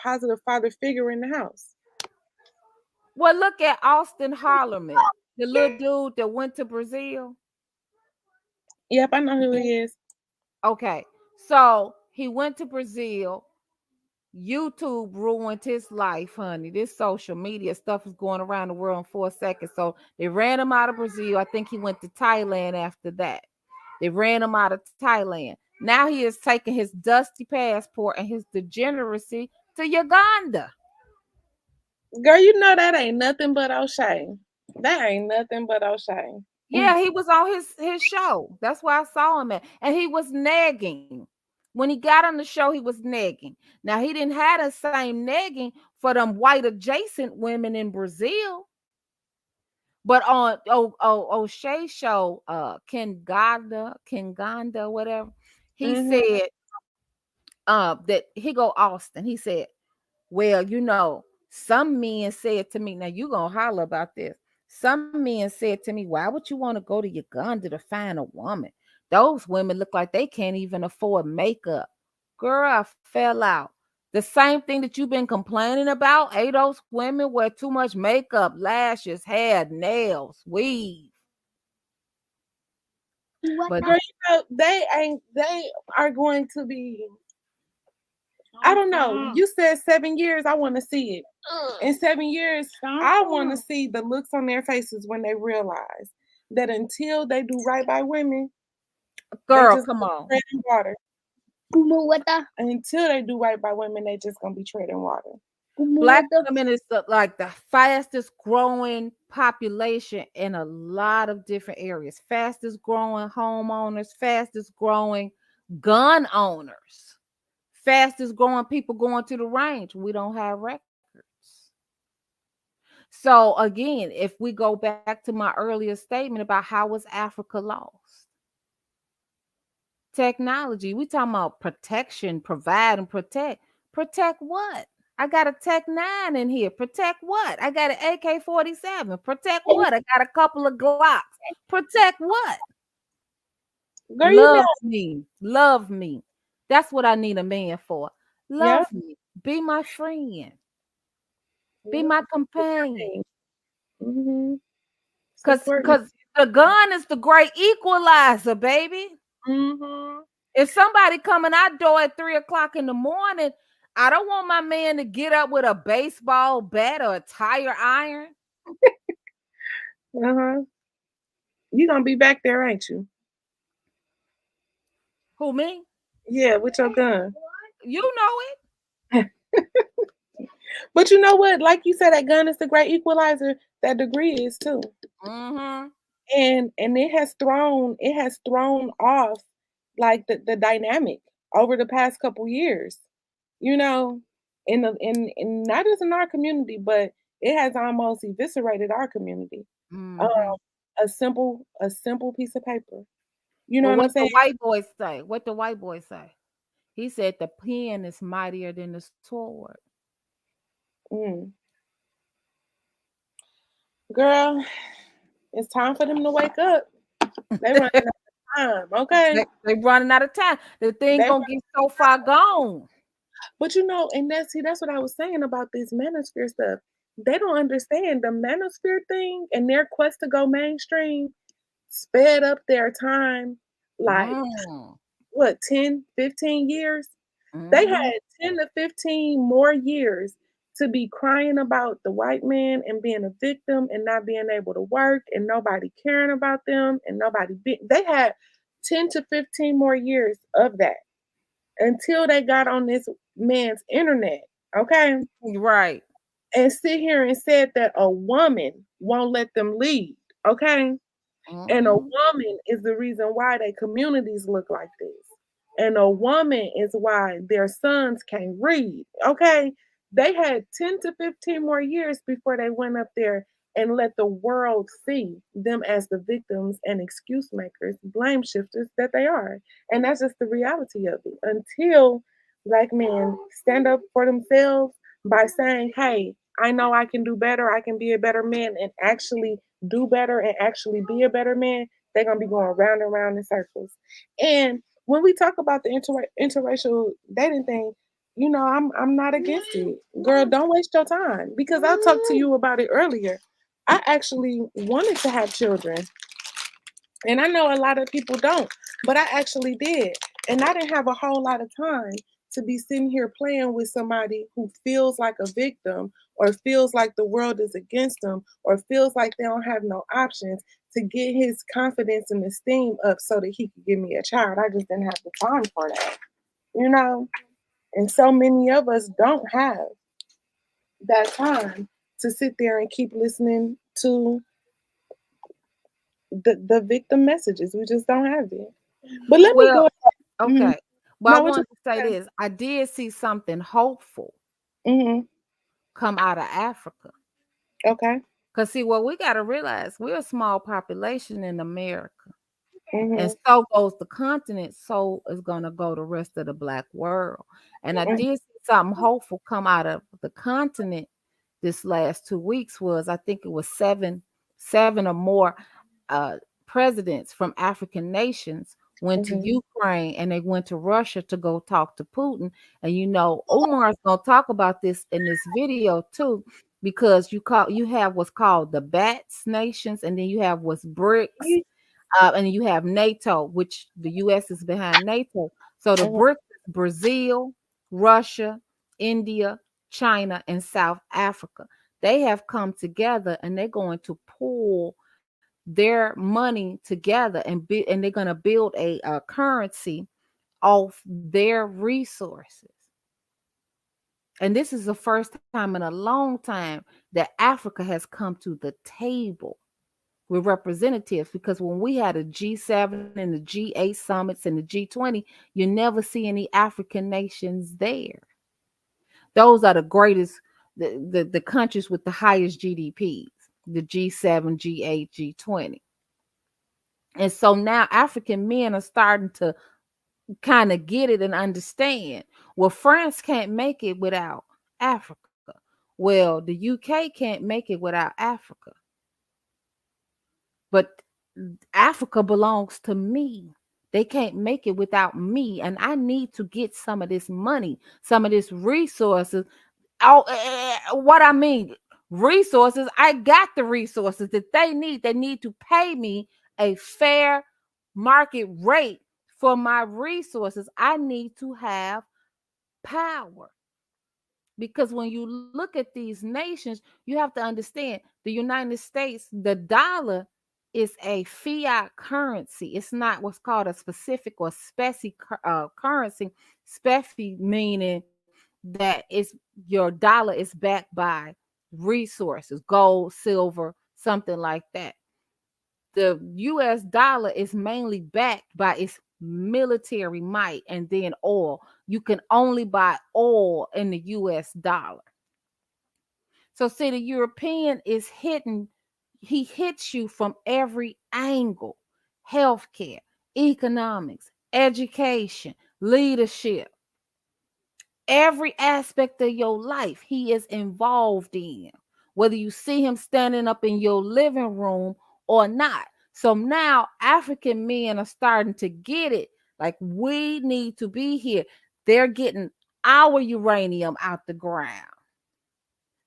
positive father figure in the house. Well, look at Austin Hollerman, the little dude that went to Brazil. Yep, I know who he is. Okay, so he went to Brazil. YouTube ruined his life, honey. This social media stuff is going around the world in 4 seconds. So they ran him out of Brazil. I think he went to Thailand after that. They ran him out of Thailand. Now he is taking his dusty passport and his degeneracy to Uganda. Girl, you know that ain't nothing but O'Shea. That ain't nothing but O'Shea. Yeah, he was on his show. That's why I saw him at. And he was nagging. When he got on the show, he was nagging. Now, he didn't have the same nagging for them white adjacent women in Brazil. But on O'Shea show, Kenganda, whatever, he said that he go Austin. He said, well, some men said to me, now you gonna holler about this. Some men said to me, why would you want to go to Uganda to find a woman? Those women look like they can't even afford makeup. Girl, I fell out. The same thing that you've been complaining about, those women wear too much makeup, lashes, hair, nails, weave. But girl, they are going to be, I don't know. You said 7 years. I want to see it. In 7 years, I want to see the looks on their faces when they realize that until they do right by women, girl, come on, treading water. Until they do right by women, they just gonna be treading water. Black women is like the fastest growing population in a lot of different areas. Fastest growing homeowners, fastest growing gun owners, fastest growing people going to the range. We don't have records. So again, if we go back to my earlier statement about how was Africa lost? Technology. We talking about protection, provide and protect. Protect what? I got a Tech 9 in here. Protect what? I got an AK-47. Protect what? I got a couple of Glocks. Protect what? Girl, Love me. Love me. That's what I need a man for. Love me. Be my friend. Be my companion. Mm-hmm. Cause the gun is the great equalizer, baby. Mm-hmm. If somebody coming our door at 3:00 in the morning, I don't want my man to get up with a baseball bat or a tire iron. Uh-huh. You gonna be back there, ain't you? Who, me? Yeah, with your gun. You know it. But you know what? Like you said, that gun is the great equalizer. That degree is too. Mm-hmm. And it has thrown off like the dynamic over the past couple years. You know, in not just in our community, but it has almost eviscerated our community. Um, Mm-hmm. a simple piece of paper. You know Well, what I'm what the saying? white boys say? What the white boy say? He said the pen is mightier than the sword. Mm. Girl, it's time for them to wake up. They running out of time, okay? They running out of time. The thing gonna get so far gone. But you know, and that's what I was saying about this manosphere stuff. They don't understand the manosphere thing and their quest to go mainstream sped up their time like what 10, 15 years? They Mm-hmm. had 10 to 15 more years to be crying about the white man and being a victim and not being able to work and nobody caring about them and they had 10 to 15 more years of that until they got on this man's internet, okay? Right. And sit here and said that a woman won't let them lead, okay? And a Mm-hmm. woman is the reason why their communities look like this. And a woman is why their sons can't read. Okay. They had 10 to 15 more years before they went up there and let the world see them as the victims and excuse makers, blame shifters that they are. And that's just the reality of it. Until black men stand up for themselves by saying, hey, I know I can do better, I can be a better man, and actually do better and actually be a better man, they're gonna be going round and round in circles. And when we talk about the interracial dating thing, you know, I'm not against it. Girl, don't waste your time because I talked to you about it earlier. I actually wanted to have children. And I know a lot of people don't, but I actually did. And I didn't have a whole lot of time to be sitting here playing with somebody who feels like a victim or feels like the world is against them or feels like they don't have no options to get his confidence and esteem up so that he could give me a child. I just didn't have the time for that, you know? And so many of us don't have that time to sit there and keep listening to the victim messages. We just don't have it. But let me go Well, ahead. Mhm. okay. But I No, what you wanted to say say? this. I did see something hopeful come out of Africa. Okay. Because see, what we got to realize, we're a small population in America. Mhm. And so goes the continent, so is going to go the rest of the black world. And I did see something hopeful come out of the continent this last 2 weeks was, I think it was seven or more presidents from African nations went to Ukraine and they went to Russia to go talk to Putin. And you know, Umar's going to talk about this in this video too, because you have what's called the BATS nations, and then you have what's BRICS, and you have NATO, which the U.S. is behind NATO. So the BRICS is Brazil, Russia, India, China, and South Africa. They have come together and they're going to pool their money together and they're going to build a currency off their resources. And this is the first time in a long time that Africa has come to the table with representatives, because when we had a G7 and the G8 summits and the G20, you never see any African nations there. Those are the greatest, the countries with the highest GDPs, the G7, G8, G20. And so now African men are starting to kind of get it and understand. Well, France can't make it without Africa. Well, the UK can't make it without Africa. But Africa belongs to me. They can't make it without me. And I need to get some of this money, some of this resources. What I mean, resources, I got the resources that they need. They need to pay me a fair market rate for my resources. I need to have power. Because when you look at these nations, you have to understand the United States, the dollar is a fiat currency. It's not what's called a specific or specie currency. Specie meaning that it's your dollar is backed by resources, gold, silver, something like that. The US dollar is mainly backed by its military might and then oil. You can only buy oil in the US dollar. So see, the European is hitting, he hits you from every angle: healthcare, economics, education, leadership. Every aspect of your life he is involved in, whether you see him standing up in your living room or not. So now African men are starting to get it. Like, we need to be here. They're getting our uranium out the ground.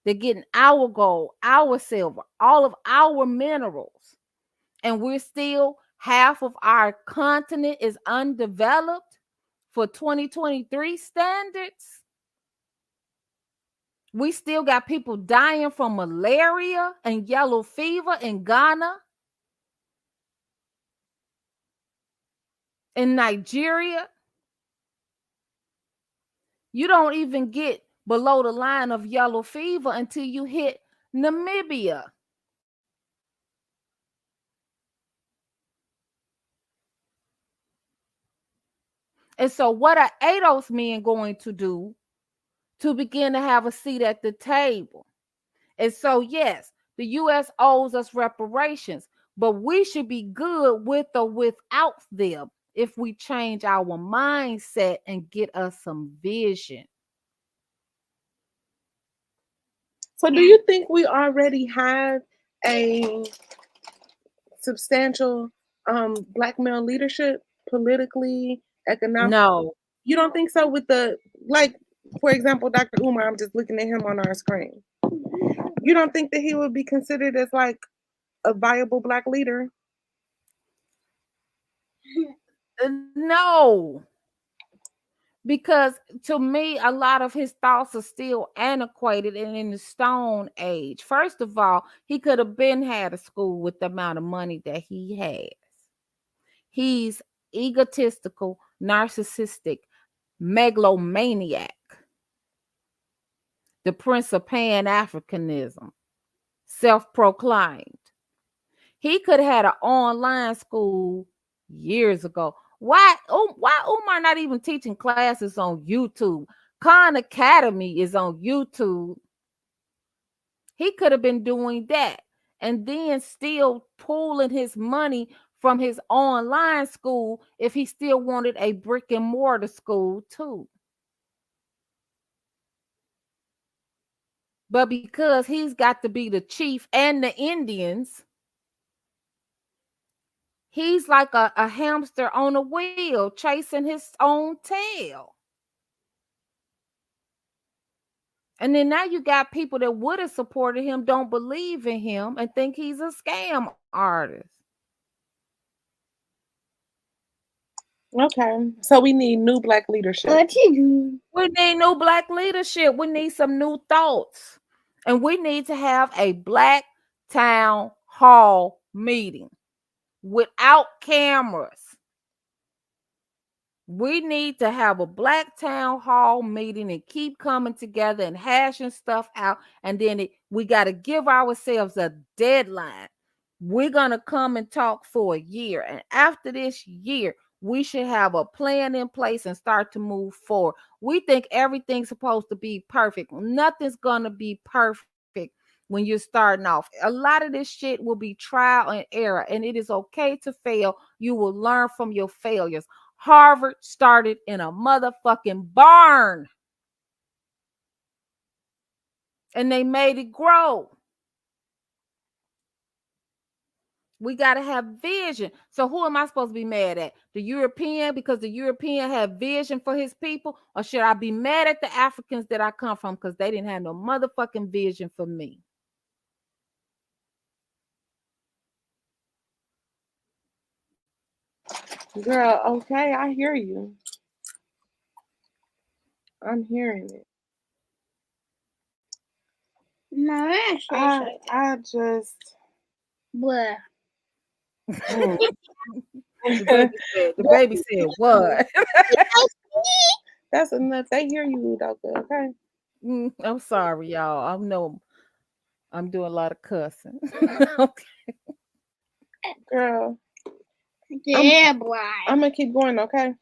They're getting our gold, our silver, all of our minerals. And we're still, half of our continent is undeveloped for 2023 standards. We still got people dying from malaria and yellow fever in Ghana, in Nigeria. You don't even get below the line of yellow fever until you hit Namibia. And so what are ADOS men going to do to begin to have a seat at the table? And so, yes, the U.S. owes us reparations, but we should be good with or without them if we change our mindset and get us some vision. So do you think we already have a substantial black male leadership politically, economically? No. You don't think so? With the, like, for example, Dr. Umar, I'm just looking at him on our screen. You don't think that he would be considered as like a viable black leader? No. Because to me, a lot of his thoughts are still antiquated and in the Stone Age. First of all, he could have been had a school with the amount of money that he has. He's egotistical, narcissistic, megalomaniac, the prince of Pan-Africanism, self-proclaimed. He could have had an online school years ago. Why Umar not even teaching classes on YouTube? Khan Academy is on YouTube. He could have been doing that and then still pulling his money from his online school if he still wanted a brick and mortar school too. But because he's got to be the chief and the Indians, he's like a hamster on a wheel chasing his own tail. And then now you got people that would have supported him, don't believe in him, and think he's a scam artist. Okay. So we need new black leadership. We need new black leadership. We need some new thoughts. And we need to have a black town hall meeting without cameras. We need to have a black town hall meeting and keep coming together and hashing stuff out. And then we got to give ourselves a deadline. We're going to come and talk for a year. And after this year, we should have a plan in place and start to move forward. We think everything's supposed to be perfect. Nothing's going to be perfect when you're starting off. A lot of this shit will be trial and error, and it is okay to fail. You will learn from your failures. Harvard started in a motherfucking barn, and they made it grow. We got to have vision. So who am I supposed to be mad at? The European, because the European have vision for his people? Or should I be mad at the Africans that I come from because they didn't have no motherfucking vision for me? Girl, okay, I hear you. I'm hearing it. No, I just blah. The baby said what? That's enough. They hear you, Udoka, okay? I'm sorry, y'all. I know I'm doing a lot of cussing. Okay. Girl. Yeah, I'm gonna keep going, okay?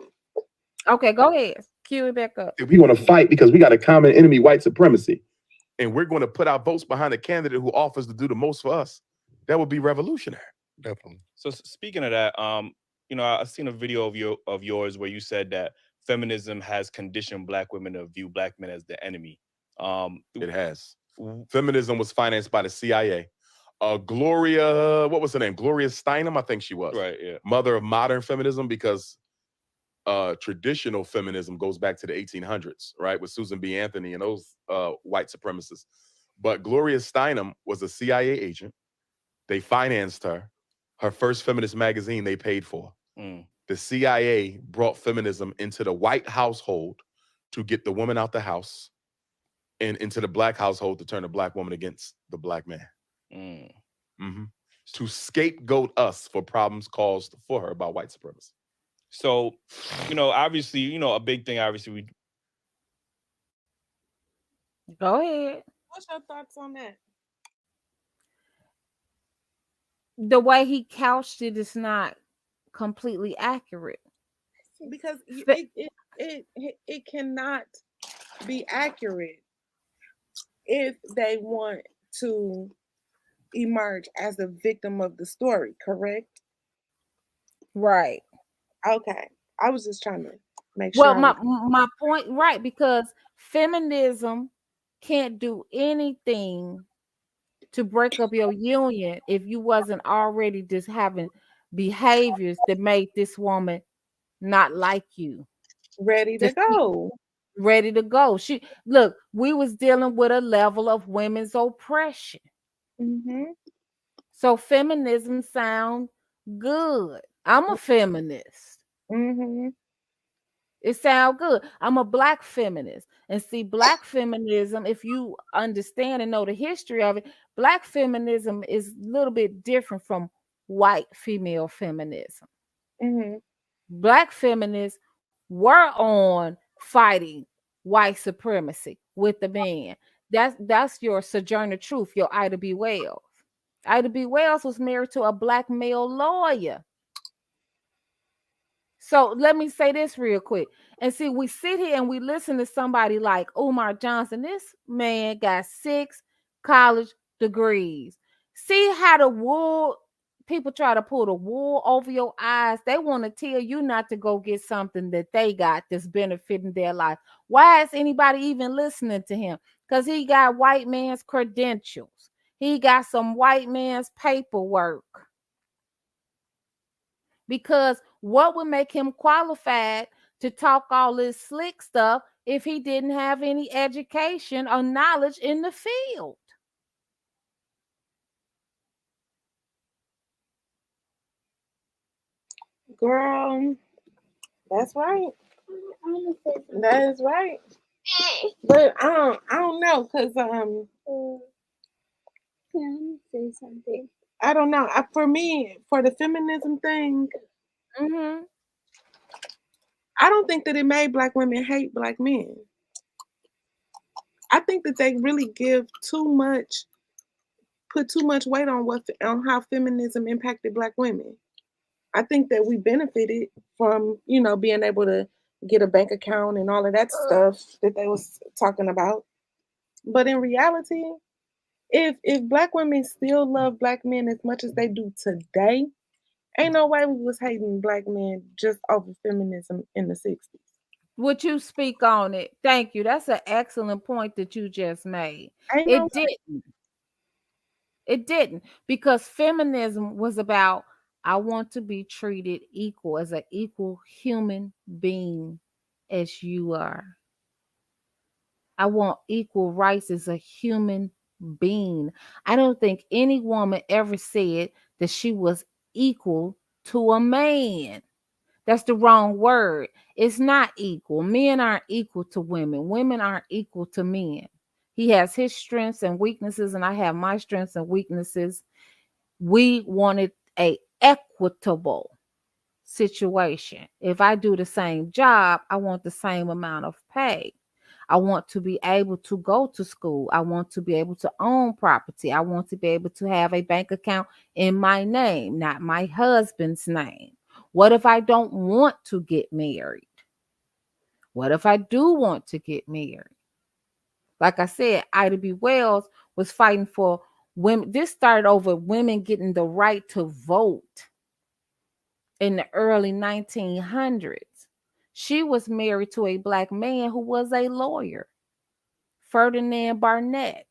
Okay, go ahead. Cue it back up. We're going to fight because we got a common enemy, white supremacy. And we're going to put our votes behind a candidate who offers to do the most for us. That would be revolutionary. Definitely. So speaking of that, you know, I've seen a video of yours where you said that feminism has conditioned Black women to view Black men as the enemy. It has. Feminism was financed by the CIA. Gloria, what was her name? Gloria Steinem, I think she was. Right, yeah. Mother of modern feminism, because traditional feminism goes back to the 1800s, right? With Susan B. Anthony and those white supremacists. But Gloria Steinem was a CIA agent. They financed her. Her first feminist magazine they paid for. The CIA brought feminism into the white household to get the woman out the house, and into the Black household to turn the Black woman against the Black man. To scapegoat us for problems caused for her by white supremacy. So, you know, obviously, you know, a big thing, obviously, we Go ahead. What's your thoughts on that? The way he couched it is not completely accurate. Because it cannot be accurate if they want to emerge as a victim of the story, correct? Right. Okay. I was just trying to make sure. Well, my point, right, because feminism can't do anything to break up your union if you wasn't already just having behaviors that made this woman not like you. Ready to go. Ready to go. Look, we was dealing with a level of women's oppression. So feminism sound good. I'm a feminist. It sound good. I'm a Black feminist. And see, Black feminism, if you understand and know the history of it, Black feminism is a little bit different from white female feminism. Black feminists were on fighting white supremacy with the man. That's your Sojourner Truth, your Ida B. Wells. Ida B. Wells was married to a Black male lawyer. So let me say this real quick. And see, we sit here and we listen to somebody like Umar Johnson. This man got 6 college degrees. See how the wool, people try to pull the wool over your eyes. They want to tell you not to go get something that they got that's benefiting their life. Why is anybody even listening to him? Because he got white man's credentials. He got some white man's paperwork. Because what would make him qualified to talk all this slick stuff if he didn't have any education or knowledge in the field? Girl, that's right. That is right. But I don't know, because Can I say something? I don't know. For me, for the feminism thing, I don't think that it made Black women hate Black men. I think that they really give too much put too much weight on how feminism impacted Black women. I think that we benefited from, being able to get a bank account and all of that stuff that they was talking about. But in reality, if Black women still love Black men as much as they do today, ain't no way we was hating Black men just over feminism in the 60s. Would you speak on it? Thank you. That's an excellent point that you just made. Ain't no It didn't. It didn't, because feminism was about, I want to be treated equal as an equal human being as you are. I want equal rights as a human being. I don't think any woman ever said that she was equal to a man. That's the wrong word. It's not equal. Men aren't equal to women. Women aren't equal to men. He has his strengths and weaknesses, and I have my strengths and weaknesses. We wanted a equitable situation. If I do the same job, I want the same amount of pay. I want to be able to go to school. I want to be able to own property. I want to be able to have a bank account in my name, not my husband's name. What if I don't want to get married? What if I do want to get married? Like I said, Ida B. Wells was fighting for women. This started over women getting the right to vote in the early 1900s. She was married to a Black man who was a lawyer, Ferdinand Barnett.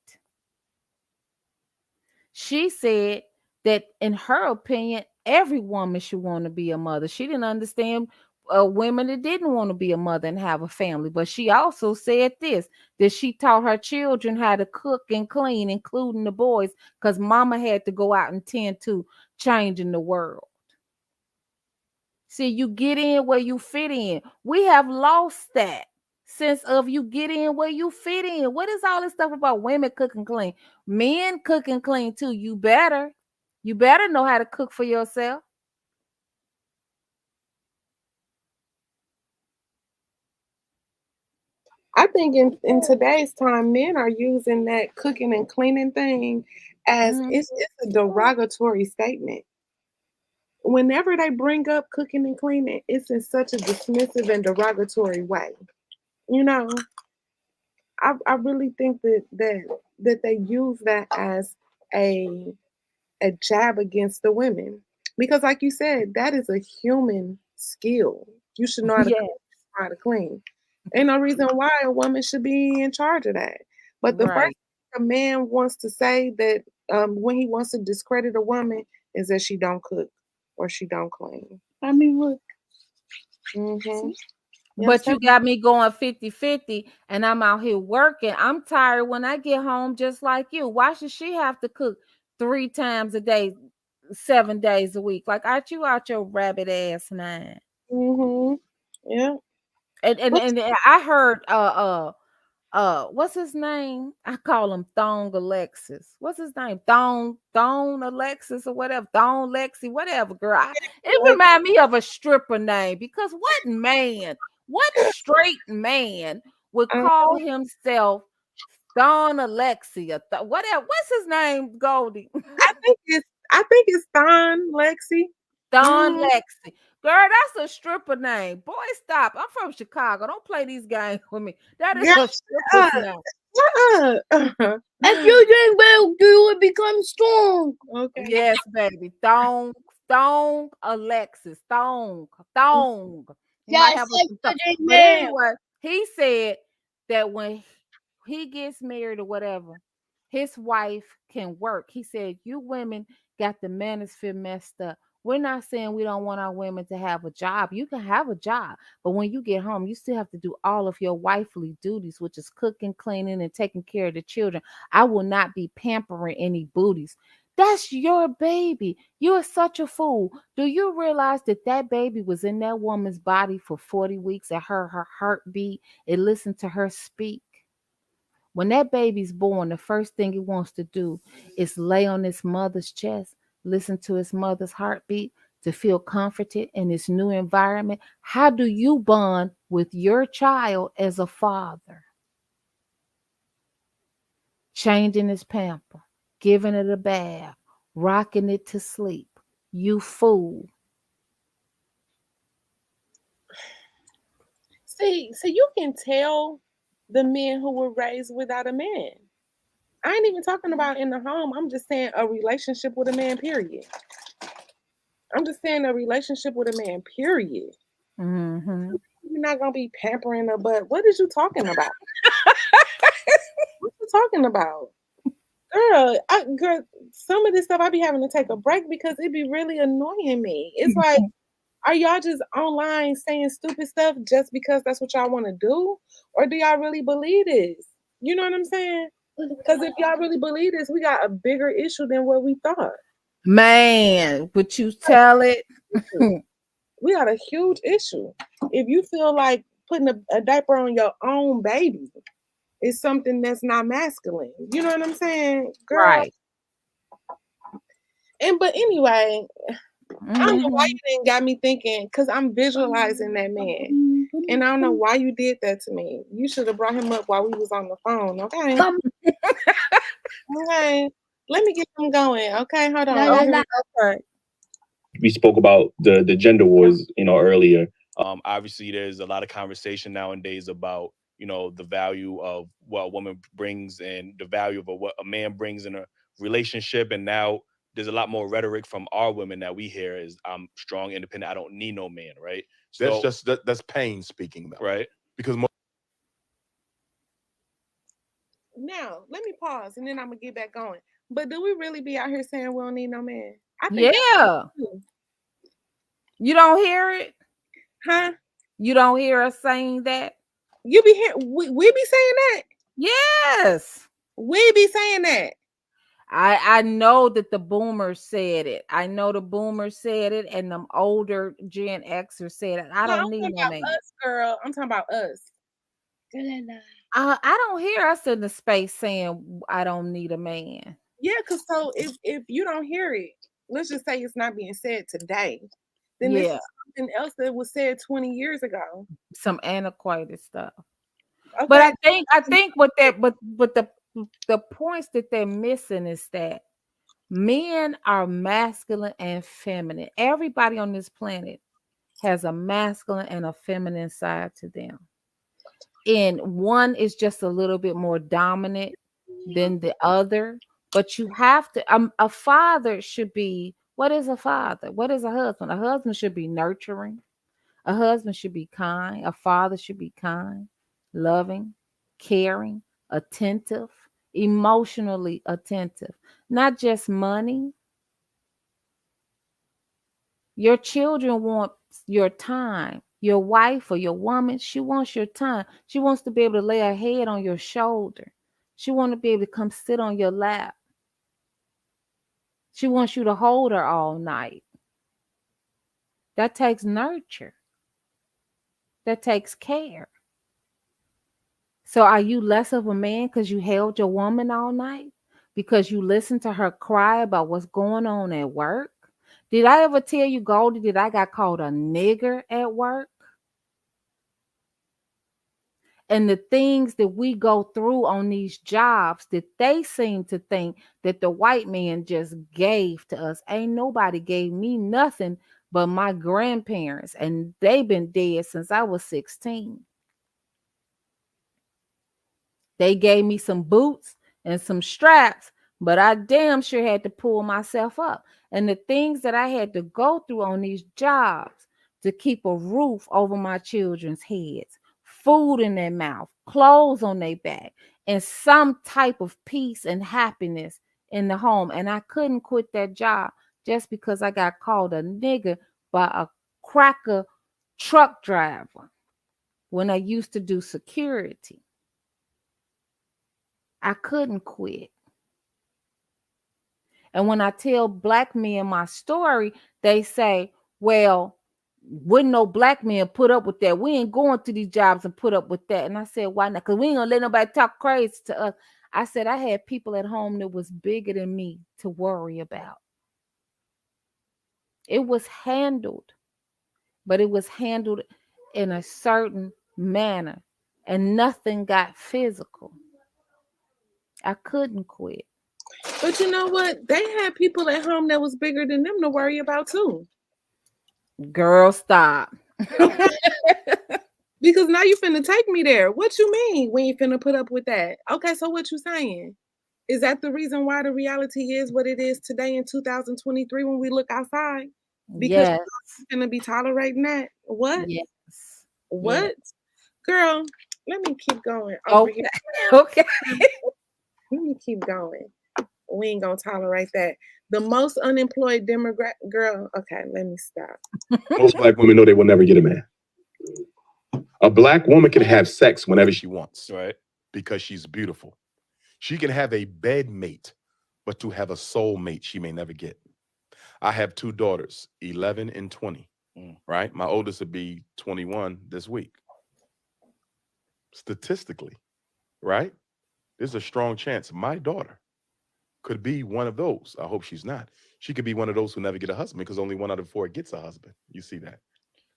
She said that, in her opinion, every woman should want to be a mother. She didn't understand women that didn't want to be a mother and have a family. But she also said this, that she taught her children how to cook and clean, including the boys, because mama had to go out and tend to changing the world. See, you get in where you fit in. We have lost that sense of you get in where you fit in. What is all this stuff about women cooking clean? Men cooking clean too. You better know how to cook for yourself. I think in today's time, men are using that cooking and cleaning thing as it's a derogatory statement. Whenever they bring up cooking and cleaning, it's in such a dismissive and derogatory way. I really think that they use that as a jab against the women, because, like you said, that is a human skill. You should know how to Yes. cook, how to clean. Ain't no reason why a woman should be in charge of that. But the first Right. thing a man wants to say that when he wants to discredit a woman is that she don't cook or she don't clean. I mean, look. Mm-hmm. But you got me going 50-50, and I'm out here working. I'm tired when I get home, just like you. Why should she have to cook 3 times a day, 7 days a week? Like, aren't you out your rabbit ass mind? Mm-hmm. Yeah. And I heard what's his name? I call him Thong Alexis. What's his name? Thong Alexis or whatever. Thong Lexi, whatever, girl. It reminds me of a stripper name, because what straight man would call himself Thong Alexia? Whatever. What's his name, Goldie? I think it's Thon Lexi. Thon Lexi. Girl, that's a stripper name. Boy, stop. I'm from Chicago. Don't play these games with me. That is a stripper's name. If you drink milk, you will become strong. Okay. Yes, baby. Thong Alexis. Thong. He might have a thong. But anyway, he said that when he gets married or whatever, his wife can work. He said, you women got the manosphere messed up. We're not saying we don't want our women to have a job. You can have a job, but when you get home, you still have to do all of your wifely duties, which is cooking, cleaning, and taking care of the children. I will not be pampering any booties. That's your baby. You are such a fool. Do you realize that baby was in that woman's body for 40 weeks and her heartbeat? It listened to her speak. When that baby's born, the first thing it wants to do is lay on its mother's chest, listen to its mother's heartbeat, to feel comforted in its new environment. How do you bond with your child as a father? Changing his pamper, giving it a bath, rocking it to sleep. You fool. See, so you can tell the men who were raised without a man. I ain't even talking about in the home. I'm just saying a relationship with a man, period. I'm just saying a relationship with a man, period. Mm-hmm. You're not gonna be pampering her, but what is you talking about? What you talking about? Girl, some of this stuff I be having to take a break because it be really annoying me. It's like, are y'all just online saying stupid stuff just because that's what y'all want to do? Or do y'all really believe this? You know what I'm saying? Because if y'all really believe this, we got a bigger issue than what we thought. Man, would you tell it? We got a huge issue. If you feel like putting a diaper on your own baby is something that's not masculine. You know what I'm saying? Girl. Right. But anyway, I don't know why you didn't got me thinking, because I'm visualizing that man. And I don't know why you did that to me. You should have brought him up while we was on the phone, okay? Okay. Let me get him going. Okay, hold on. Okay. We spoke about the gender wars, earlier. Obviously, there's a lot of conversation nowadays about, the value of what a woman brings and the value of what a man brings in a relationship. And now there's a lot more rhetoric from our women that we hear is, I'm strong, independent, I don't need no man, right? That's pain speaking, though. Right. Because Now, let me pause and then I'm gonna get back going. But do we really be out here saying we don't need no man? I think Yeah. You don't hear it? Huh? You don't hear us saying that? You be here. We be saying that? Yes. We be saying that. I know that the boomers said it. I know the boomers said it, and them older Gen Xers said it. I don't need no man. Us, girl. I'm talking about us. I don't hear us in the space saying I don't need a man. Yeah, because so if you don't hear it, let's just say it's not being said today, then this is something else that was said 20 years ago. Some antiquated stuff. Okay. But I think what that but the points that they're missing is that men are masculine and feminine. Everybody on this planet has a masculine and a feminine side to them. And one is just a little bit more dominant than the other. But you have to, a father should be, what is a father? What is a husband? A husband should be nurturing. A husband should be kind. A father should be kind, loving, caring, attentive, emotionally attentive. Not just money. Your children want your time. Your wife or your woman, she wants your time. She wants to be able to lay her head on your shoulder. She wants to be able to come sit on your lap. She wants you to hold her all night. That takes nurture. That takes care. So are you less of a man because you held your woman all night? Because you listened to her cry about what's going on at work? Did I ever tell you, Goldie, that I got called a nigger at work? And the things that we go through on these jobs that they seem to think that the white man just gave to us. Ain't nobody gave me nothing but my grandparents. And they've been dead since I was 16. They gave me some boots and some straps, but I damn sure had to pull myself up. And the things that I had to go through on these jobs to keep a roof over my children's heads, food in their mouth, clothes on their back, and some type of peace and happiness in the home. And I couldn't quit that job just because I got called a nigger by a cracker truck driver when I used to do security. I couldn't quit. And when I tell black men my story, they say, well, wouldn't no black men put up with that? We ain't going to these jobs and put up with that. And I said, why not? Because we ain't gonna let nobody talk crazy to us. I said, I had people at home that was bigger than me to worry about. It was handled, but it was handled in a certain manner, and nothing got physical. I couldn't quit. But you know what? They had people at home that was bigger than them to worry about too. Girl, stop. Because now you finna take me there. What you mean when you finna put up with that? Okay, so what you saying? Is that the reason why the reality is what it is today in 2023 when we look outside? Because Yes. you're gonna be tolerating that? What? Yes. What? Yes. Girl, let me keep going over Okay. here. Okay. Let me keep going. We ain't gonna tolerate that. The most unemployed demographic, girl. Okay, let me stop. Most black women know they will never get a man. A black woman can have sex whenever she wants, right? Because she's beautiful. She can have a bed mate, but to have a soul mate, she may never get. I have 2 daughters, 11 and 20, right? My oldest will be 21 this week. Statistically, right? There's a strong chance my daughter could be one of those. I hope she's not. She could be one of those who never get a husband because only 1 out of 4 gets a husband. You see that?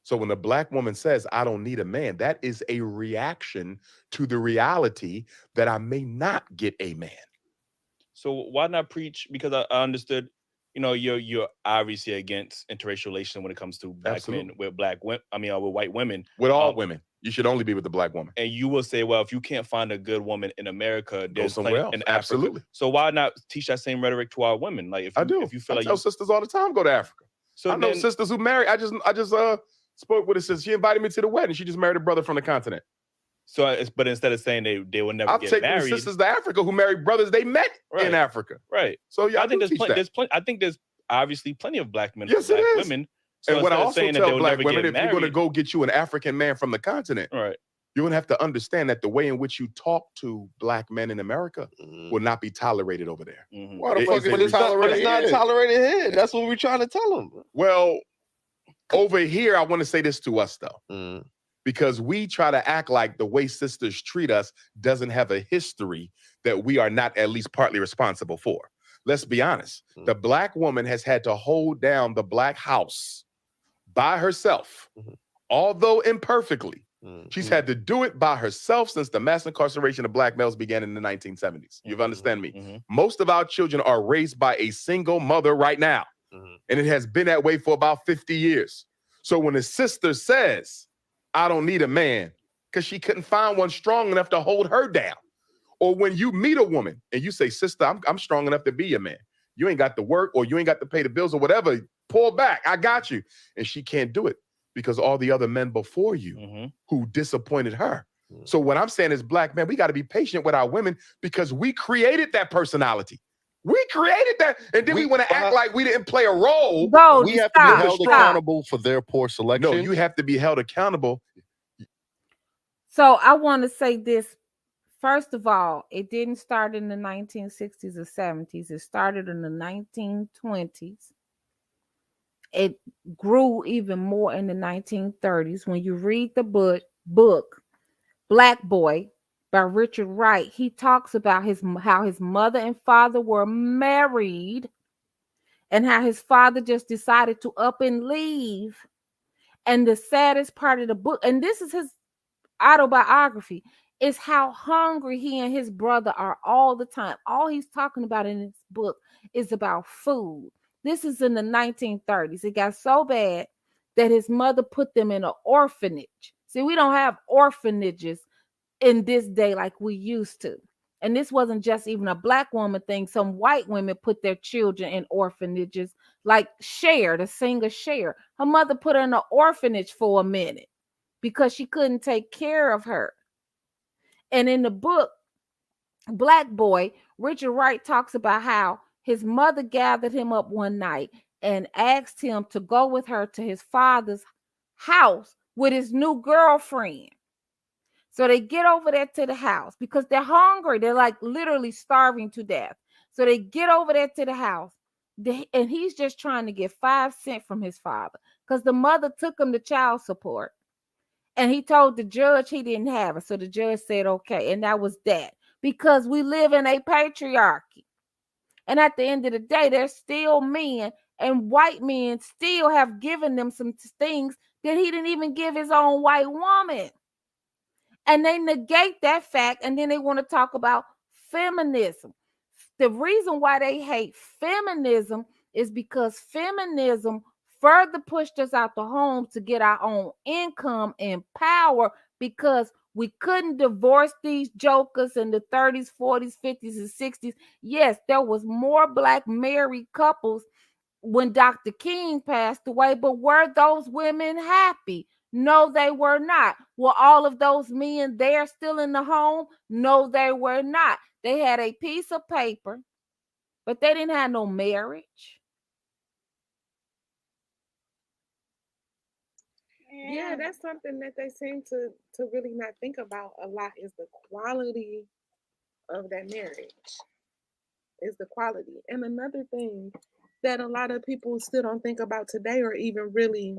So when a black woman says, I don't need a man, that is a reaction to the reality that I may not get a man. So why not preach? Because I understood, you're obviously against interracial relations when it comes to black men with black women. With white women. With all women, you should only be with the black woman. And you will say, well, if you can't find a good woman in America, Go there's somewhere plenty else. in Africa. Absolutely. So why not teach that same rhetoric to our women? Like, if you feel I like tell sisters all the time, go to Africa. So I know sisters who marry. I just spoke with a sister. She invited me to the wedding. She just married a brother from the continent. So, but instead of saying they will never I'll get take married, sisters to Africa who married brothers they met in Africa. Right. So yeah, I think there's plenty. I think there's obviously plenty of black men, yes, black it is. women. So And what I instead of also saying that tell they'll black never women, get if you're going to married, go get you an African man from the continent, right, you're going to have to understand that the way in which you talk to black men in America will not be tolerated over there. Why the fuck is it tolerated? It's not tolerated here. That's what we're trying to tell them. Well, over here, I want to say this to us though, because we try to act like the way sisters treat us doesn't have a history that we are not at least partly responsible for. Let's be honest. The black woman has had to hold down the black house by herself, although imperfectly. She's had to do it by herself since the mass incarceration of black males began in the 1970s. You understand me? Most of our children are raised by a single mother right now. And it has been that way for about 50 years. So when a sister says, I don't need a man, because she couldn't find one strong enough to hold her down. Or when you meet a woman and you say, sister, I'm strong enough to be your man. You ain't got to work or you ain't got to pay the bills or whatever. Pull back. I got you. And she can't do it because all the other men before you who disappointed her. So what I'm saying is, black men, we got to be patient with our women because we created that personality. We created that. And then we want to act like we didn't play a role. We have to be held accountable for their poor selection. No, you have to be held accountable. So I want to say this. First of all, it didn't start in the 1960s or 70s. It started in the 1920s. It grew even more in the 1930s. When you read the book Black Boy by Richard Wright, he talks about how his mother and father were married and how his father just decided to up and leave. And the saddest part of the book, and this is his autobiography, is how hungry he and his brother are all the time. All he's talking about in his book is about food. This is in the 1930s. It got so bad that his mother put them in an orphanage. See, we don't have orphanages in this day like we used to. And this wasn't just even a black woman thing. Some white women put their children in orphanages, like Cher, the singer Cher. Her mother put her in an orphanage for a minute because she couldn't take care of her. And in the book, Black Boy, Richard Wright talks about how his mother gathered him up one night and asked him to go with her to his father's house with his new girlfriend. So they get over there to the house because they're hungry. They're like literally starving to death. So they get over there to the house and he's just trying to get 5 cents from his father because the mother took him to child support. And he told the judge he didn't have it. So the judge said, okay. And that was that. Because we live in a patriarchy. And at the end of the day, there's still men, and white men still have given them some things that he didn't even give his own white woman. And they negate that fact. And then they want to talk about feminism. the reason why they hate feminism is because feminism further pushed us out the home to get our own income and power, because we couldn't divorce these jokers in the 30s, 40s, 50s, and 60s. Yes, there was more black married couples when Dr. King passed away, but were those women happy? No, they were not. Were all of those men there still in the home? No, they were not. They had a piece of paper, but they didn't have no marriage. Yeah, that's something that they seem to really not think about a lot, is the quality of that marriage. Is the quality. And another thing that a lot of people still don't think about today, or even really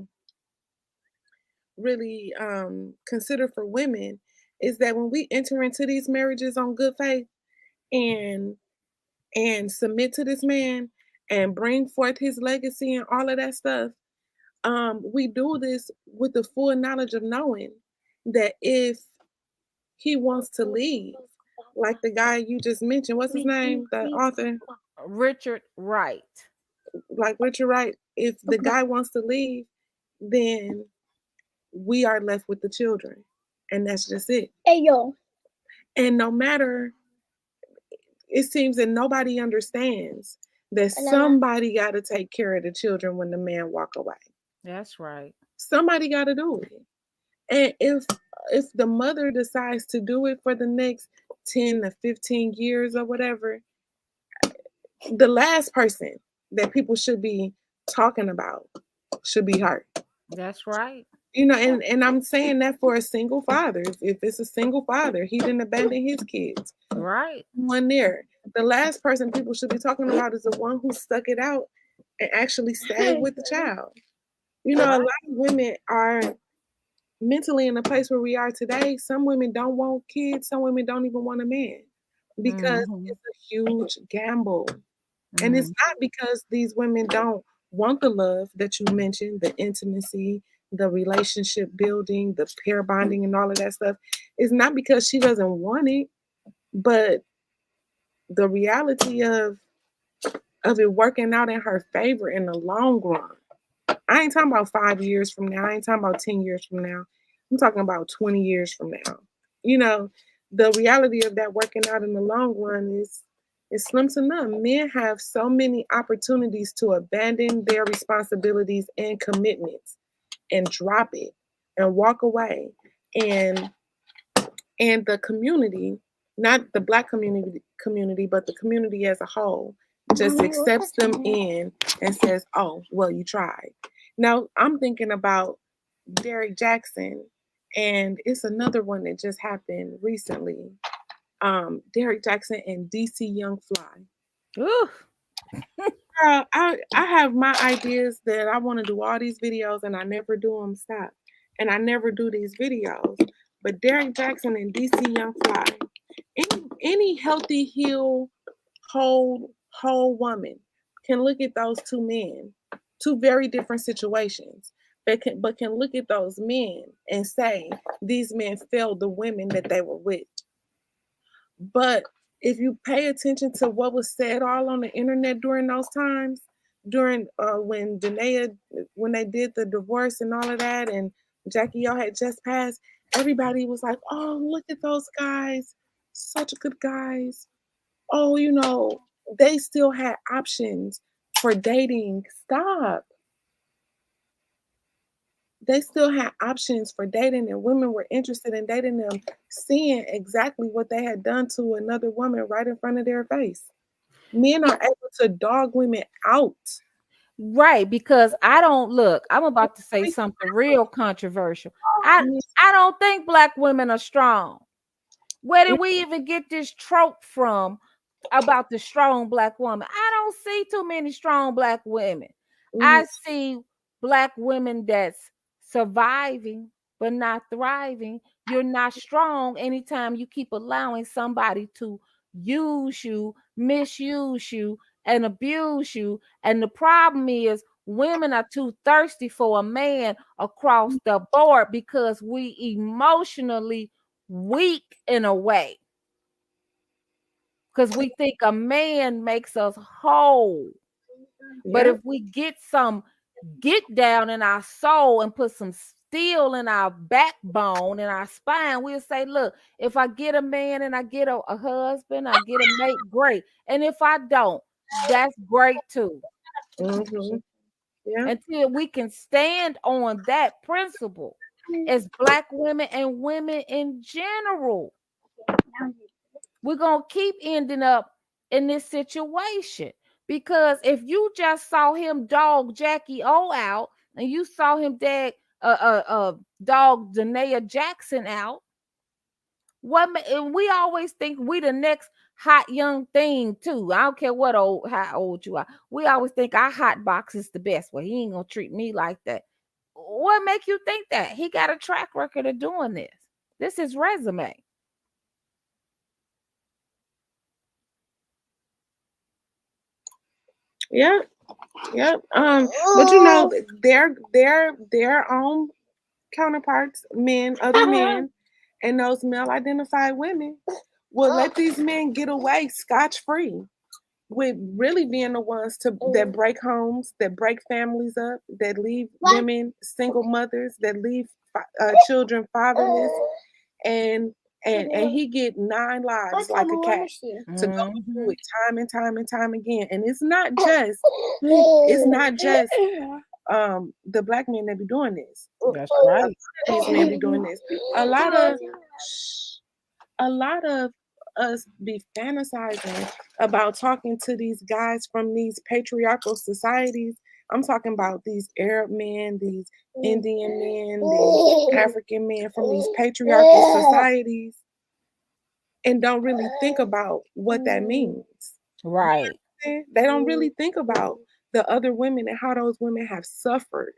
consider for women, is that when we enter into these marriages on good faith and submit to this man and bring forth his legacy and all of that stuff, we do this with the full knowledge of knowing that if he wants to leave, like the guy you just mentioned, what's his name, the author? Richard Wright. Like Richard Wright, if the guy wants to leave, then we are left with the children. And that's just it. Hey, yo. And no matter, it seems that nobody understands that somebody got to take care of the children when the man walk away. That's right. Somebody got to do it. And if the mother decides to do it for the next 10 to 15 years or whatever, the last person that people should be talking about should be her. That's right. You know, and I'm saying that for a single father. If it's a single father, he didn't abandon his kids. Right. One there. The last person people should be talking about is the one who stuck it out and actually stayed with the child. You know, a lot of women are mentally in a place where we are today. Some women don't want kids. Some women don't even want a man, because it's a huge gamble. And it's not because these women don't want the love that you mentioned, the intimacy, the relationship building, the pair bonding, and all of that stuff. It's not because she doesn't want it, but the reality of it working out in her favor in the long run. I ain't talking about 5 years from now. I ain't talking about 10 years from now. I'm talking about 20 years from now. You know, the reality of that working out in the long run is slim to none. Men have so many opportunities to abandon their responsibilities and commitments and drop it and walk away. And the community, not the Black community, but the community as a whole, just accepts them in and says, oh, well, you tried. Now, I'm thinking about Derek Jackson, and it's another one that just happened recently. Derek Jackson and DC Young Fly. Ooh. I have my ideas that I want to do all these videos, and I never do them. Stop. And I never do these videos. But Derek Jackson and DC Young Fly, any healthy, healed, whole woman can look at those two men, two very different situations, but can look at those men and say these men failed the women that they were with. But if you pay attention to what was said all on the internet during those times, during when they did the divorce and all of that, and Jackie O had just passed, everybody was like, oh, look at those guys, such good guys. Oh, you know, they still had options for dating. Stop. They still had options for dating, and women were interested in dating them, seeing exactly what they had done to another woman right in front of their face. Men are able to dog women out. Right, because I don't look, I'm about to say something real controversial. I don't think Black women are strong. Where did we even get this trope from about the strong Black woman? I don't see too many strong Black women. I see Black women that's surviving but not thriving. You're not strong anytime you keep allowing somebody to use you, misuse you, and abuse you. And the problem is women are too thirsty for a man across the board because we emotionally weak in a way. because we think a man makes us whole. But if we get down in our soul and put some steel in our backbone and our spine, we'll say, look, if I get a man and I get a husband, I get a mate, great. And if I don't, that's great too. Until we can stand on that principle as Black women and women in general, we're going to keep ending up in this situation. Because if you just saw him dog Jackie O out and you saw him dog Danae Jackson out, we always think we the next hot young thing too. I don't care how old you are. We always think our hot box is the best. Well, he ain't gonna treat me like that. What make you think that? He got a track record of doing this. This is resume. Yeah. But you know, their own counterparts, other men, and those male identified women will let these men get away scotch-free with really being the ones that break homes, that break families up, that leave women single mothers, that leave children fatherless, and he get 9 lives like a cat to go through it time and time and time again. And it's not just the Black men that be doing this. That's right. These men be doing this. A lot of us be fantasizing about talking to these guys from these patriarchal societies. I'm talking about these Arab men, these Indian men, these African men from these patriarchal societies, and don't really think about what that means. Right. They don't really think about the other women and how those women have suffered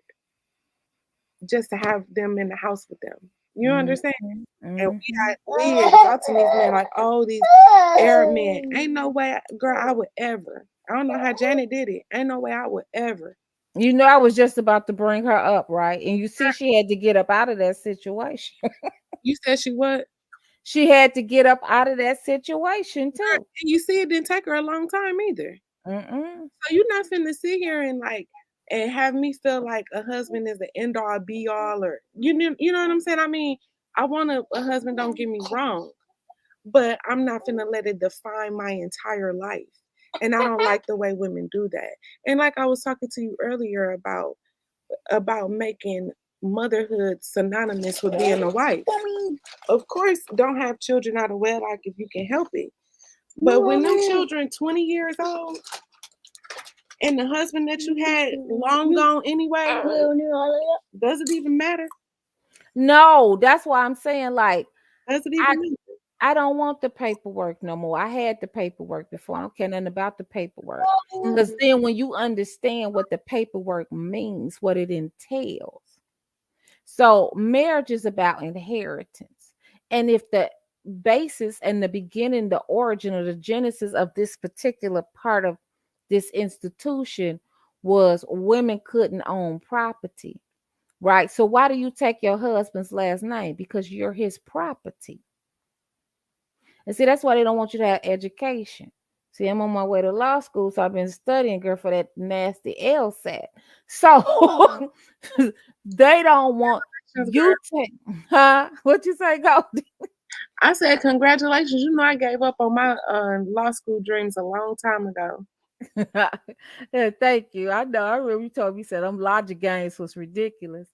just to have them in the house with them. You understand? And we talk to these men like, oh, these Arab men. Ain't no way, girl, I would ever. I don't know how Janet did it. Ain't no way I would ever. You know, I was just about to bring her up, right? And you see, she had to get up out of that situation. You said she what? She had to get up out of that situation too. And you see, it didn't take her a long time either. So you're not finna sit here and have me feel like a husband is the end all be all, or you know what I'm saying? I mean, I want a husband, don't get me wrong, but I'm not finna let it define my entire life. And I don't like the way women do that. And like I was talking to you earlier about making motherhood synonymous with being a wife. Of course, don't have children out of wedlock if you can help it. But when them children 20 years old and the husband that you had long gone anyway, does it even matter? No, that's why I'm saying, like, does it even matter? I don't want the paperwork no more. I had the paperwork before. I don't care nothing about the paperwork. Because then when you understand what the paperwork means, what it entails. So marriage is about inheritance. And if the basis and the beginning, the origin or the genesis of this particular part of this institution was women couldn't own property, right? So why do you take your husband's last name? Because you're his property. And see, that's why they don't want you to have education. See, I'm on my way to law school, so I've been studying, girl, for that nasty LSAT. So they don't want you to, huh? What you say, Goldie? I said, congratulations. You know, I gave up on my law school dreams a long time ago. Yeah, thank you. I know. I remember you told me, you said them logic games was ridiculous.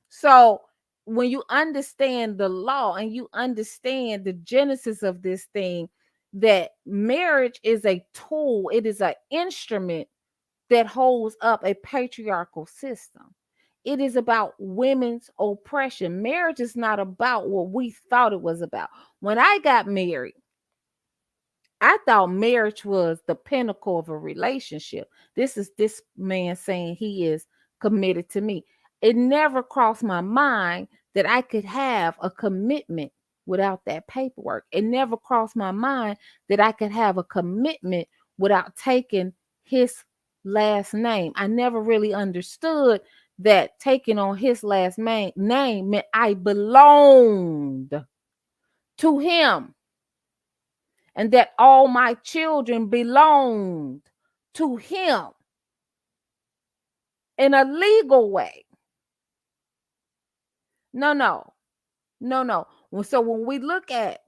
So when you understand the law and you understand the genesis of this thing, that marriage is a tool, it is an instrument that holds up a patriarchal system. It is about women's oppression. Marriage is not about what we thought it was about. When I got married, I thought marriage was the pinnacle of a relationship. This is this man saying he is committed to me. It never crossed my mind that I could have a commitment without that paperwork. It never crossed my mind that I could have a commitment without taking his last name. I never really understood that taking on his last name meant I belonged to him. and that all my children belonged to him in a legal way. No. So when we look at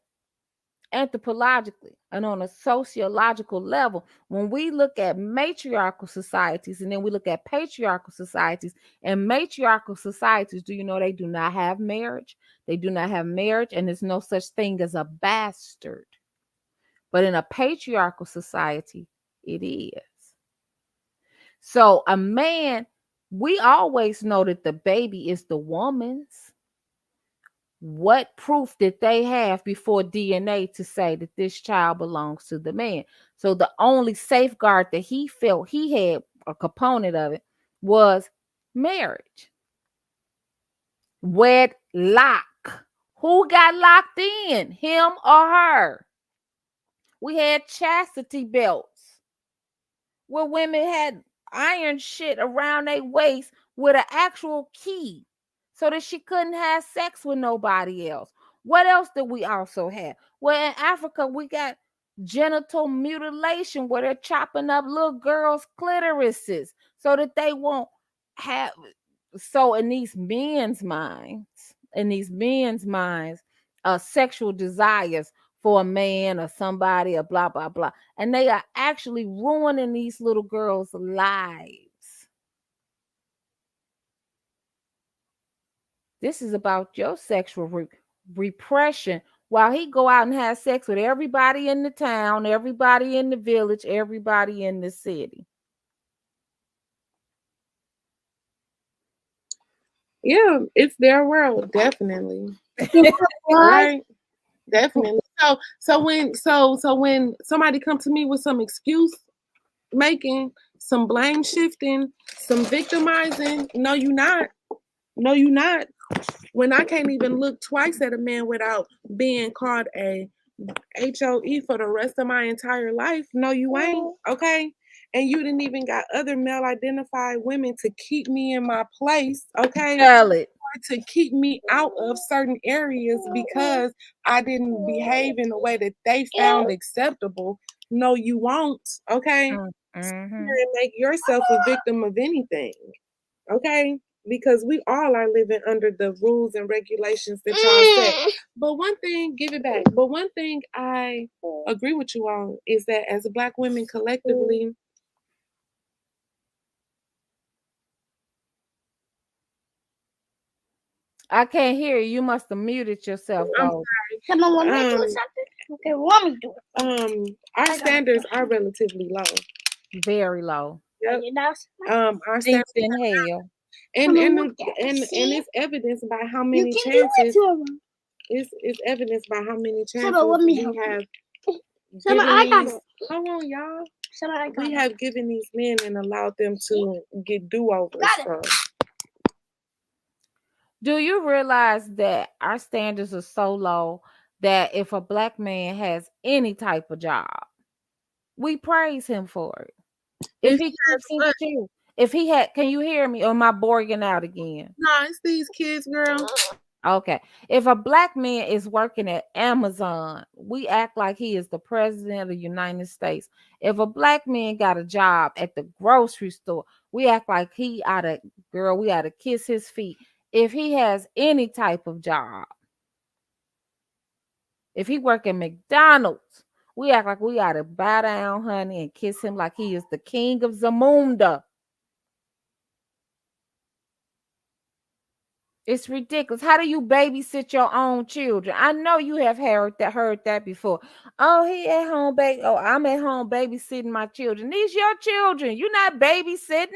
anthropologically and on a sociological level, when we look at matriarchal societies and then we look at patriarchal societies, and matriarchal societies, do you know they do not have marriage? They do not have marriage, and there's no such thing as a bastard. But in a patriarchal society, it is. So a man, we always know that the baby is the woman's. What proof did they have before DNA to say that this child belongs to the man? So the only safeguard that he felt he had, a component of it, was marriage. Wedlock. Who got locked in? Him or her? We had chastity belts where women had iron shit around their waist with an actual key so that she couldn't have sex with nobody else. What else did we also have? Well, in Africa, we got genital mutilation where they're chopping up little girls' clitorises so that they won't have. So in these men's minds, sexual desires for a man or somebody or blah, blah, blah. And they are actually ruining these little girls' lives. This is about your sexual repression while he go out and have sex with everybody in the town, everybody in the village, everybody in the city. Yeah, it's their world, definitely. Right? Definitely. So when somebody come to me with some excuse making, some blame shifting, some victimizing, no, you not. No, you not. When I can't even look twice at a man without being called a HOE for the rest of my entire life, no, you ain't. Okay. And you didn't even got other male identified women to keep me in my place. Okay. Tell it. To keep me out of certain areas because I didn't behave in a way that they found acceptable. No, you won't. Okay. And make yourself a victim of anything. Okay. Because we all are living under the rules and regulations that y'all set. But one thing, give it back. But one thing I agree with you on is that as Black women collectively, I can't hear you. You must have muted yourself, Goldie. Come on, want me to do something? Okay, want me to do it. Our standards are relatively low. Very low. Yep. Our standards in hell. And it's evidenced by how many chances. It's evidenced by how many chances we have. Hold on, y'all. We have given these men and allowed them to get do-overs. So. Do you realize that our standards are so low that if a Black man has any type of job, we praise him for it? If he can you hear me? Or am I boring out again? No, it's these kids, girl. Okay. If a Black man is working at Amazon, we act like he is the president of the United States. If a Black man got a job at the grocery store, we act like we ought to kiss his feet. If he has any type of job, if he work at McDonald's, we act like we ought to bow down, honey, and kiss him like he is the king of Zamunda. It's ridiculous. How do you babysit your own children? I know you have heard that before. Oh, he at home I'm at home babysitting my children. These your children. You're not babysitting.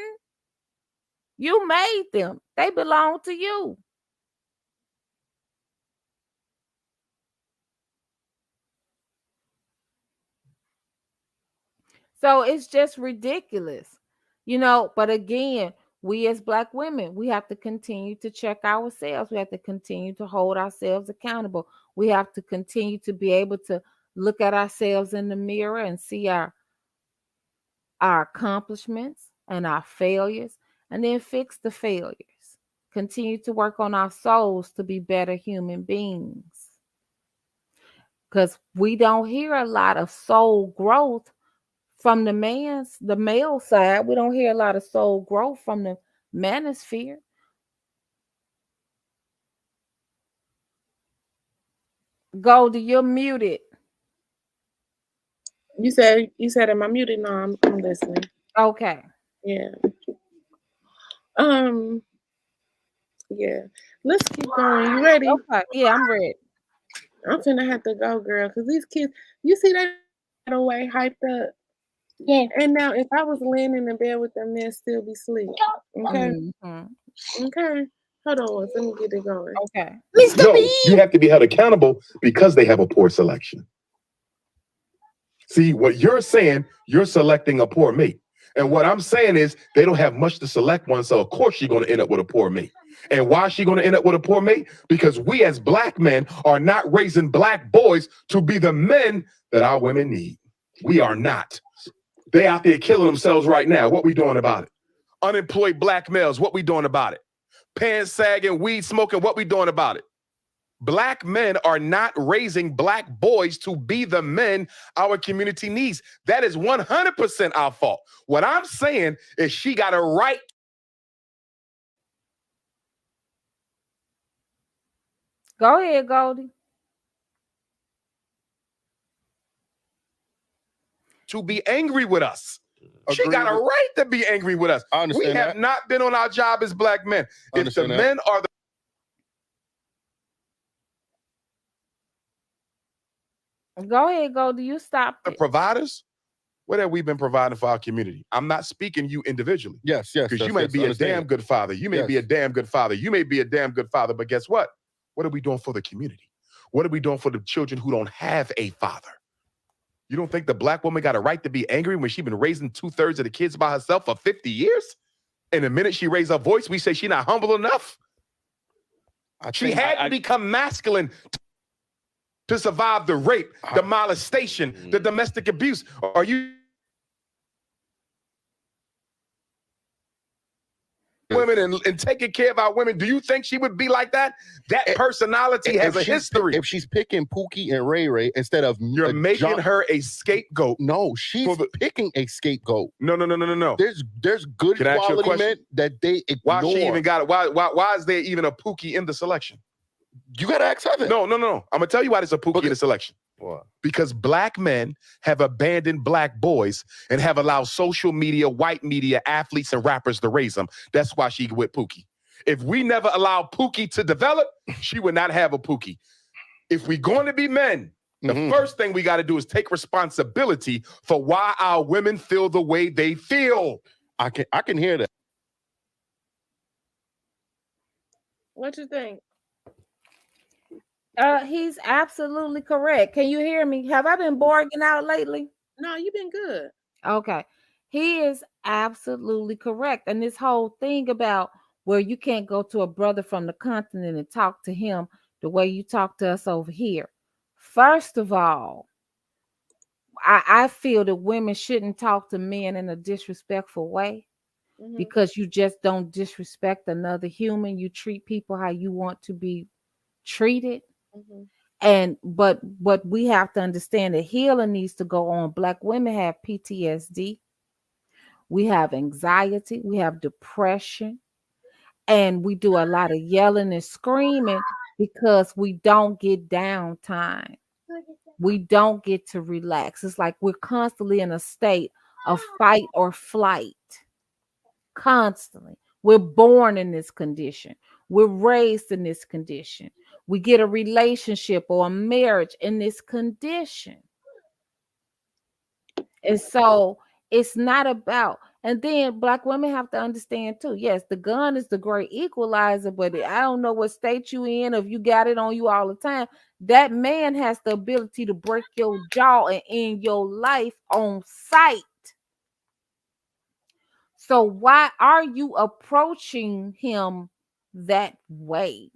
You made them. They belong to you. So it's just ridiculous, but again, we as Black women, we have to continue to check ourselves. We have to continue to hold ourselves accountable. We have to continue to be able to look at ourselves in the mirror and see our accomplishments and our failures, and then fix the failures. Continue to work on our souls to be better human beings. because we don't hear a lot of soul growth from the male side. We don't hear a lot of soul growth from the manosphere. Goldie, you're muted. You said am I muted? No, I'm listening. Okay. Yeah. Yeah. Let's keep going. You ready? Okay. Yeah, I'm ready. I'm finna have to go, girl, because these kids, you see that away hyped up. Yeah. And now if I was laying in the bed with them, they'd still be asleep. Okay. Okay. Hold on, let me get it going. Okay. No, you have to be held accountable because they have a poor selection. See, what you're saying, you're selecting a poor mate. And what I'm saying is they don't have much to select one, so of course she's going to end up with a poor mate. And why is she going to end up with a poor mate? Because we as black men are not raising black boys to be the men that our women need. We are not. They out there killing themselves right now. What we doing about it? Unemployed black males, what we doing about it? Pants sagging, weed smoking, what we doing about it? Black men are not raising black boys to be the men our community needs. That is 100% our fault. What I'm saying is she got a right Go ahead, Goldie. to be angry with us. She got a right to be angry with us. We have not been on our job as black men. If the men are the Go ahead, Goldie. You stop it. providers, what have we been providing for our community? I'm not speaking you individually. Yes. Because you may be a damn good father. You may be a damn good father. You may be a damn good father. But guess what? What are we doing for the community? What are we doing for the children who don't have a father? You don't think the black woman got a right to be angry when she's been raising 2/3 of the kids by herself for 50 years? And the minute she raised her voice, we say she's not humble enough. She had to become masculine to survive the rape, the molestation, the domestic abuse. Are you women and taking care of our women? Do you think she would be like that? That personality has a history. If she's picking Pookie and Ray Ray instead of you're making her a scapegoat. No, she's picking a scapegoat. No. There's good quality men that they ignore. Why she even got it? Why is there even a Pookie in the selection? You gotta ask her. No. I'm gonna tell you why there's a Pookie in the selection. What? Because black men have abandoned black boys and have allowed social media, white media, athletes, and rappers to raise them. That's why she with Pookie. If we never allow Pookie to develop, she would not have a Pookie. If we're going to be men, the first thing we got to do is take responsibility for why our women feel the way they feel. I can hear that. What you think? He's absolutely correct. Can you hear me? Have I been borging out lately? No, you've been good. Okay. He is absolutely correct. And this whole thing about where you can't go to a brother from the continent and talk to him the way you talk to us over here. First of all, I feel that women shouldn't talk to men in a disrespectful way because you just don't disrespect another human. You treat people how you want to be treated. But what we have to understand that healing needs to go on. Black women have PTSD. We have anxiety. We have depression. And we do a lot of yelling and screaming because we don't get downtime. We don't get to relax. It's like we're constantly in a state of fight or flight. Constantly. We're born in this condition. We're raised in this condition. We get a relationship or a marriage in this condition. And so it's not about, and then black women have to understand too. Yes, the gun is the great equalizer, but I don't know what state you in, if you got it on you all the time. That man has the ability to break your jaw and end your life on sight. So why are you approaching him that way?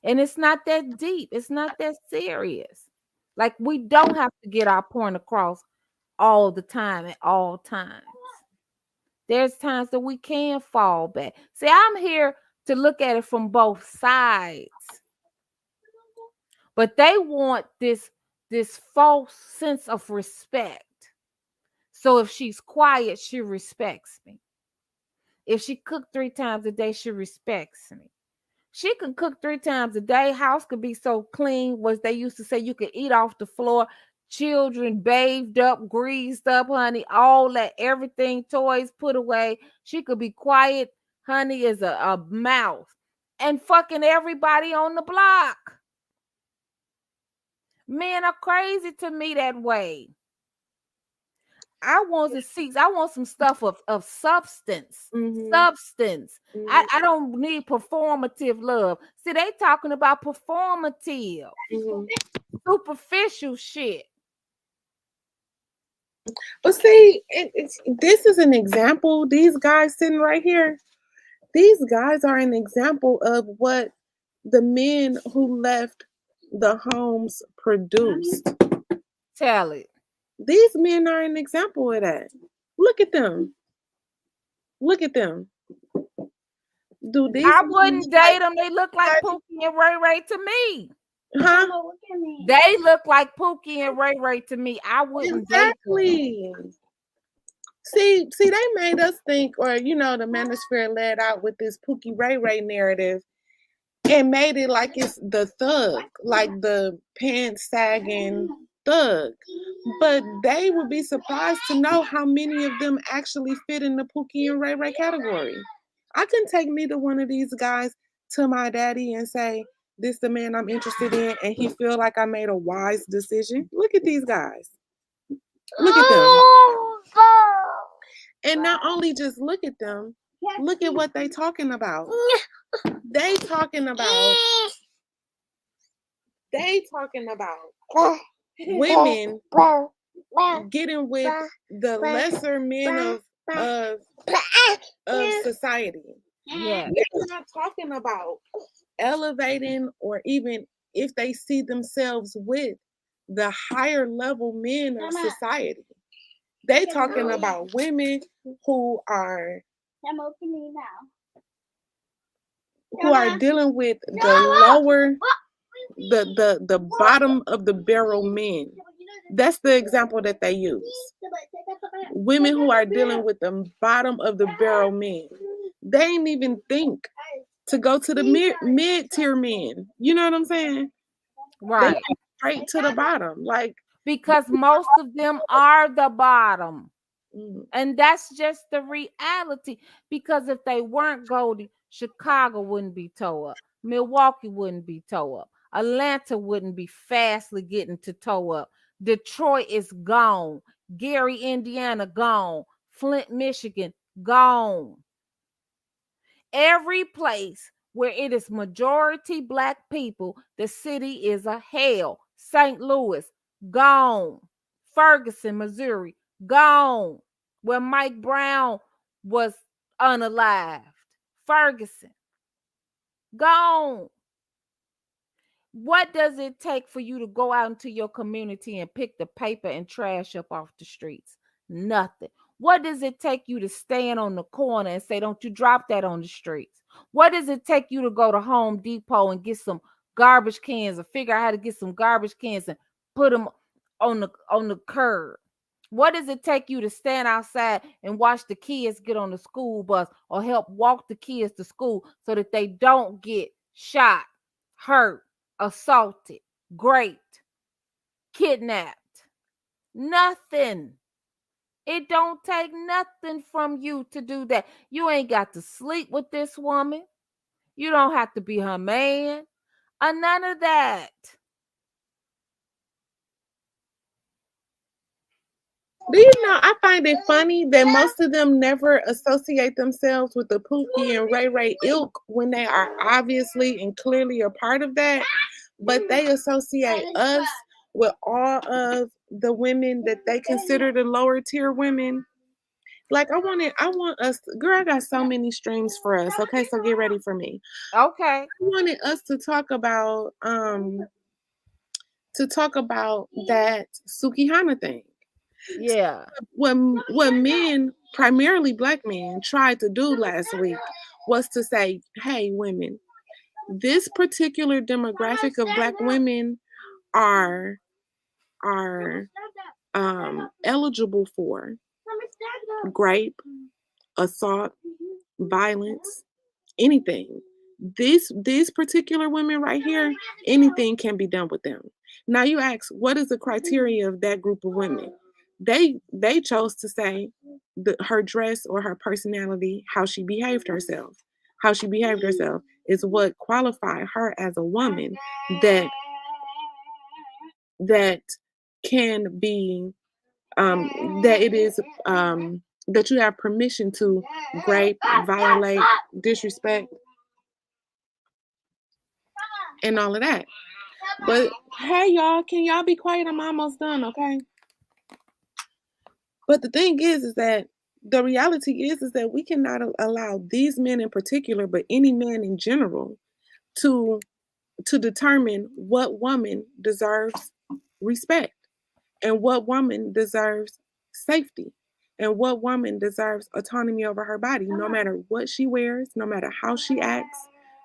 And it's not that deep. It's not that serious. Like, we don't have to get our point across all the time at all times. There's times that we can fall back. See, I'm here to look at it from both sides. But they want this this false sense of respect. So if she's quiet, she respects me. If she cooked 3 times a day, she respects me. She can cook 3 times a day. House could be so clean. Was they used to say you could eat off the floor. Children bathed up, greased up, honey. All that, everything, toys put away. She could be quiet, honey, as a mouse. And fucking everybody on the block. Men are crazy to me that way. I want to see. I want some stuff of substance. Substance. I don't need performative love. See, they talking about performative, superficial shit. But see, this is an example. These guys sitting right here, these guys are an example of what the men who left the homes produced. Tell it. These men are an example of that. Look at them. Look at them. Do these? I wouldn't date them. They look like Pookie and Ray Ray to me. Huh? They look like Pookie and Ray Ray to me. I wouldn't date them. See, they made us think, or the manosphere led out with this Pookie Ray Ray narrative and made it like it's the thug, like the pants sagging thug. But they would be surprised to know how many of them actually fit in the Pookie and Ray Ray category. I can take neither one of these guys to my daddy and say, this the man I'm interested in, and he feel like I made a wise decision. Look at these guys. Look at them. And not only just look at them, look at what they talking about. They talking about women getting with the lesser men of society. Yeah. They're not talking about elevating, or even if they see themselves with the higher level men of society. They talking about women who are dealing with the lower, the bottom of the barrel men. That's the example that they use. Women who are dealing with the bottom of the barrel men. They ain't even think to go to the mid-tier men. You know what I'm saying? Right. They go straight to the bottom. Like, because most of them are the bottom. And that's just the reality. Because if they weren't, Goldie, Chicago wouldn't be tore up. Milwaukee wouldn't be tore up. Atlanta wouldn't be fastly getting to toe up. Detroit is gone. Gary, Indiana, gone. Flint, Michigan, gone. Every place where it is majority Black people, the city is a hell. St. Louis, gone. Ferguson, Missouri, gone. Where Mike Brown was unalived. Ferguson, gone. What does it take for you to go out into your community and pick the paper and trash up off the streets? Nothing. What does it take you to stand on the corner and say, don't you drop that on the streets? What does it take you to go to Home Depot and get some garbage cans, or figure out how to get some garbage cans and put them on the curb? What does it take you to stand outside and watch the kids get on the school bus, or help walk the kids to school so that they don't get shot, hurt, assaulted, raped, kidnapped? Nothing. It don't take nothing from you to do that. You ain't got to sleep with this woman. You don't have to be her man, or none of that. Do you know, I find it funny that most of them never associate themselves with the Pookie and Ray Ray ilk when they are obviously and clearly a part of that, but they associate us with all of the women that they consider the lower tier women. Like, I want us, girl, I got so many streams for us. Okay, so get ready for me. Okay. I wanted us to talk about that Sukihana thing. Yeah. What men, primarily Black men, tried to do last week was to say, hey, women, this particular demographic of Black women are are eligible for rape, assault, violence, anything. These particular women right here, anything can be done with them. Now you ask, what is the criteria of that group of women? They chose to say her dress or her personality, how she behaved herself. How she behaved herself is what qualified her as a woman that can be that it is that you have permission to rape, violate, disrespect, and all of that. But hey, y'all, can y'all be quiet? I'm almost done, okay? But the thing is that the reality is that we cannot allow these men in particular, but any man in general, to determine what woman deserves respect and what woman deserves safety and what woman deserves autonomy over her body, no matter what she wears, no matter how she acts,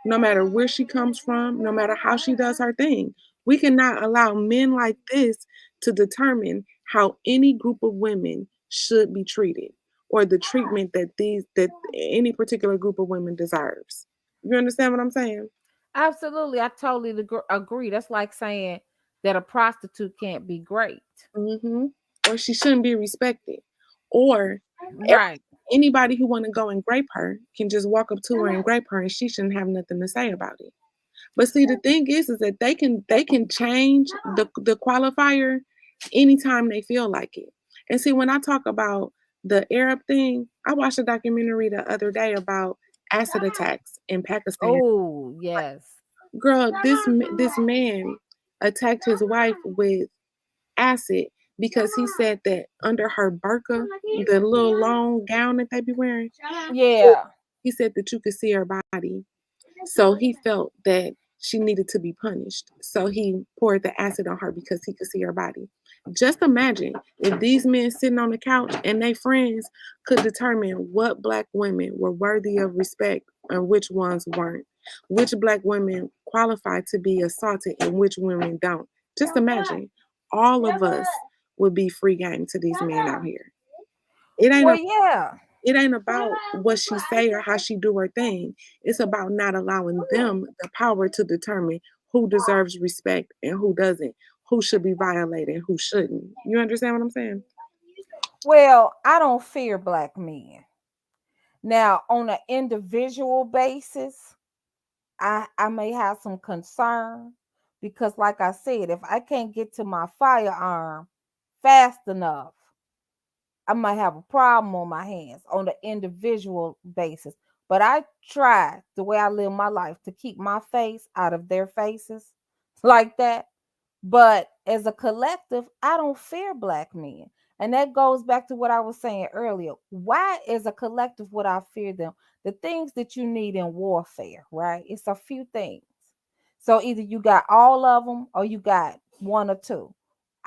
no matter where she comes from, no matter how she does her thing. We cannot allow men like this to determine how any group of women should be treated or the treatment that any particular group of women deserves. You understand what I'm saying? Absolutely. I totally agree. That's like saying that a prostitute can't be great. Mm-hmm. Or she shouldn't be respected. Or right. Anybody who want to go and grape her can just walk up to her and grape her and she shouldn't have nothing to say about it. But see, the thing is that they can change the qualifier anytime they feel like it. And see, when I talk about the Arab thing, I watched a documentary the other day about acid attacks in Pakistan. Oh, yes. Girl, this man attacked his wife with acid because he said that under her burqa, the little long gown that they be wearing, yeah, he said that you could see her body. So he felt that she needed to be punished. So he poured the acid on her because he could see her body. Just imagine if these men sitting on the couch and their friends could determine what black women were worthy of respect and which ones weren't. Which black women qualified to be assaulted and which women don't. Just imagine all of us would be free game to these men out here. It ain't about what she say or how she do her thing. It's about not allowing them the power to determine who deserves respect and who doesn't, who should be violated, who shouldn't. You understand what I'm saying? Well, I don't fear black men. Now, on an individual basis, I may have some concern because, like I said, if I can't get to my firearm fast enough, I might have a problem on my hands on the individual basis. But I try the way I live my life to keep my face out of their faces like that. But as a collective, I don't fear black men. And that goes back to what I was saying earlier. Why, as a collective, would I fear them? The things that you need in warfare, right? It's a few things. So either you got all of them or you got one or two.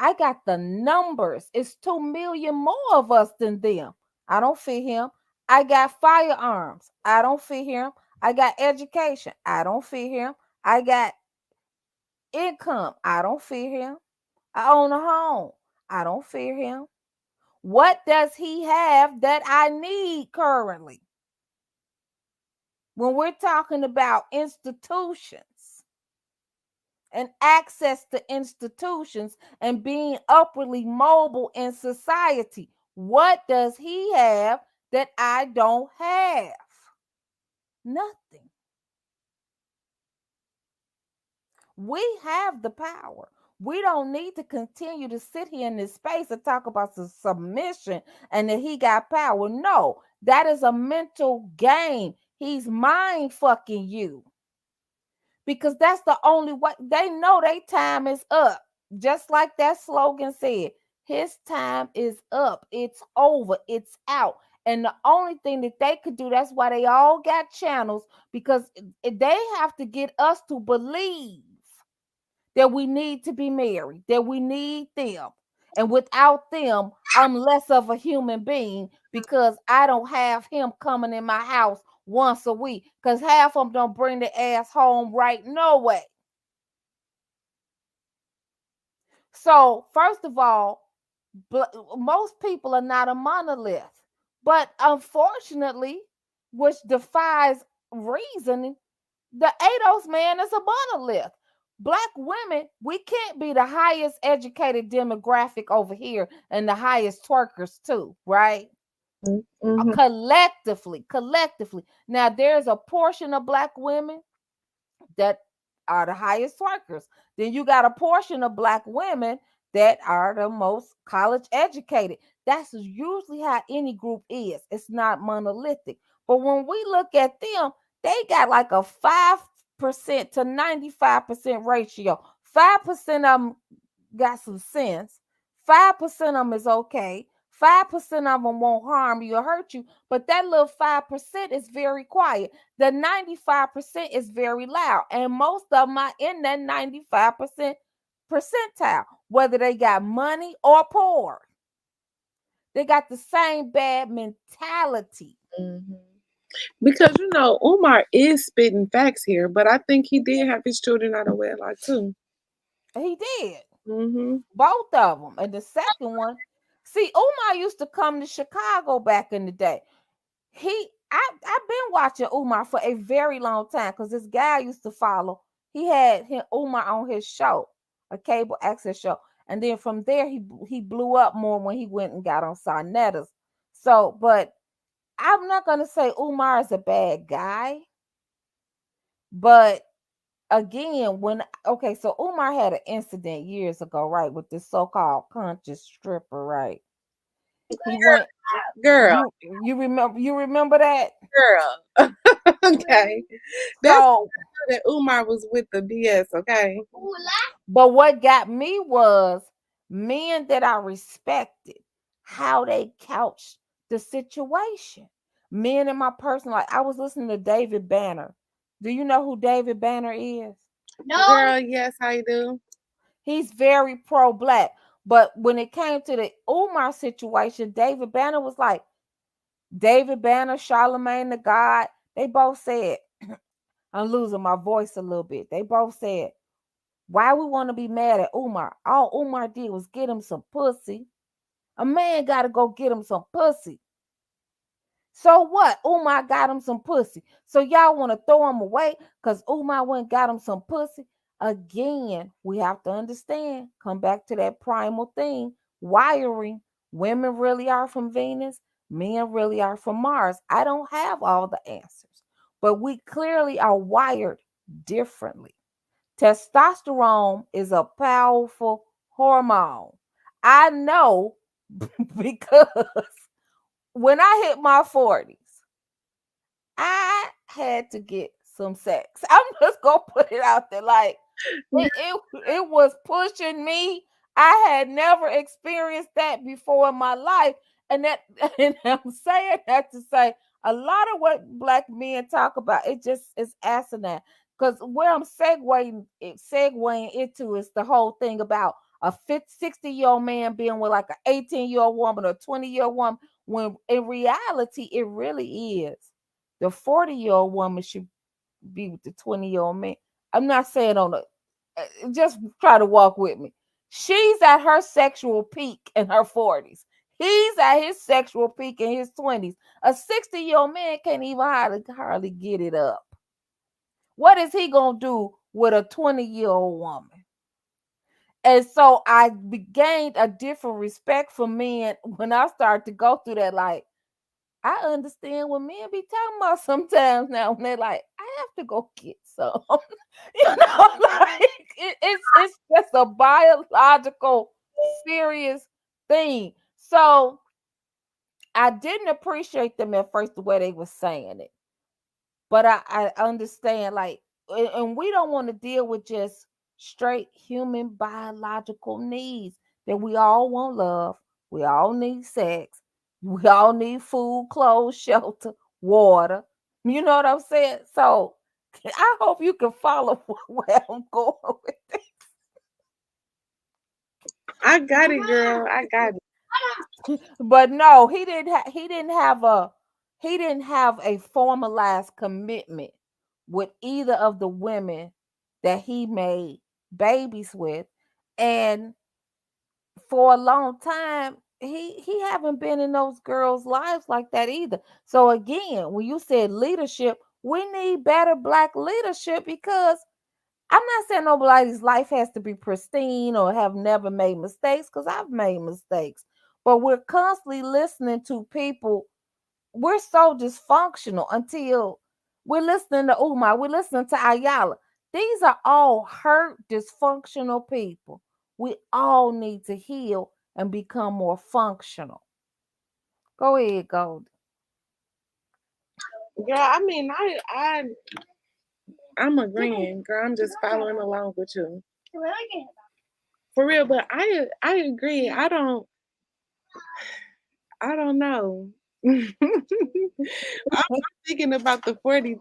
I got the numbers. It's 2 million more of us than them. I don't fear him. I got firearms. I don't fear him. I got education. I don't fear him. I got income. I don't fear him. I own a home. I don't fear him. What does he have that I need currently? When we're talking about institutions and access to institutions and being upwardly mobile in society, what does he have that I don't have? Nothing. We have the power. We don't need to continue to sit here in this space and talk about the submission and that he got power. No, that is a mental game. He's mind fucking you. Because that's the only way. They know their time is up. Just like that slogan said, his time is up. It's over. It's out. And the only thing that they could do, that's why they all got channels, because they have to get us to believe that we need to be married, that we need them. And without them, I'm less of a human being because I don't have him coming in my house once a week, because half of them don't bring the ass home right no way. So, first of all, most people are not a monolith. But unfortunately, which defies reasoning, the ADOS man is a monolith. Black women, we can't be the highest educated demographic over here and the highest twerkers too, right? Mm-hmm. Collectively. Now, there's a portion of Black women that are the highest twerkers. Then you got a portion of Black women that are the most college educated. That's usually how any group is. It's not monolithic. But when we look at them, they got like a 5% to 95% ratio. 5% of them got some sense. 5% of them is okay. 5% of them won't harm you or hurt you, but that little 5% is very quiet. The 95% is very loud, and most of them are in that 95% percentile, whether they got money or poor. They got the same bad mentality. Mm-hmm. Because Umar is spitting facts here, but I think he did have his children out of wedlock too. He did. Mm-hmm. Both of them. And the second one, see, Umar used to come to Chicago back in the day. I've been watching Umar for a very long time because this guy I used to follow. He had Umar on his show, a cable access show, and then from there he blew up more when he went and got on Sarnetta's. So, but I'm not gonna say Umar is a bad guy, but again, so Umar had an incident years ago, right, with this so-called conscious stripper, right? He went, girl. You remember that, girl? Okay, so that Umar was with the BS. Okay, but what got me was men that I respected, how they couched the situation. Men in my personal life. I was listening to David Banner. Do you know who David Banner is? No, girl. Yes, I do. He's very pro-Black. But when it came to the Umar situation, David Banner was like, David Banner, Charlemagne the God, they both said, I'm losing my voice a little bit. They both said, why we want to be mad at Umar? All Umar did was get him some pussy. A man got to go get him some pussy. So what? Umar got him some pussy. So y'all want to throw him away because Umar went and got him some pussy? Again, we have to understand, come back to that primal thing, wiring. Women really are from Venus. Men really are from Mars. I don't have all the answers, but we clearly are wired differently. Testosterone is a powerful hormone. I know because when I hit my 40s, I had to get some sex. I'm just gonna put it out there. Like it was pushing me. I had never experienced that before in my life. And I'm saying that to say a lot of what Black men talk about, it just is asinine. Because where I'm segueing into is the whole thing about a 60-year-old man being with like an 18-year-old woman or 20-year-old woman, when in reality, it really is. The 40-year-old woman should be with the 20-year-old man. I'm not saying just try to walk with me. She's at her sexual peak in her 40s. He's at his sexual peak in his 20s. A 60-year-old man can't even hardly get it up. What is he going to do with a 20-year-old woman? And so I gained a different respect for men when I started to go through that. Like, I understand what men be talking about sometimes now when they're like, I have to go get some. Like it's just a biological serious thing. So I didn't appreciate them at first the way they were saying it. But I understand, like, and we don't want to deal with just straight human biological needs that we all want love, we all need sex, we all need food, clothes, shelter, water. You know what I'm saying? So I hope you can follow where I'm going with this. I got it, girl. I got it. But no, he didn't have a formalized commitment with either of the women that he made babies with. And for a long time, he haven't been in those girls' lives like that either. So again, when you said leadership, we need better black leadership, because I'm not saying nobody's life has to be pristine or have never made mistakes, because I've made mistakes. But we're constantly listening to people. We're so dysfunctional until we're listening to Umar, we're listening to Ayala. These are all hurt, dysfunctional people. We all need to heal and become more functional. Go ahead, Gold. Yeah, I mean, I'm agreeing, girl. I'm just following along with you. For real, but I agree. I don't know. I'm thinking about the 40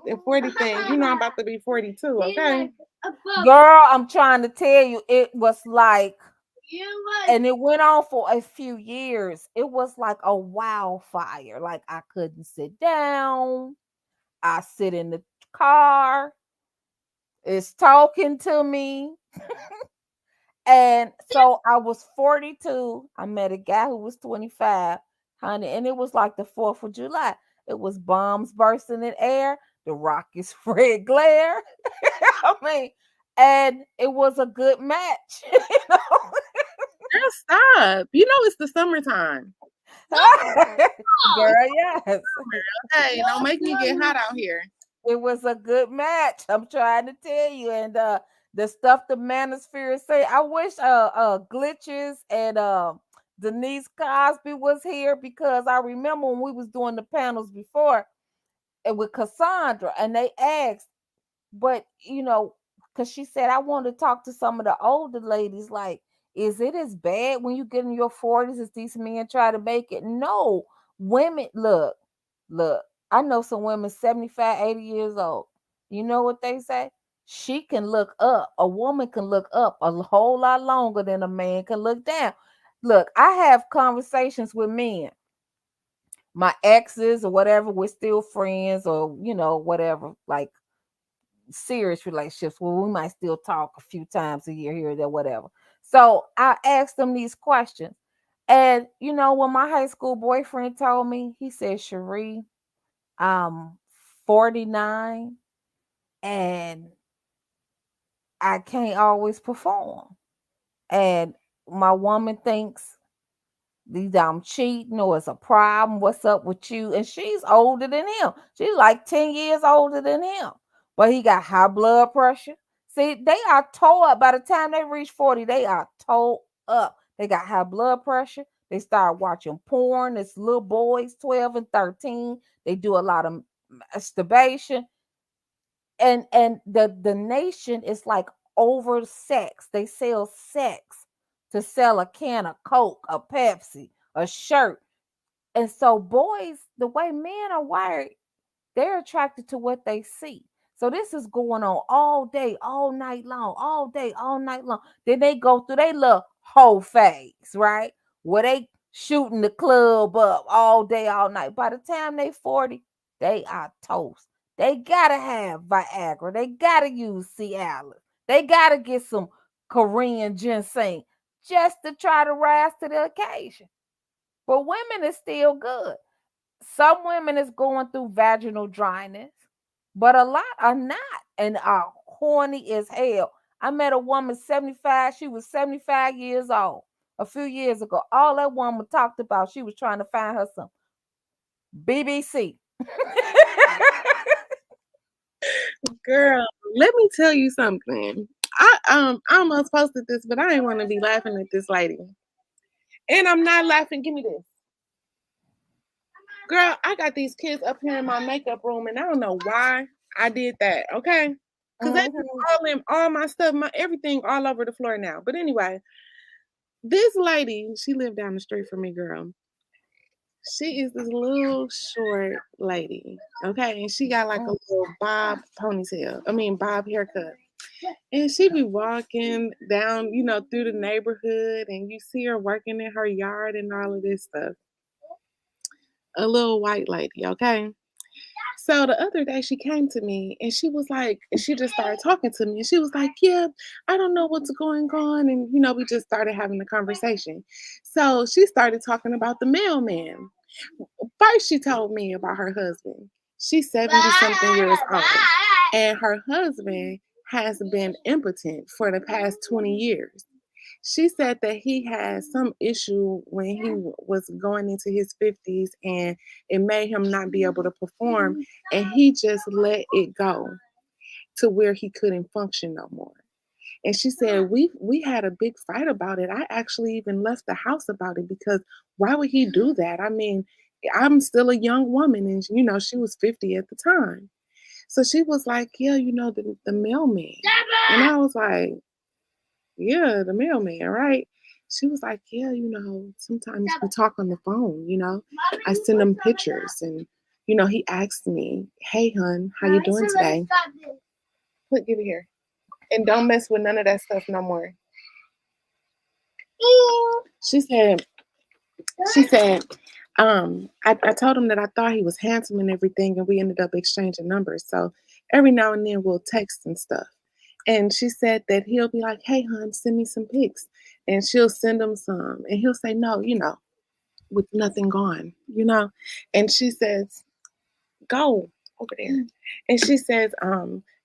thing. You know I'm about to be 42, okay? Girl, I'm trying to tell you, it was like, and it went on for a few years. It was like a wildfire. Like I couldn't sit down. I sit in the car. It's talking to me. And so I was 42. I met a guy who was 25, honey, and it was like the 4th of July. It was bombs bursting in air, the rockets red glare. I mean, and it was a good match. Girl, stop. You know it's the summertime. Girl, yes. Hey, don't make me get hot out here. It was a good match. I'm trying to tell you. And the stuff the manosphere say. I wish Glitches and Denise Cosby was here, because I remember when we was doing the panels before and with Cassandra, and they asked, but because she said, I want to talk to some of the older ladies, like, is it as bad when you get in your 40s as these men try to make it? No. Women, look, I know some women 75, 80 years old. You know what they say? She can look up. A woman can look up a whole lot longer than a man can look down. Look, I have conversations with men, my exes or whatever, we're still friends, or whatever, like serious relationships where we might still talk a few times a year here or there, whatever. So I asked them these questions. And when my high school boyfriend told me, he said, Cherie, I'm 49 and I can't always perform. And my woman thinks either I'm cheating or it's a problem. What's up with you? And she's older than him. She's like 10 years older than him. But he got high blood pressure. See, they are tore up. By the time they reach 40, they are tore up. They got high blood pressure. They start watching porn. It's little boys, 12 and 13. They do a lot of masturbation. And the nation is like over sex. They sell sex to sell a can of Coke, a Pepsi, a shirt. And so boys, the way men are wired, they're attracted to what they see. So this is going on all day, all night long, all day, all night long. Then they go through their little whole phase, right? Where they shooting the club up all day, all night. By the time they 40, they are toast. They gotta have Viagra. They gotta use Cialis. They gotta get some Korean ginseng just to try to rise to the occasion. But women is still good. Some women is going through vaginal dryness, but a lot are not and are horny as hell. I met a woman 75. She was 75 years old a few years ago. All that woman talked about, she was trying to find her some BBC. Girl, let me tell you something. I almost posted this, but I ain't want to be laughing at this lady. And I'm not laughing. Give me this. Girl, I got these kids up here in my makeup room, and I don't know why I did that, okay? Because they all my stuff, everything all over the floor now. But anyway, this lady, she lived down the street from me, girl. She is this little short lady, okay? And she got like a little bob haircut. And she be walking down, through the neighborhood, and you see her working in her yard and all of this stuff. A little white lady, okay? So the other day she came to me and she was like, and she just started talking to me and she was like, yeah, I don't know what's going on. And, we just started having a conversation. So she started talking about the mailman. First, she told me about her husband. She's 70 something years old. And her husband has been impotent for the past 20 years. She said that he had some issue when he was going into his 50s and it made him not be able to perform. And he just let it go to where he couldn't function no more. And she said, we had a big fight about it. I actually even left the house about it because why would he do that? I mean, I'm still a young woman and, she was 50 at the time. So she was like, yeah, the mailman. And I was like, yeah, the mailman, right? She was like, yeah, sometimes we talk on the phone, I send him pictures and, he asked me, hey, hun, how you doing today? Give it here. And don't mess with none of that stuff no more. She said, I told him that I thought he was handsome and everything, and we ended up exchanging numbers. So every now and then we'll text and stuff. And she said that he'll be like, hey, hon, send me some pics. And she'll send him some. And he'll say, no, with nothing gone, And she says, go over there. And she says,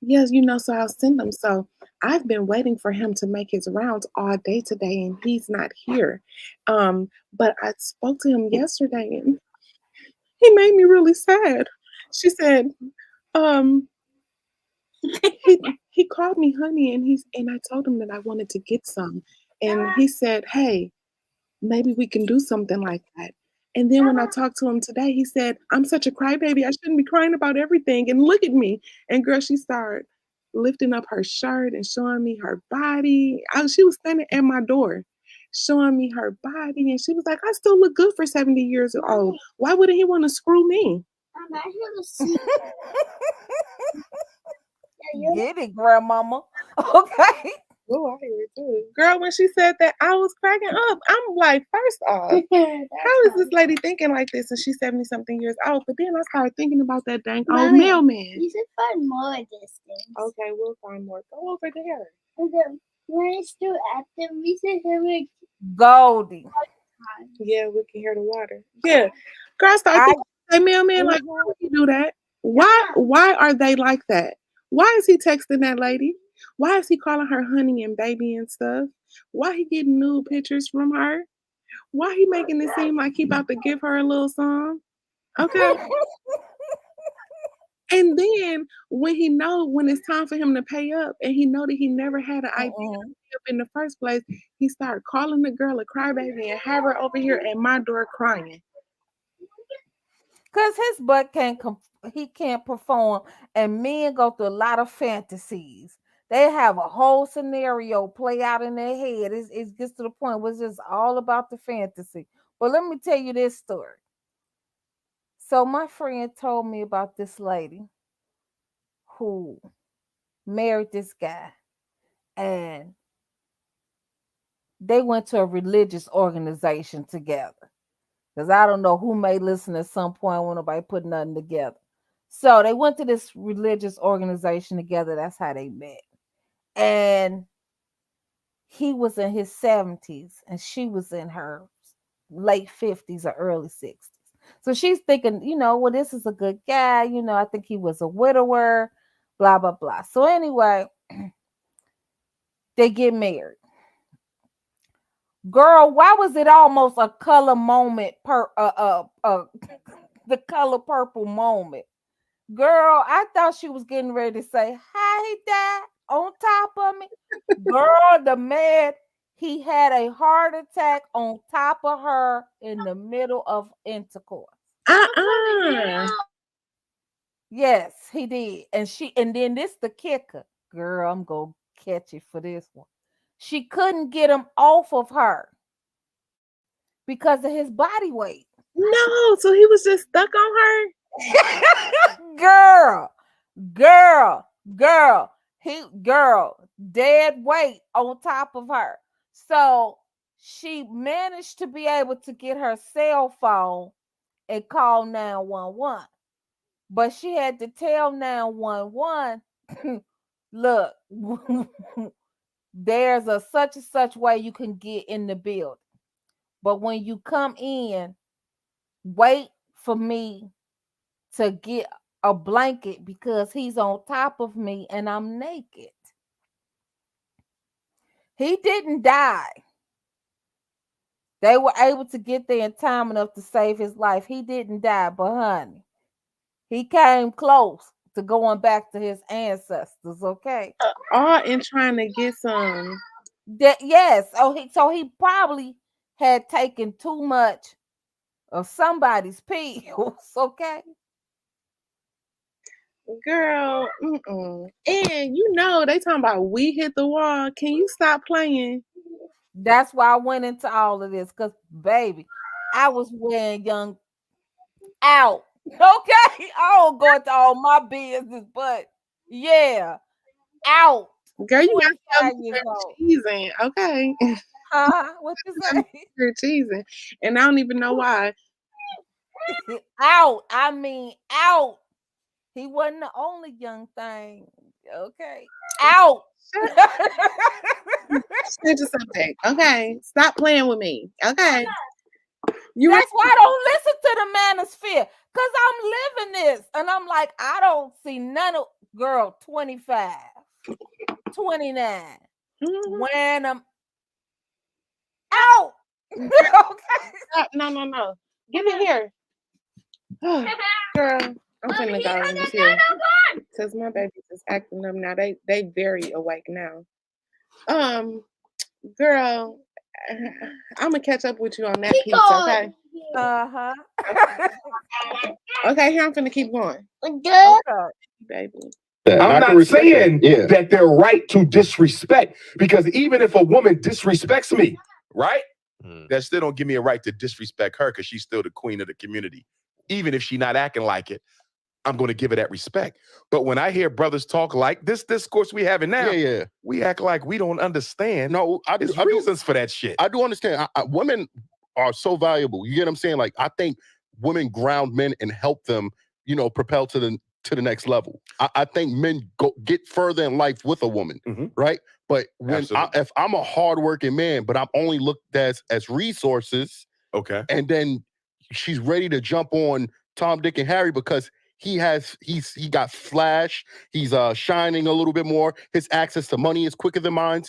yes, so I'll send them. So I've been waiting for him to make his rounds all day today, and he's not here. But I spoke to him yesterday, and he made me really sad. She said, he called me honey, and I told him that I wanted to get some. And he said, hey, maybe we can do something like that. And then when I talked to him today, he said, I'm such a crybaby. I shouldn't be crying about everything. And look at me. And girl, she started lifting up her shirt and showing me her body. She was standing at my door showing me her body. And she was like, I still look good for 70 years old. Why wouldn't he want to screw me? Get it, grandmama. Okay. Oh, I hear it too. Girl, when she said that, I was cracking up. I'm like, first off, how is this lady thinking like this and she's 70 something years old? But then I started thinking about that dang old mailman. You should find more distance. Okay, we'll find more. Go over there. And then when it's still active, we should hear it. Goldie. Yeah, we can hear the water. Yeah. Girl, start thinking that mailman, like, why would he do that? Why are they like that? Why is he texting that lady? Why is he calling her honey and baby and stuff? Why he getting nude pictures from her? Why he making it seem like he about to give her a little song? Okay. And then when it's time for him to pay up and he know that he never had an idea to pay up in the first place, he started calling the girl a crybaby and have her over here at my door crying. Cause his butt he can't perform, and men go through a lot of fantasies. They have a whole scenario play out in their head. It gets to the point where it's just all about the fantasy. But let me tell you this story. So my friend told me about this lady who married this guy, and they went to a religious organization together. Because I don't know who may listen at some point when nobody put nothing together. So they went to this religious organization together. That's how they met. And he was in his 70s and she was in her late 50s or early 60s. So she's thinking, well, this is a good guy. I think he was a widower, blah, blah, blah. So anyway, they get married. Girl, why was it almost a color moment the color purple moment? Girl, I thought she was getting ready to say, hi, he died on top of me. Girl, the man, he had a heart attack on top of her in the middle of intercourse. Yes, he did. And then this the kicker. Girl, I'm gonna catch it for this one. She couldn't get him off of her because of his body weight. No, so he was just stuck on her. Girl, dead weight on top of her. So she managed to be able to get her cell phone and call 911. but she had to tell 911, look, there's a such and such way you can get in the building. But when you come in, wait for me to get a blanket because he's on top of me and I'm naked. He didn't die. They were able to get there in time enough to save his life. He didn't die, but honey, he came close to going back to his ancestors, okay? All in trying to get some. Yes. So he probably had taken too much of somebody's pills, okay? Girl, and you know they talking about we hit the wall. Can you stop playing? That's why I went into all of this, because baby, I was wearing young out. Okay, I don't go into all my business, but yeah, out. Girl, you might years old. cheesing. Okay. Huh? What you say? You're cheesing. And I don't even know why. Out. I mean out. He wasn't the only young thing. Okay. Out. Change the subject. Okay. Stop playing with me. Okay. That's why I don't listen to the manosphere. Because I'm living this. And I'm like, I don't see none of girl 25, 29. When I'm out. Okay. No. Give it here. Girl, I'm finna go in here. Because my baby's just acting up now. They very awake now. Girl, I'm gonna catch up with you on that piece, okay? Uh-huh. Okay, here I'm finna keep going. Okay. Baby. I'm not saying that they're right to disrespect, because even if a woman disrespects me, right? That still don't give me a right to disrespect her, because she's still the queen of the community. Even if she's not acting like it, I'm going to give her that respect. But when I hear brothers talk like this discourse we having now, we act like we don't understand. No, There's reasons for that shit. I do understand. Women are so valuable. You get what I'm saying? Like, I think women ground men and help them, propel to the next level. I think men get further in life with a woman, right? But if I'm a hardworking man, but I'm only looked as resources, okay, and then she's ready to jump on Tom, Dick, and Harry because he got flash, he's shining a little bit more, his access to money is quicker than mine.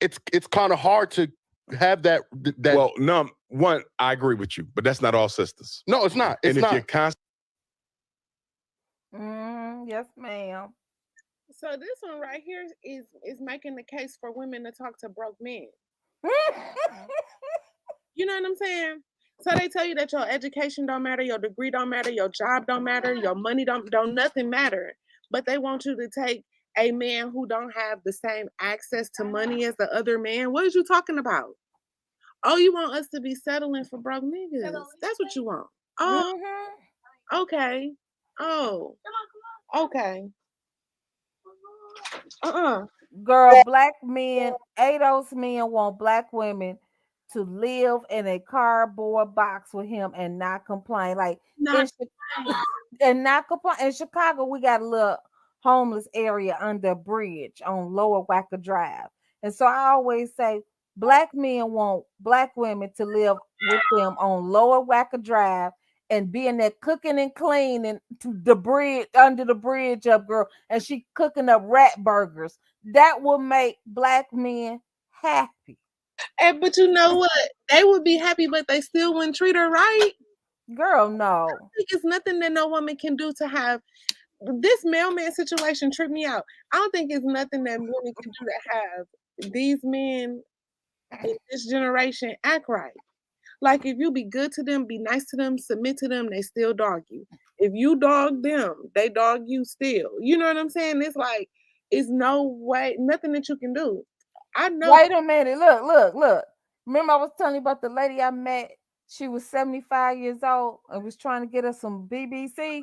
It's kind of hard to have that. Well, no, one, I agree with you, but that's not all sisters. No, it's not. It's and not. If you're constant. Yes, ma'am. So this one right here is making the case for women to talk to broke men. You know what I'm saying? So they tell you that your education don't matter, your degree don't matter, your job don't matter, your money don't nothing matter. But they want you to take a man who don't have the same access to money as the other man. What is you talking about? Oh, you want us to be settling for broke niggas. That's what you want. Oh, okay. Oh, okay. Girl, black men, ADOS men want black women to live in a cardboard box with him and not complain. Like and not complain. In Chicago, we got a little homeless area under a bridge on Lower Wacker Drive. And so I always say black men want black women to live with them on Lower Wacker Drive and being there cooking and cleaning the bridge under the bridge up, girl, and she cooking up rat burgers. That will make black men happy. But you know what? They would be happy, but they still wouldn't treat her right. Girl, no. I think it's nothing that no woman can do to have this mailman situation trip me out. I don't think it's nothing that women can do to have these men in this generation act right. Like if you be good to them, be nice to them, submit to them, they still dog you. If you dog them, they dog you still. You know what I'm saying? It's like it's no way, nothing that you can do. I know. Wait a minute. Look. Remember I was telling you about the lady I met? She was 75 years old and was trying to get us some BBC.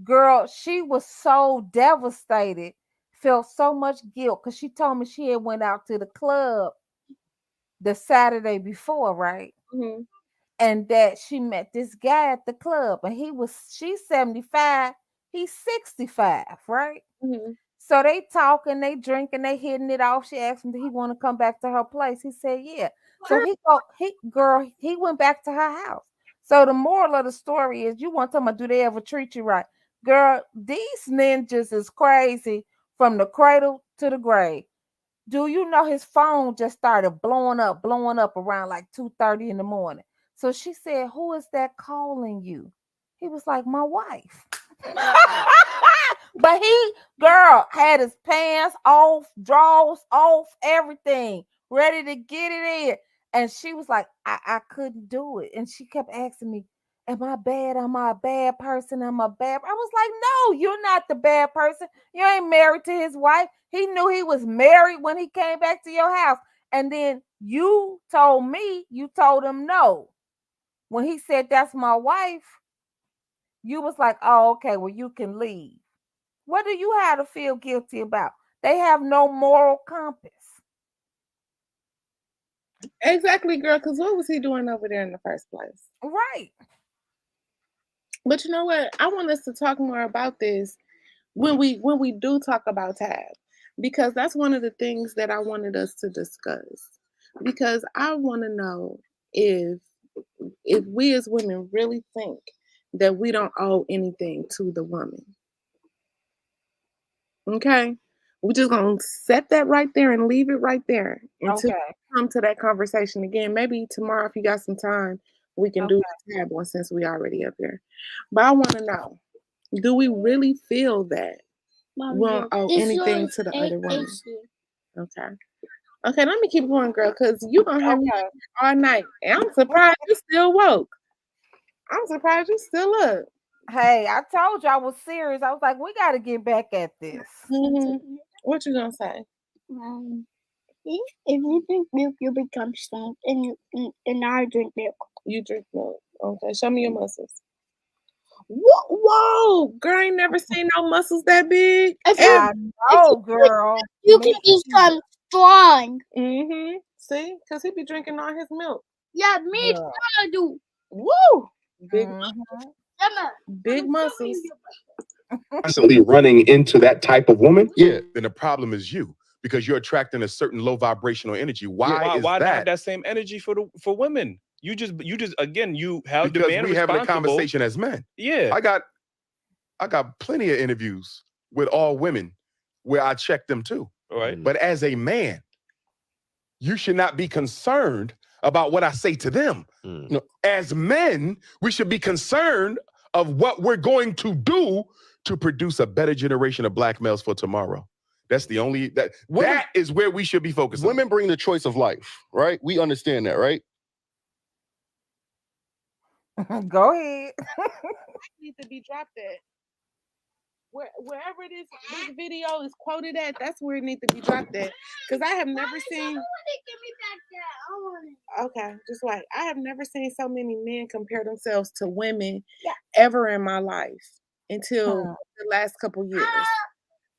Girl, she was so devastated, felt so much guilt because she told me she had went out to the club the Saturday before, right? and that she met this guy at the club, and she's 75, he's 65, right? Mm-hmm. So they talking, they drinking, they hitting it off. She asked him, did he want to come back to her place? He said, yeah. So he went back to her house. So the moral of the story is, you want to do they ever treat you right? Girl, these ninjas is crazy from the cradle to the grave. Do you know his phone just started blowing up around like 2:30 in the morning? So she said, who is that calling you? He was like, my wife. But he, girl, had his pants off, drawers off, everything, ready to get it in. And she was like, I couldn't do it. And she kept asking me, am I bad? Am I a bad person? Am I bad? I was like, no, you're not the bad person. You ain't married to his wife. He knew he was married when he came back to your house. And then you told him no. When he said, that's my wife, you was like, oh, okay, well, you can leave. What do you have to feel guilty about? They have no moral compass. Exactly, girl, because what was he doing over there in the first place? Right. But you know what? I want us to talk more about this when we do talk about Tab, because that's one of the things that I wanted us to discuss. Because I want to know if we as women really think that we don't owe anything to the woman. Okay? We're just going to set that right there and leave it right there until we come to that conversation again. Maybe tomorrow, if you got some time, we can do the Tab one since we already up there. But I want to know, do we really feel that we don't owe anything to the other woman? Okay. Okay, let me keep going, girl, because you're going to have me all night. And I'm surprised you still woke. I'm surprised you still up. Hey, I told you I was serious. I was like, we got to get back at this. Mm-hmm. What you going to say? If you drink milk, you become strong, and I drink milk. You drink milk. Okay, show me your muscles. Whoa, girl, I ain't never seen no muscles that big. I know, girl. You can become strong. Mm-hmm. See? Because he be drinking all his milk. Yeah, me too, I do. Woo! Big muscles. Big muscles. Constantly running into that type of woman, then the problem is you, because you're attracting a certain low vibrational energy. Why not have that same energy for women? You just again, you have because the man we having a conversation as men. Yeah. I got plenty of interviews with all women where I check them too. All right. But as a man, you should not be concerned about what I say to them. No, as men, we should be concerned of what we're going to do to produce a better generation of black males for tomorrow. That's the only that is where we should be focused. Women bring the choice of life, right? We understand that, right? Go ahead. Need to be dropped at. Wherever this video is quoted at, that's where it needs to be dropped at. Because I have never seen. Okay, just wait. I have never seen so many men compare themselves to women ever in my life until the last couple years.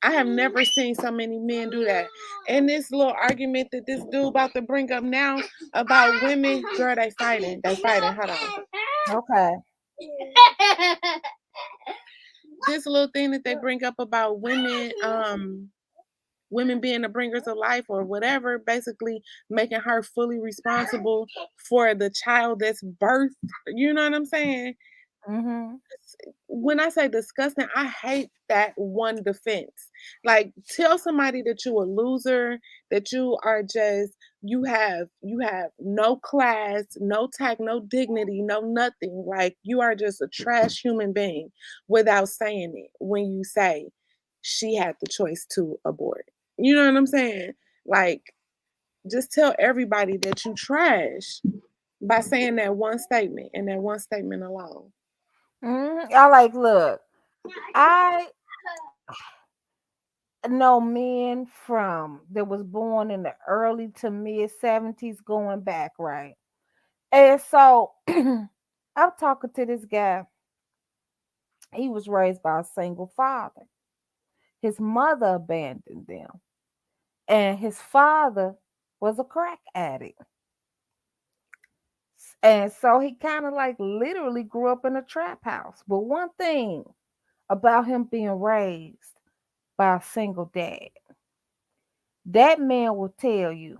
I have never seen so many men do that. And this little argument that this dude about to bring up now about women, girl, they fighting. They fighting. Hold on. Okay. This little thing that they bring up about women, women being the bringers of life or whatever, basically making her fully responsible for the child that's birthed. You know what I'm saying? Mm-hmm. When I say disgusting, I hate that one defense. Like, tell somebody that you a loser, that you are just you have no class, no tact, no dignity, no nothing. Like, you are just a trash human being without saying it when you say she had the choice to abort. You know what I'm saying? Like, just tell everybody that you trash by saying that one statement and that one statement alone. I like, look, I know men that was born in the early to mid 70s going back, right? And so I'm talking to this guy. He was raised by a single father. His mother abandoned them, and his father was a crack addict. And so he kind of like literally grew up in a trap house. But one thing about him being raised by a single dad, that man will tell you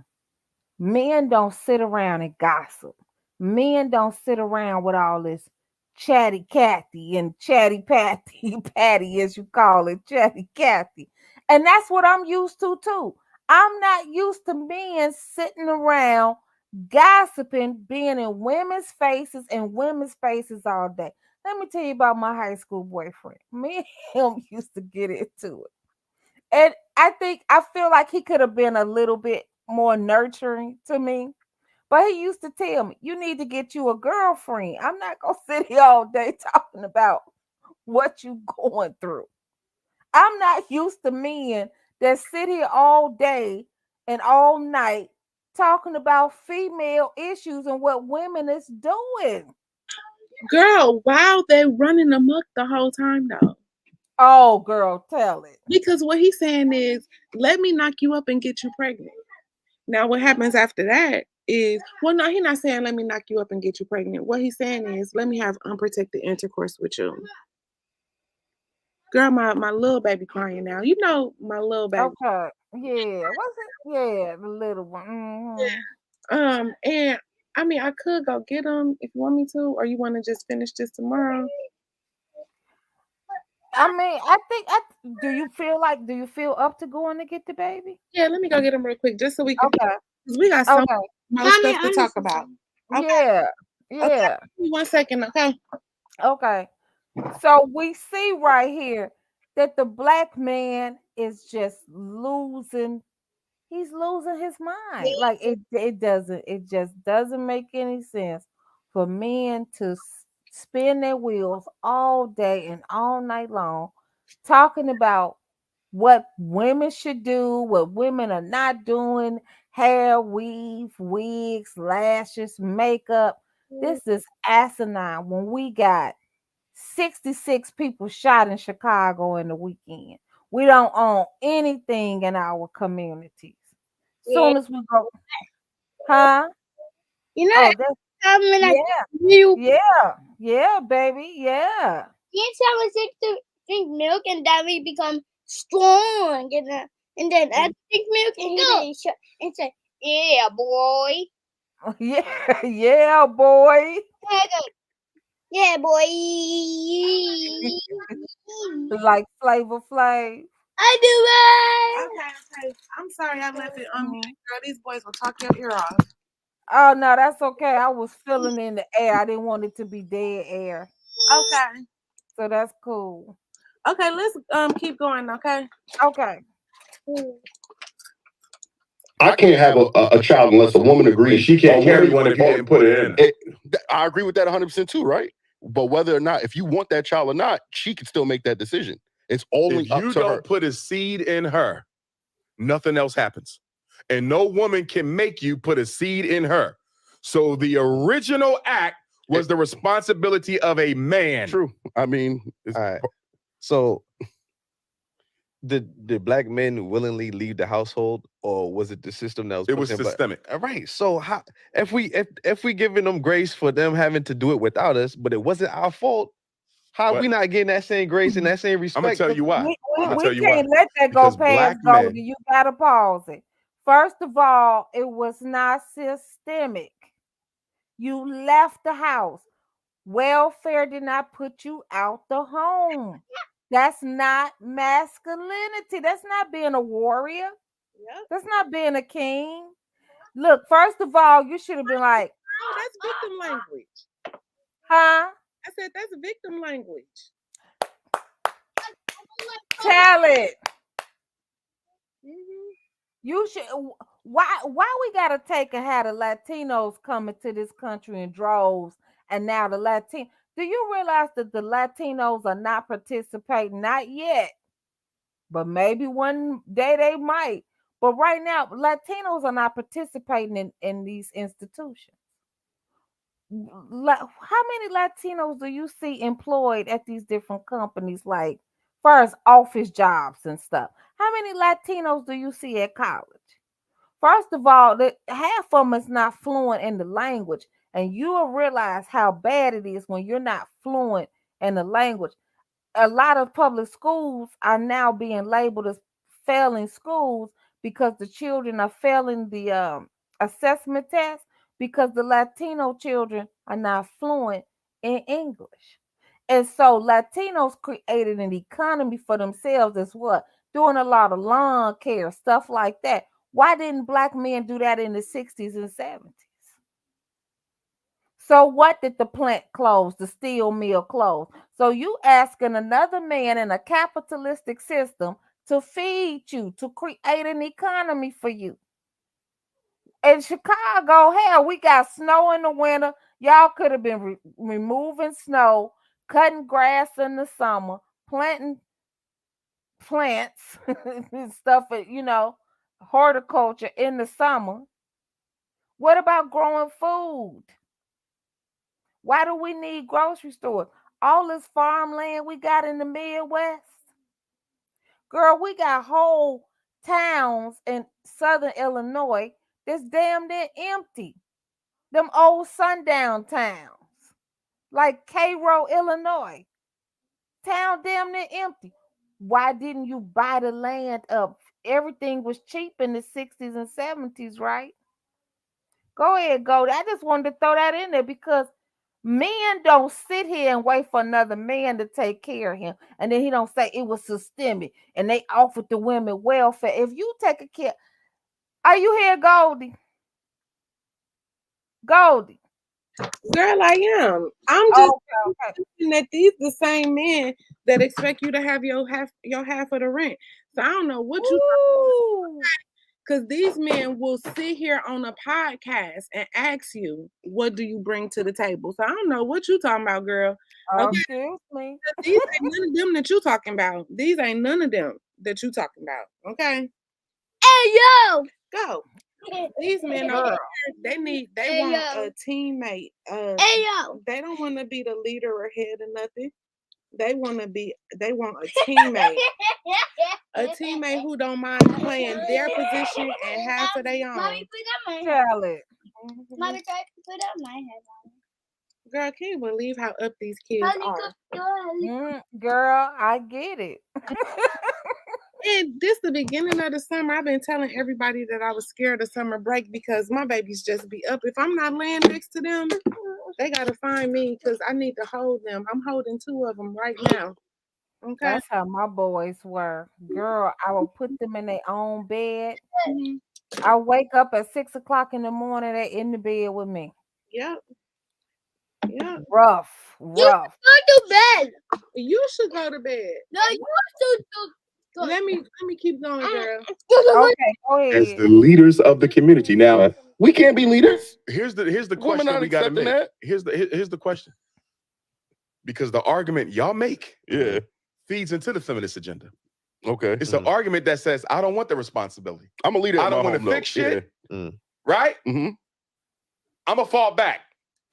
men don't sit around and gossip. Men don't sit around with all this chatty Cathy and chatty Patty, Patty as you call it, chatty Cathy. And that's what I'm used to too. I'm not used to men sitting around gossiping, being in women's faces and women's faces all day. Let me tell you about my high school boyfriend. Me and him used to get into it. And I feel like he could have been a little bit more nurturing to me. But he used to tell me, you need to get you a girlfriend. I'm not going to sit here all day talking about what you going through. I'm not used to men that sit here all day and all night talking about female issues and what women is doing. Girl, wow, they running amok the whole time though. Oh, girl, tell it. Because what he's saying is, let me knock you up and get you pregnant. Now, what happens after that is, well, no, he's not saying let me knock you up and get you pregnant. What he's saying is, let me have unprotected intercourse with you. Girl, my little baby crying now. You know my little baby. Okay. Yeah. What's it? Yeah, the little one. Mm-hmm. And I mean, I could go get him if you want me to, or you want to just finish this tomorrow. I mean, do you feel up to going to get the baby? Yeah, let me go get him real quick just so we can. Okay. We got so much stuff to talk about. Okay. Yeah. Okay. 1 second, okay? Okay. So we see right here that the black man is just losing. He's losing his mind. Like it just doesn't make any sense for men to spin their wheels all day and all night long talking about what women should do, what women are not doing, hair, weave, wigs, lashes, makeup. This is asinine when we got 66 people shot in Chicago in the weekend. We don't own anything in our communities. Soon as we go, huh? You know, Yeah, baby, yeah. You tell us to drink milk and that we become strong, and then I drink milk and say, yeah, boy. Yeah, boy. Yeah, boy. Like Flavor Flav. I do it. Okay. I'm sorry I left it on mute. Girl, these boys will talk your ear off. Oh no, that's okay. I was feeling in the air. I didn't want it to be dead air. Okay. So that's cool. Okay, let's keep going, okay? Okay. I can't have a child unless a woman agrees. She can't carry one if you didn't put it in. I agree with that 100% too, right? But whether or not, if you want that child or not, she can still make that decision. It's only up to her. If you don't put a seed in her, nothing else happens. And no woman can make you put a seed in her. So the original act was the responsibility of a man. True. I mean, all right. So did black men willingly leave the household, or was it the system that was? It was systemic. All right. So how if we giving them grace for them having to do it without us, but it wasn't our fault? How are we not getting that same grace and that same respect? I'm gonna tell you why. We can't let that go past, Goldie. You gotta pause it. First of all, it was not systemic. You left the house. Welfare did not put you out the home. That's not masculinity. That's not being a warrior. That's not being a king. Look, first of all, you should have been like, oh, that's victim language. Huh? I said that's victim language. Tell it. You should. Why we gotta take and have the Latinos coming to this country in droves, and now the Latino. Do you realize that the Latinos are not participating? Not yet, but maybe one day they might. But right now, Latinos are not participating in these institutions. How many Latinos do you see employed at these different companies, like first office jobs and stuff? How many Latinos do you see at college? First of all, half of them is not fluent in the language, And you will realize how bad it is when you're not fluent in the language. A lot of public schools are now being labeled as failing schools because the children are failing the assessment test because the Latino children are not fluent in English. And so Latinos created an economy for themselves as what? Doing a lot of lawn care, stuff like that. Why didn't black men do that in the 60s and 70s? So what did the plant close, the steel mill close? So you asking another man in a capitalistic system to feed you, to create an economy for you. In Chicago, hell, we got snow in the winter. Y'all could have been removing snow, cutting grass in the summer, planting plants and stuff, horticulture in the summer. What about growing food? Why do we need grocery stores? All this farmland we got in the Midwest. Girl, we got whole towns in southern Illinois that's damn near empty. Them old sundown towns, like Cairo, Illinois. Town damn near empty. Why didn't you buy the land up? Everything was cheap in the 60s and 70s, right? Go ahead, Goldie. I just wanted to throw that in there because men don't sit here and wait for another man to take care of him. And then he don't say it was systemic and they offered the women welfare. If you take a care, are you here, Goldie? Goldie. Girl, I am. I'm just thinking that these the same men that expect you to have your half of the rent. So I don't know what you because these men will sit here on a podcast and ask you, what do you bring to the table? So I don't know what you talking about, girl. Okay. Excuse me. These ain't none of them that you talking about. These ain't none of them that you talking about. Okay. Hey yo! Go. These men over here, they want a teammate. Hey yo! They don't want to be the leader or head or nothing. They want a teammate. A teammate who don't mind playing their position and half of their own. Mommy, put on my Tell it. Mommy, try to put on my head on. Girl, can't you believe how up these kids are? Girl, I get it. And this the beginning of the summer. I've been telling everybody that I was scared of summer break because my babies just be up. If I'm not laying next to them, they gotta find me because I need to hold them. I'm holding 2 of them right now. Okay. That's how my boys were. Girl, I will put them in their own bed. I wake up at 6 o'clock in the morning, they're in the bed with me. Yep. Yeah. Rough. You should go to bed. You should go to bed. No, you should go. Let me keep going, girl. Okay, go ahead. As the leaders of the community. Now, we can't be leaders. Here's the Women question aren't we got to accepting make. that. Here's the question. Because the argument y'all make feeds into the feminist agenda. Okay. It's an argument that says, I don't want the responsibility. I'm a leader. I don't want to fix shit. Right? Mm-hmm. I'm going to fall back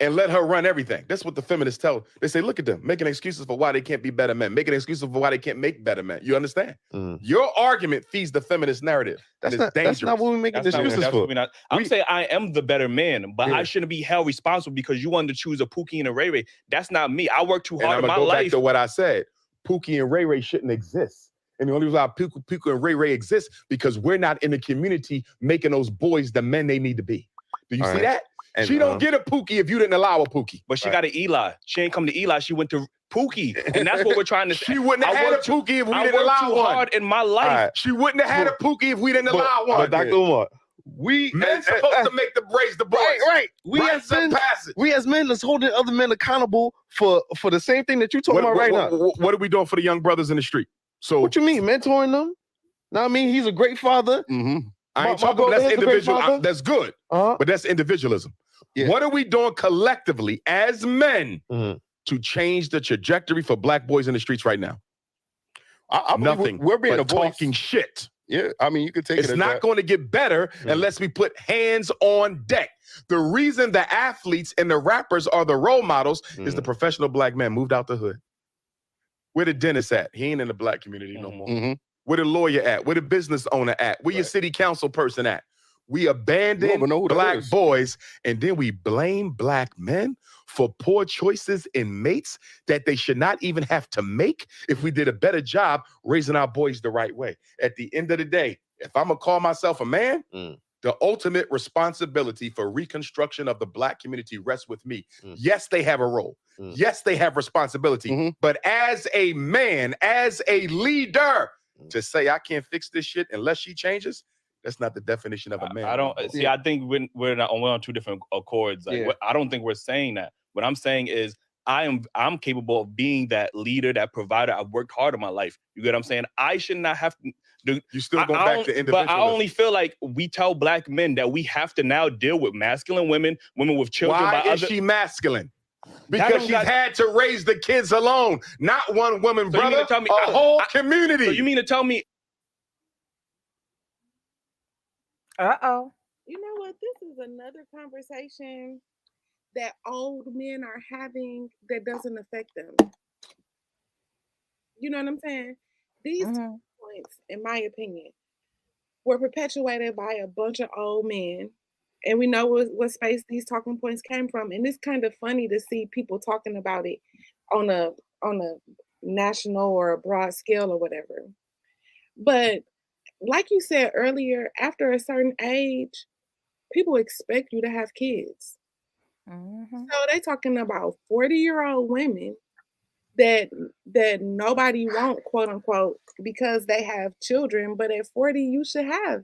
and let her run everything. That's what the feminists tell. They say, look at them, making excuses for why they can't be better men, making excuses for why they can't make better men. You understand? Your argument feeds the feminist narrative. That's That's dangerous. not what we're making excuses for. I'm saying I am the better man, but I shouldn't be held responsible because you wanted to choose a Pookie and a Ray Ray. That's not me. I worked too hard in my go life. back to what I said. Pookie and Ray Ray shouldn't exist. And the only reason why Pookie and Ray Ray exist because we're not in the community making those boys the men they need to be. Do you see that? And she don't get a Pookie if you didn't allow a Pookie. But she got an Eli. She ain't come to Eli. She went to Pookie. And that's what we're trying to say. She wouldn't have had a Pookie if we didn't allow too one. hard in my life. She wouldn't have had a Pookie if we didn't allow one. But Dr. Umar, men supposed to make the raise the boys. Right. We as men is holding other men accountable for the same thing that you're talking about right now. What are we doing for the young brothers in the street? So what you mean, mentoring them? Now I mean he's a great father. I ain't talking about that's individual. That's good. But that's individualism. Yeah. What are we doing collectively as men to change the trajectory for black boys in the streets right now? I Nothing. We're being a voice. Talking shit. Yeah, I mean, you could take it's not going to get better unless we put hands on deck. The reason the athletes and the rappers are the role models is the professional black man moved out the hood. Where the dentist at? He ain't in the black community no more. Where the lawyer at? Where the business owner at? Where your city council person at? We abandon know who that black is. boys, and then we blame black men for poor choices in mates that they should not even have to make if we did a better job raising our boys the right way. At the end of the day, if I'm going to call myself a man, the ultimate responsibility for reconstruction of the black community rests with me. Yes, they have a role. Yes, they have responsibility. But as a man, as a leader, to say I can't fix this shit unless she changes, that's not the definition of a man. I don't see. I think we're on two different accords. Like, I don't think we're saying that. What I'm saying is I'm capable of being that leader, that provider. I've worked hard in my life. You get what I'm saying? I should not have to. You still going back to individualism. But I only feel like we tell black men that we have to now deal with masculine women, women with children. Why is she masculine? Because she's had to raise the kids alone. Not one woman, So brother. tell me, a whole community. So you mean to tell me? Uh-oh. You know what? This is another conversation that old men are having that doesn't affect them. You know what I'm saying? These points, in my opinion, were perpetuated by a bunch of old men. And we know what space these talking points came from. And it's kind of funny to see people talking about it on a national or a broad scale or whatever. But like you said earlier, after a certain age, people expect you to have kids. So they talking about 40-year-old women that nobody won't, quote unquote, because they have children. But at 40, you should have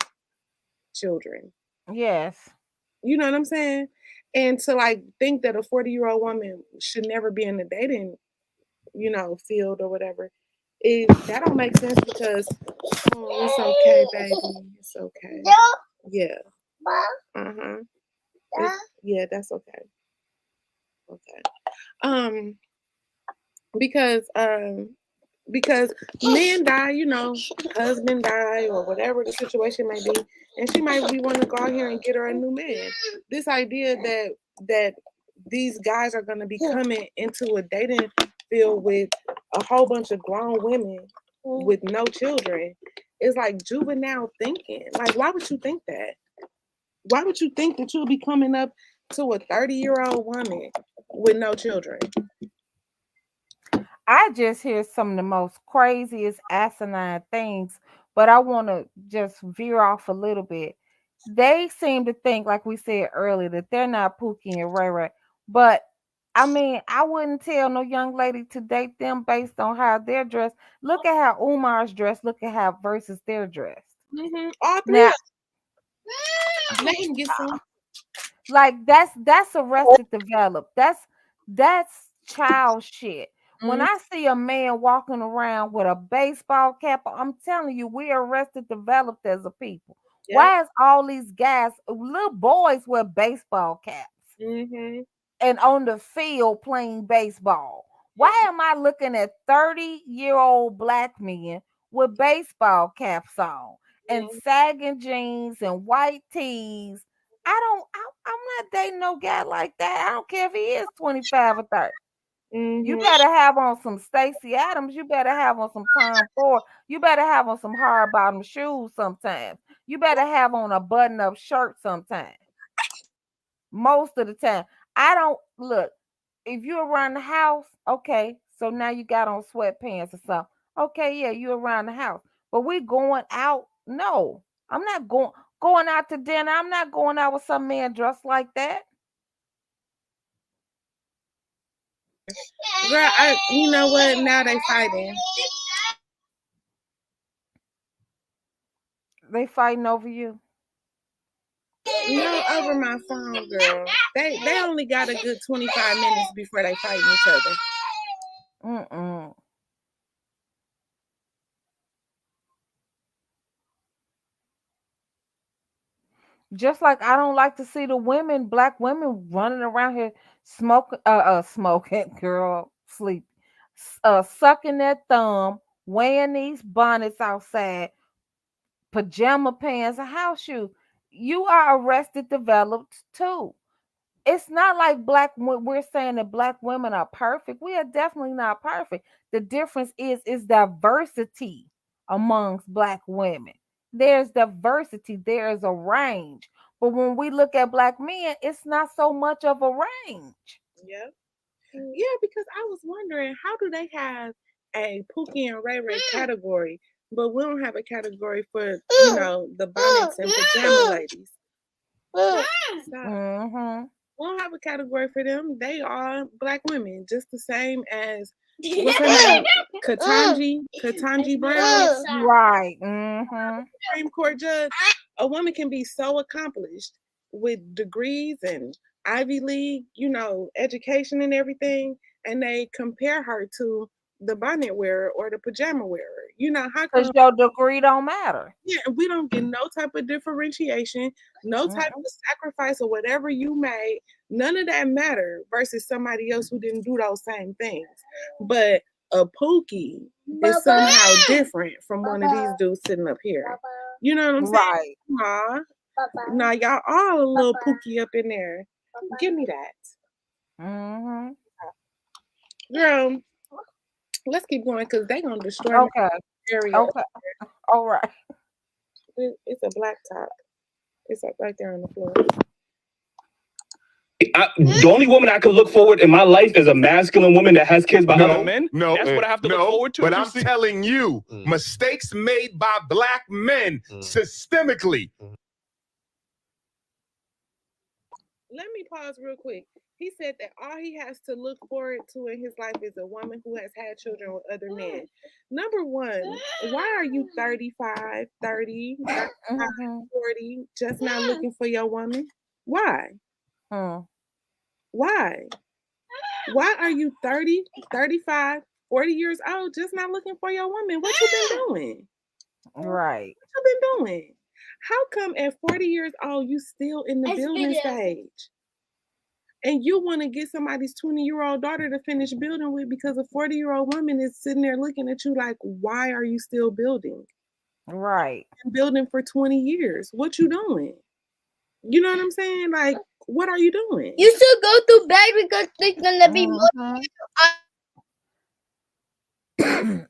children. Yes. You know what I'm saying? And to like think that a 40-year-old woman should never be in the dating, field or whatever, that don't make sense because it's okay, baby. It's okay. Yeah. Yeah, that's okay. Okay. Because men die, husband die or whatever the situation may be, and she might be wanting to go out here and get her a new man. This idea that these guys are going to be coming into a dating field with a whole bunch of grown women with no children is like juvenile thinking. Like, why would you think that? Why would you think that you'll be coming up to a 30-year-old woman with no children? I just hear some of the most craziest asinine things, but I want to just veer off a little bit. They seem to think, like we said earlier, that they're not Pookie and Ray Ray. But I mean, I wouldn't tell no young lady to date them based on how they're dressed. Look at how Umar's dressed. Look at how versus they're dressed. All three. Now, let him get some. Like that's Arrested Developed. That's child shit. When I see a man walking around with a baseball cap, I'm telling you, we Arrested Developed as a people. Yep. Why is all these guys, little boys, wear baseball caps and on the field playing baseball? Why am I looking at 30-year-old black men with baseball caps on and sagging jeans and white tees? I'm not dating no guy like that. I don't care if he is 25 or 30. You better have on some Stacey Adams. You better have on some Tom Ford. You better have on some hard bottom shoes sometimes. You better have on a button-up shirt sometimes. Most of the time. I don't look. If you're around the house, okay. So now you got on sweatpants or something. Okay, yeah, you're around the house. But we going out. No, I'm not going out to dinner. I'm not going out with some man dressed like that. Girl, you know what? Now they fighting. They fighting over you? No, over my phone, girl. They only got a good 25 minutes before they fighting each other. Just like I don't like to see the black women running around here smoking, girl, sleep, sucking their thumb, wearing these bonnets outside, pajama pants, a house shoe. You are Arrested Developed too. It's not like we're saying that black women are perfect. We are definitely not perfect. The difference is diversity amongst black women. there's diversity, there's a range. But when we look at black men, it's not so much of a range. Yeah. Yeah, because I was wondering, how do they have a Pookie and Ray Ray category, but we don't have a category for, the bonnets and pajama ladies? Mm-hmm. We don't have a category for them. They are black women, just the same as, what's her name? Ketanji Brown. Right. Mm-hmm. Supreme Court judge. A woman can be so accomplished with degrees and Ivy League, education and everything, and they compare her to the bonnet wearer or the pajama wearer. How Because come your degree don't matter. Yeah, we don't get no type of differentiation, no type of sacrifice or whatever you made. None of that matter versus somebody else who didn't do those same things. But a Pookie is somehow different from one of these dudes sitting up here. You know what I'm saying? Right. Nah, y'all all a little Pookie up in there. Give me that. Mm-hmm. Girl, let's keep going because they're going to destroy Okay. my area. Okay. All right. It's a black top. It's up right there on the floor. The only woman I could look forward in my life is a masculine woman that has kids by other men. No, that's what I have to look forward to. But I'm telling you, mistakes made by black men systemically. Let me pause real quick. He said that all he has to look forward to in his life is a woman who has had children with other men. Number one, why are you 35, 30, 35, 40, just not looking for your woman? Why? Why? Why are you 30, 35, 40 years old, just not looking for your woman? What you been doing? Right. What you been doing? How come at 40 years old, you still in the building stage? And you want to get somebody's 20-year-old daughter to finish building with because a 40-year-old woman is sitting there looking at you like, why are you still building? Right. And building for 20 years. What you doing? You know what I'm saying? Like, what are you doing? You should go through bed because there's going to be more.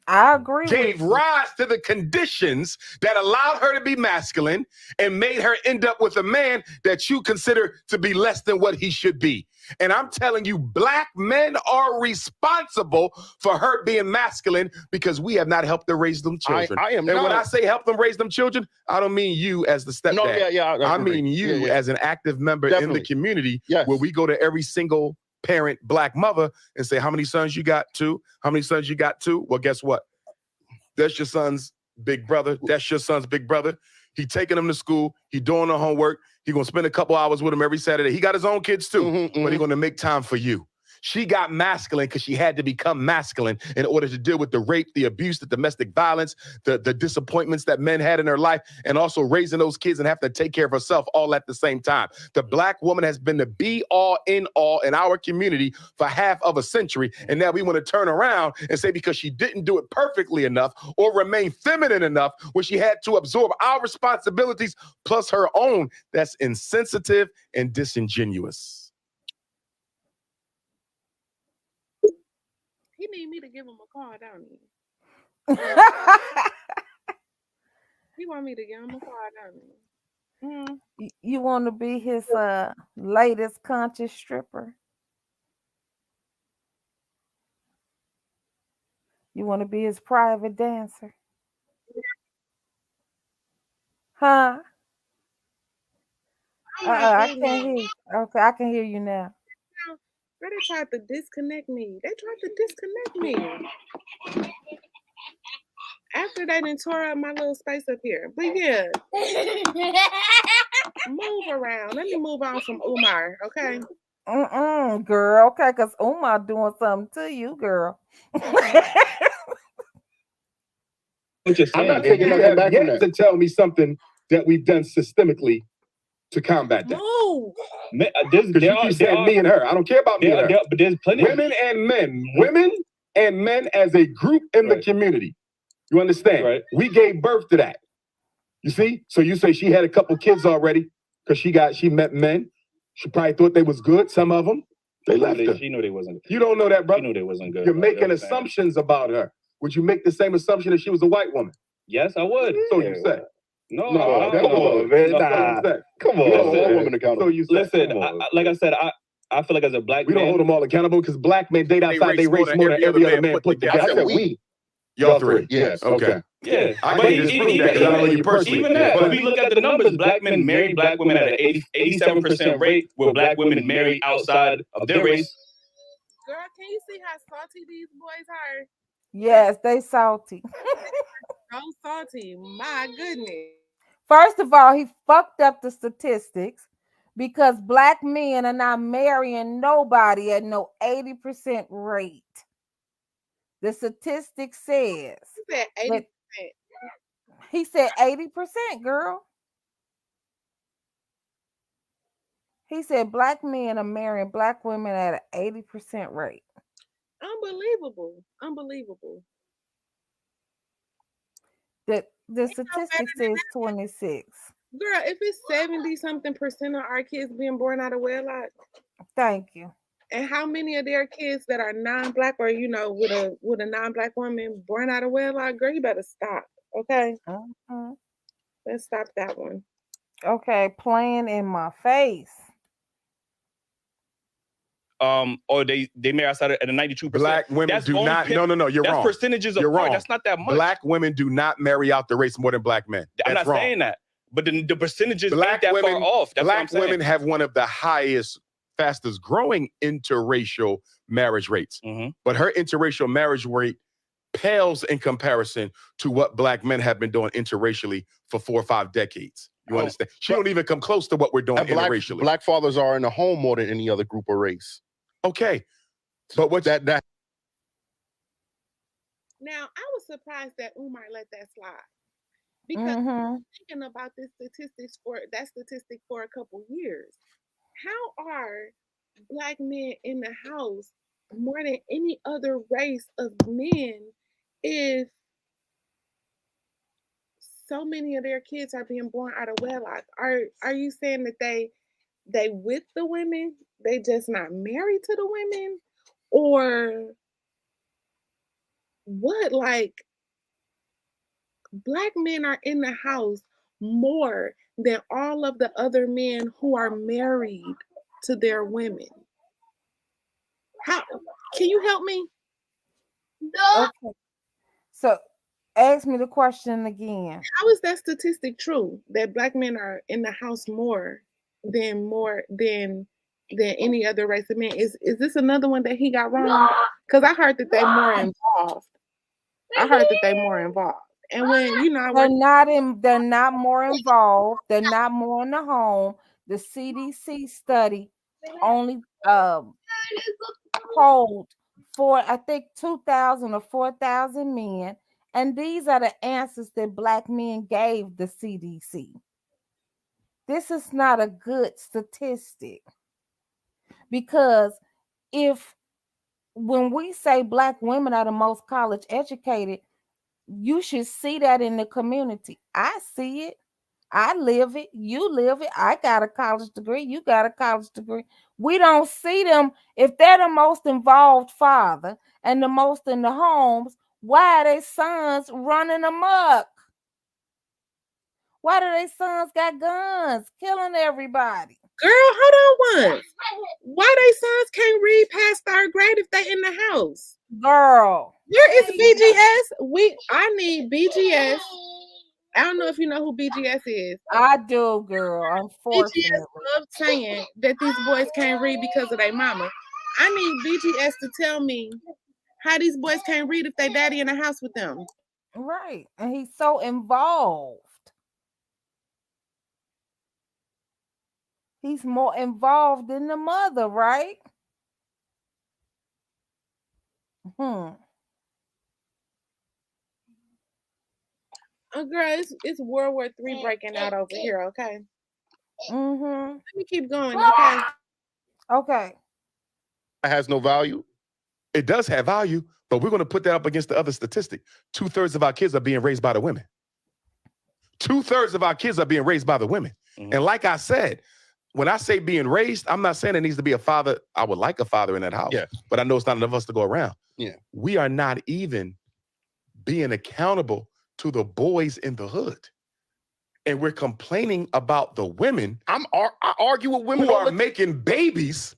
I agree. Gave rise to the conditions that allowed her to be masculine and made her end up with a man that you consider to be less than what he should be. And I'm telling you, black men are responsible for her being masculine because we have not helped her raise them children. And when I say help them raise them children, I don't mean you as the stepdad. No, I mean you as an active member in the community where we go to every single parent black mother and say, how many sons you got? 2? How many sons you got? 2? Well, guess what? That's your son's big brother. That's your son's big brother. He taking them to school. He doing the homework. He gonna spend a couple hours with him every Saturday. He got his own kids too, but he gonna make time for you. She got masculine because she had to become masculine in order to deal with the rape, the abuse, the domestic violence, the disappointments that men had in her life, and also raising those kids and have to take care of herself all at the same time. The black woman has been the be-all, end-all in our community for half of a century, and now we want to turn around and say because she didn't do it perfectly enough or remain feminine enough when she had to absorb our responsibilities plus her own, that's insensitive and disingenuous. He need me to give him a call, don't he? He want me to give him a call, don't he? You want to be his latest conscious stripper? You want to be his private dancer? Huh? I can't hear you. Okay, I can hear you now. They tried to disconnect me. After they done tore up my little space up here. But yeah. Move around. Let me move on from Umar, okay? Girl, okay, because Umar doing something to you, girl. I'm not taking you have yet to tell me something that we've done systemically to combat that. Move. Because you keep saying me and her. I don't care about me and her. But there's plenty women and men. Women and men as a group in the community. You understand? Right. We gave birth to that. You see? So you say she had a couple kids already because she met men. She probably thought they was good. Some of them. They left her. She knew they wasn't good. You don't know that, bro. She knew they wasn't good. You're making assumptions about her. Would you make the same assumption if she was a white woman? Yes, I would. So you say. No, come on, man. Nah, come on. We don't hold all women accountable. So you listen, like I said, I feel like as a black We man, don't hold them all accountable because black men date outside, they race more than every other man put together. I said we. Y'all three. Yes. Okay. Yeah, I but can't disprove that because I don't know you personally. Even that, But if we look at the numbers, black men marry black women at an 87% rate, where black women marry outside of their race. Girl, can you see how salty these boys are? Yes, they salty. So salty. My goodness. First of all, he fucked up the statistics because black men are not marrying nobody at no 80% rate. The statistic says. He said 80%. He said 80%, girl. He said black men are marrying black women at an 80% rate. Unbelievable. Unbelievable. The statistic says 26. Girl, if it's 70-something% of our kids being born out of wedlock. Thank you. And how many of their kids that are non-black or with a non-black woman born out of wedlock, girl, you better stop. Okay? Let's stop that one. Okay, playing in my face. Or they marry outside at a 92%. Black women do not. No, you're wrong. That's percentages You're apart. wrong. That's not that much. Black women do not marry out the race more than black men. I'm That's not wrong. saying that, but the percentages Black ain't that women, far off. That's what I'm black saying. women have one of the highest, fastest growing interracial marriage rates. But her interracial marriage rate pales in comparison to what black men have been doing interracially for 4 or 5 decades. You understand? She don't even come close to what we're doing interracially. Black fathers are in the home more than any other group or race. Okay. But what's that? Now, I was surprised that Umar let that slide. Because I've been thinking about this statistic for a couple years. How are black men in the house more than any other race of men if so many of their kids are being born out of wedlock? Are you saying that they with the women, they just not married to the women? Or what? Like, black men are in the house more than all of the other men who are married to their women. How can you help me? Okay. So ask me the question again. How is that statistic true that black men are in the house more than any other race of men? Is this another one that he got wrong? Because I heard that they're more involved. And when they're not more involved. They're not more in the home. The CDC study only polled for I think 2,000 or 4,000 men, and these are the answers that black men gave the CDC. This is not a good statistic because when we say black women are the most college educated, you should see that in the community. I see it. I live it. You live it. I got a college degree. You got a college degree. We don't see them. If they're the most involved father and the most in the homes, why are their sons running amok? Why do their sons got guns, killing everybody? Girl, hold on once. Why they sons can't read past 3rd grade if they in the house? Girl. Where is BGS? I need BGS. I don't know if you know who BGS is. I do, girl. Unfortunately. BGS love saying that these boys can't read because of their mama. I need BGS to tell me how these boys can't read if they daddy in the house with them. Right. And he's so involved. He's more involved than the mother, right? Oh, girl, it's World War III breaking out over here, okay? Let me keep going, okay? Okay. It has no value. It does have value, but we're going to put that up against the other statistic. 2/3 of our kids are being raised by the women. 2/3 of our kids are being raised by the women. And like I said, when I say being raised, I'm not saying it needs to be a father. I would like a father in that house, but I know it's not enough of us to go around. Yeah. We are not even being accountable to the boys in the hood. and we're complaining about the women. I argue with women who are making babies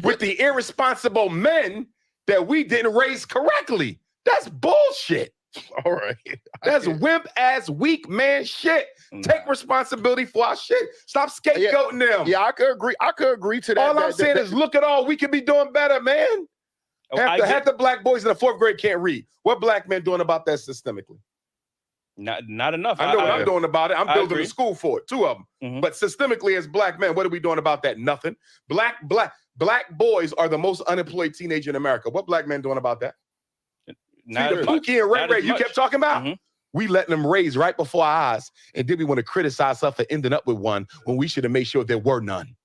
with the irresponsible men that we didn't raise correctly. That's bullshit. All right. That's wimp ass weak man shit. Take responsibility for our shit. Stop scapegoating them. Yeah, I could agree. I could agree to that. All I'm saying is look at all we could be doing better, man. Half the black boys in the 4th grade can't read. What black men doing about that systemically? Not enough. I know what I'm doing about it. I'm building a school for it, 2 of them. Mm-hmm. But systemically, as black men, what are we doing about that? Nothing. Black boys are the most unemployed teenager in America. What black men doing about that? Not See, the Pookie and Ray Ray you kept talking about? We letting them raise right before our eyes, and then we want to criticize us for ending up with one when we should have made sure there were none.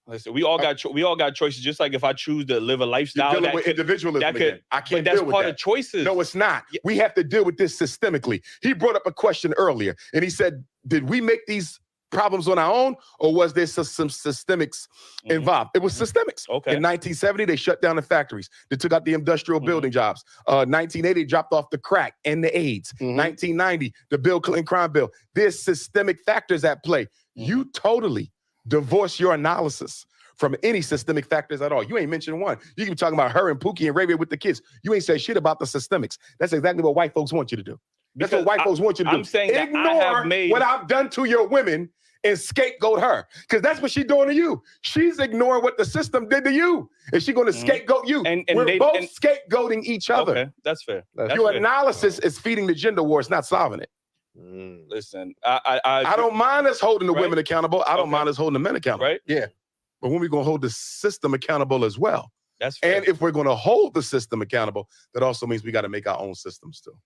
Listen, we all got choices. Just like if I choose to live a lifestyle, You're dealing with individualism again. I can't that's deal with part that. of choices. No, it's not. We have to deal with this systemically. He brought up a question earlier, and he said, "Did we make these problems on our own, or was there some systemics involved?" It was systemics. Okay. In 1970, they shut down the factories. They took out the industrial building jobs. 1980, dropped off the crack and the AIDS. 1990, the Bill Clinton crime bill. There's systemic factors at play. You totally divorce your analysis from any systemic factors at all. You ain't mentioned one. You keep talking about her and Pookie and Ray Ray with the kids. You ain't said shit about the systemics. That's exactly what white folks want you to do. That's what white folks want you to do. I'm saying that ignore I have made what I've done to your women and scapegoat her. Because that's what she's doing to you. She's ignoring what the system did to you. And she's going to scapegoat you. And We're both scapegoating each other. Okay, that's fair. That's Your fair. analysis is feeding the gender war. It's not solving it. Listen, I don't mind us holding the women accountable. I don't mind us holding the men accountable. Right? Yeah. But when we're going to hold the system accountable as well. That's fair. And if we're going to hold the system accountable, that also means we got to make our own systems too.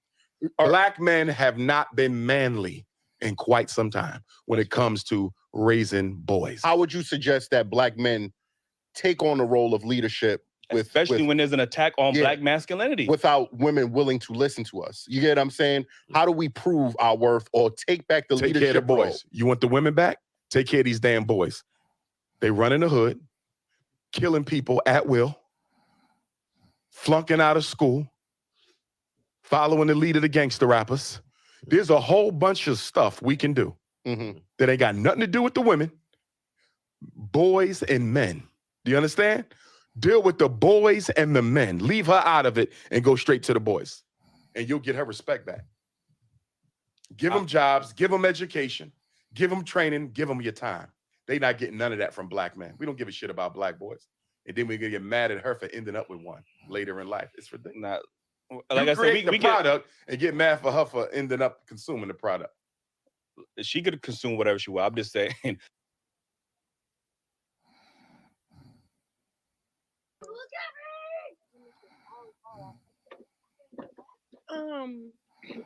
Black men have not been manly in quite some time when it comes to raising boys. How would you suggest that black men take on the role of leadership, especially when there's an attack on black masculinity, without women willing to listen to us? You get what I'm saying? How do we prove our worth or take back the Take leadership care of the boys. role? You want the women back? Take care of these damn boys. They run in the hood, killing people at will, flunking out of school, following the lead of the gangster rappers. There's a whole bunch of stuff we can do that ain't got nothing to do with the women, boys and men. Do you understand? Deal with the boys and the men. Leave her out of it and go straight to the boys. And you'll get her respect back. Give them jobs, give them education, give them training, give them your time. They not getting none of that from black men. We don't give a shit about black boys. And then we're going to get mad at her for ending up with one later in life. It's ridiculous. Like I said, create the we product and get mad for her for ending up consuming the product. She could consume whatever she wants. I'm just saying.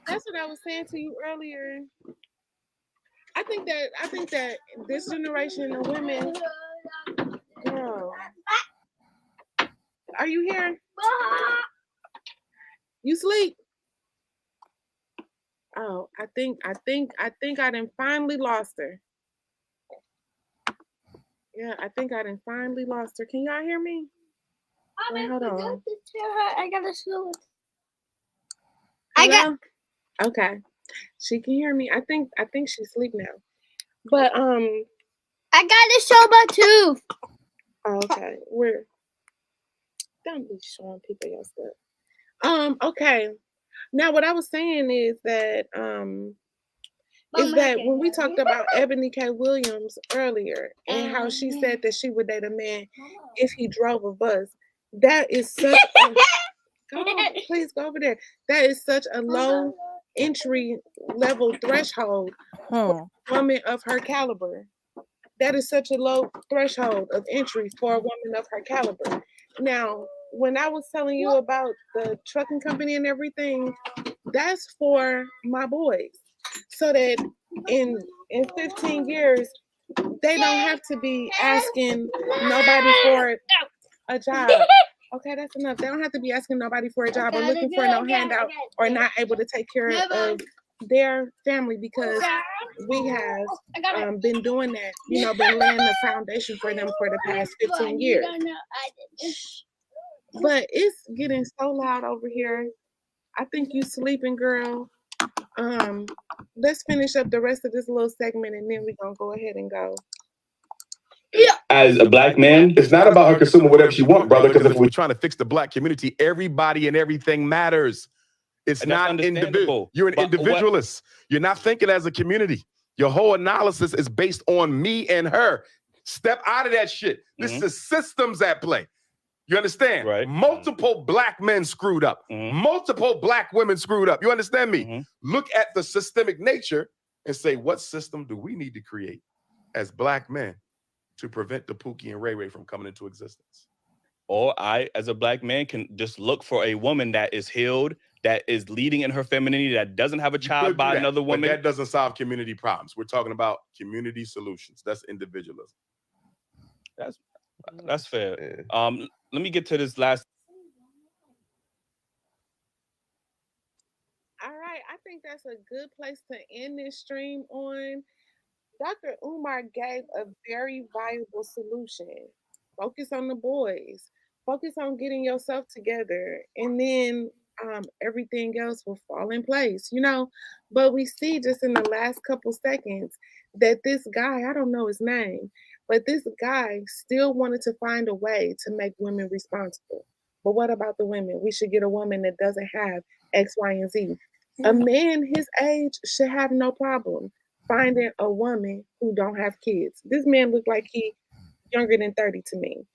That's what I was saying to you earlier. I think that this generation of women, girl, are you here? You sleep? Oh, I think I done finally lost her. Yeah, I think I done finally lost her. Can y'all hear me? Wait, hold on. I gotta show it. Okay. She can hear me. I think she's asleep now. But I gotta show my tooth. Okay. Don't be showing people your stuff. Okay. Now what I was saying is that when we talked about Ebony K. Williams earlier and how she said that she would date a man if he drove a bus, that is such please go over there. That is such a low entry level threshold for a woman of her caliber. That is such a low threshold of entry for a woman of her caliber. Now, when I was telling you about the trucking company and everything, that's for my boys. So that in 15 years, they don't have to be asking nobody for a job. Okay, that's enough. They don't have to be asking nobody for a job or looking for no handout or not able to take care of their family because we have been doing that, been laying the foundation for them for the past 15 years. But it's getting so loud over here. I think you sleeping, girl. let's finish up the rest of this little segment, and then we're gonna go ahead and go. As a black man, It's not about her consuming whatever she wants, brother, because if we're trying to fix the black community, everybody and everything matters. It's not individual. You're an individualist. You're not thinking as a community. Your whole analysis is based on me and her. Step out of that shit. This is systems at play. You understand? Right. Multiple black men screwed up. Multiple black women screwed up. You understand me? Look at the systemic nature and say, what system do we need to create as black men to prevent the Pookie and Ray Ray from coming into existence? Or I, as a black man, can just look for a woman that is healed, that is leading in her femininity, that doesn't have a child by another woman. But that doesn't solve community problems. We're talking about community solutions. That's individualism. That's fair. Let me get to this last. All right, I think that's a good place to end this stream on. Dr. Umar gave a very viable solution. Focus on the boys. Focus on getting yourself together, and then everything else will fall in place, you know. But we see just in the last couple seconds that this guy, I don't know his name, but this guy still wanted to find a way to make women responsible. But what about the women? We should get a woman that doesn't have X, Y, and Z. A man his age should have no problem finding a woman who don't have kids. This man looked like he younger than 30 to me.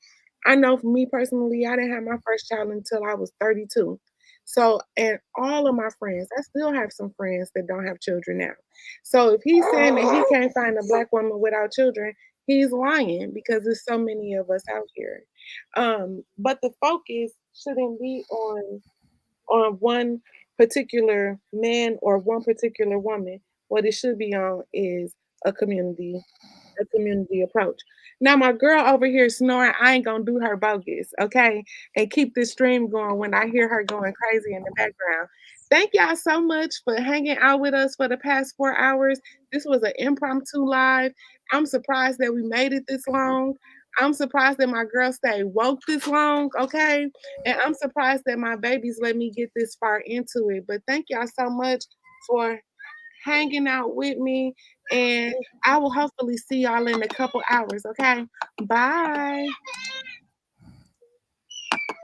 I know for me personally, I didn't have my first child until I was 32. So, and all of my friends, I still have some friends that don't have children now. So if he's saying that he can't find a black woman without children, he's lying because there's so many of us out here. But the focus shouldn't be on one particular man or one particular woman. What it should be on is a community approach. Now my girl over here snoring, I ain't gonna do her bogus, okay? And keep this stream going when I hear her going crazy in the background. Thank y'all so much for hanging out with us for the past 4 hours. This was an impromptu live. I'm surprised that we made it this long. I'm surprised that my girl stayed woke this long, okay? And I'm surprised that my babies let me get this far into it. But thank y'all so much for hanging out with me. And I will hopefully see y'all in a couple hours, okay? Bye.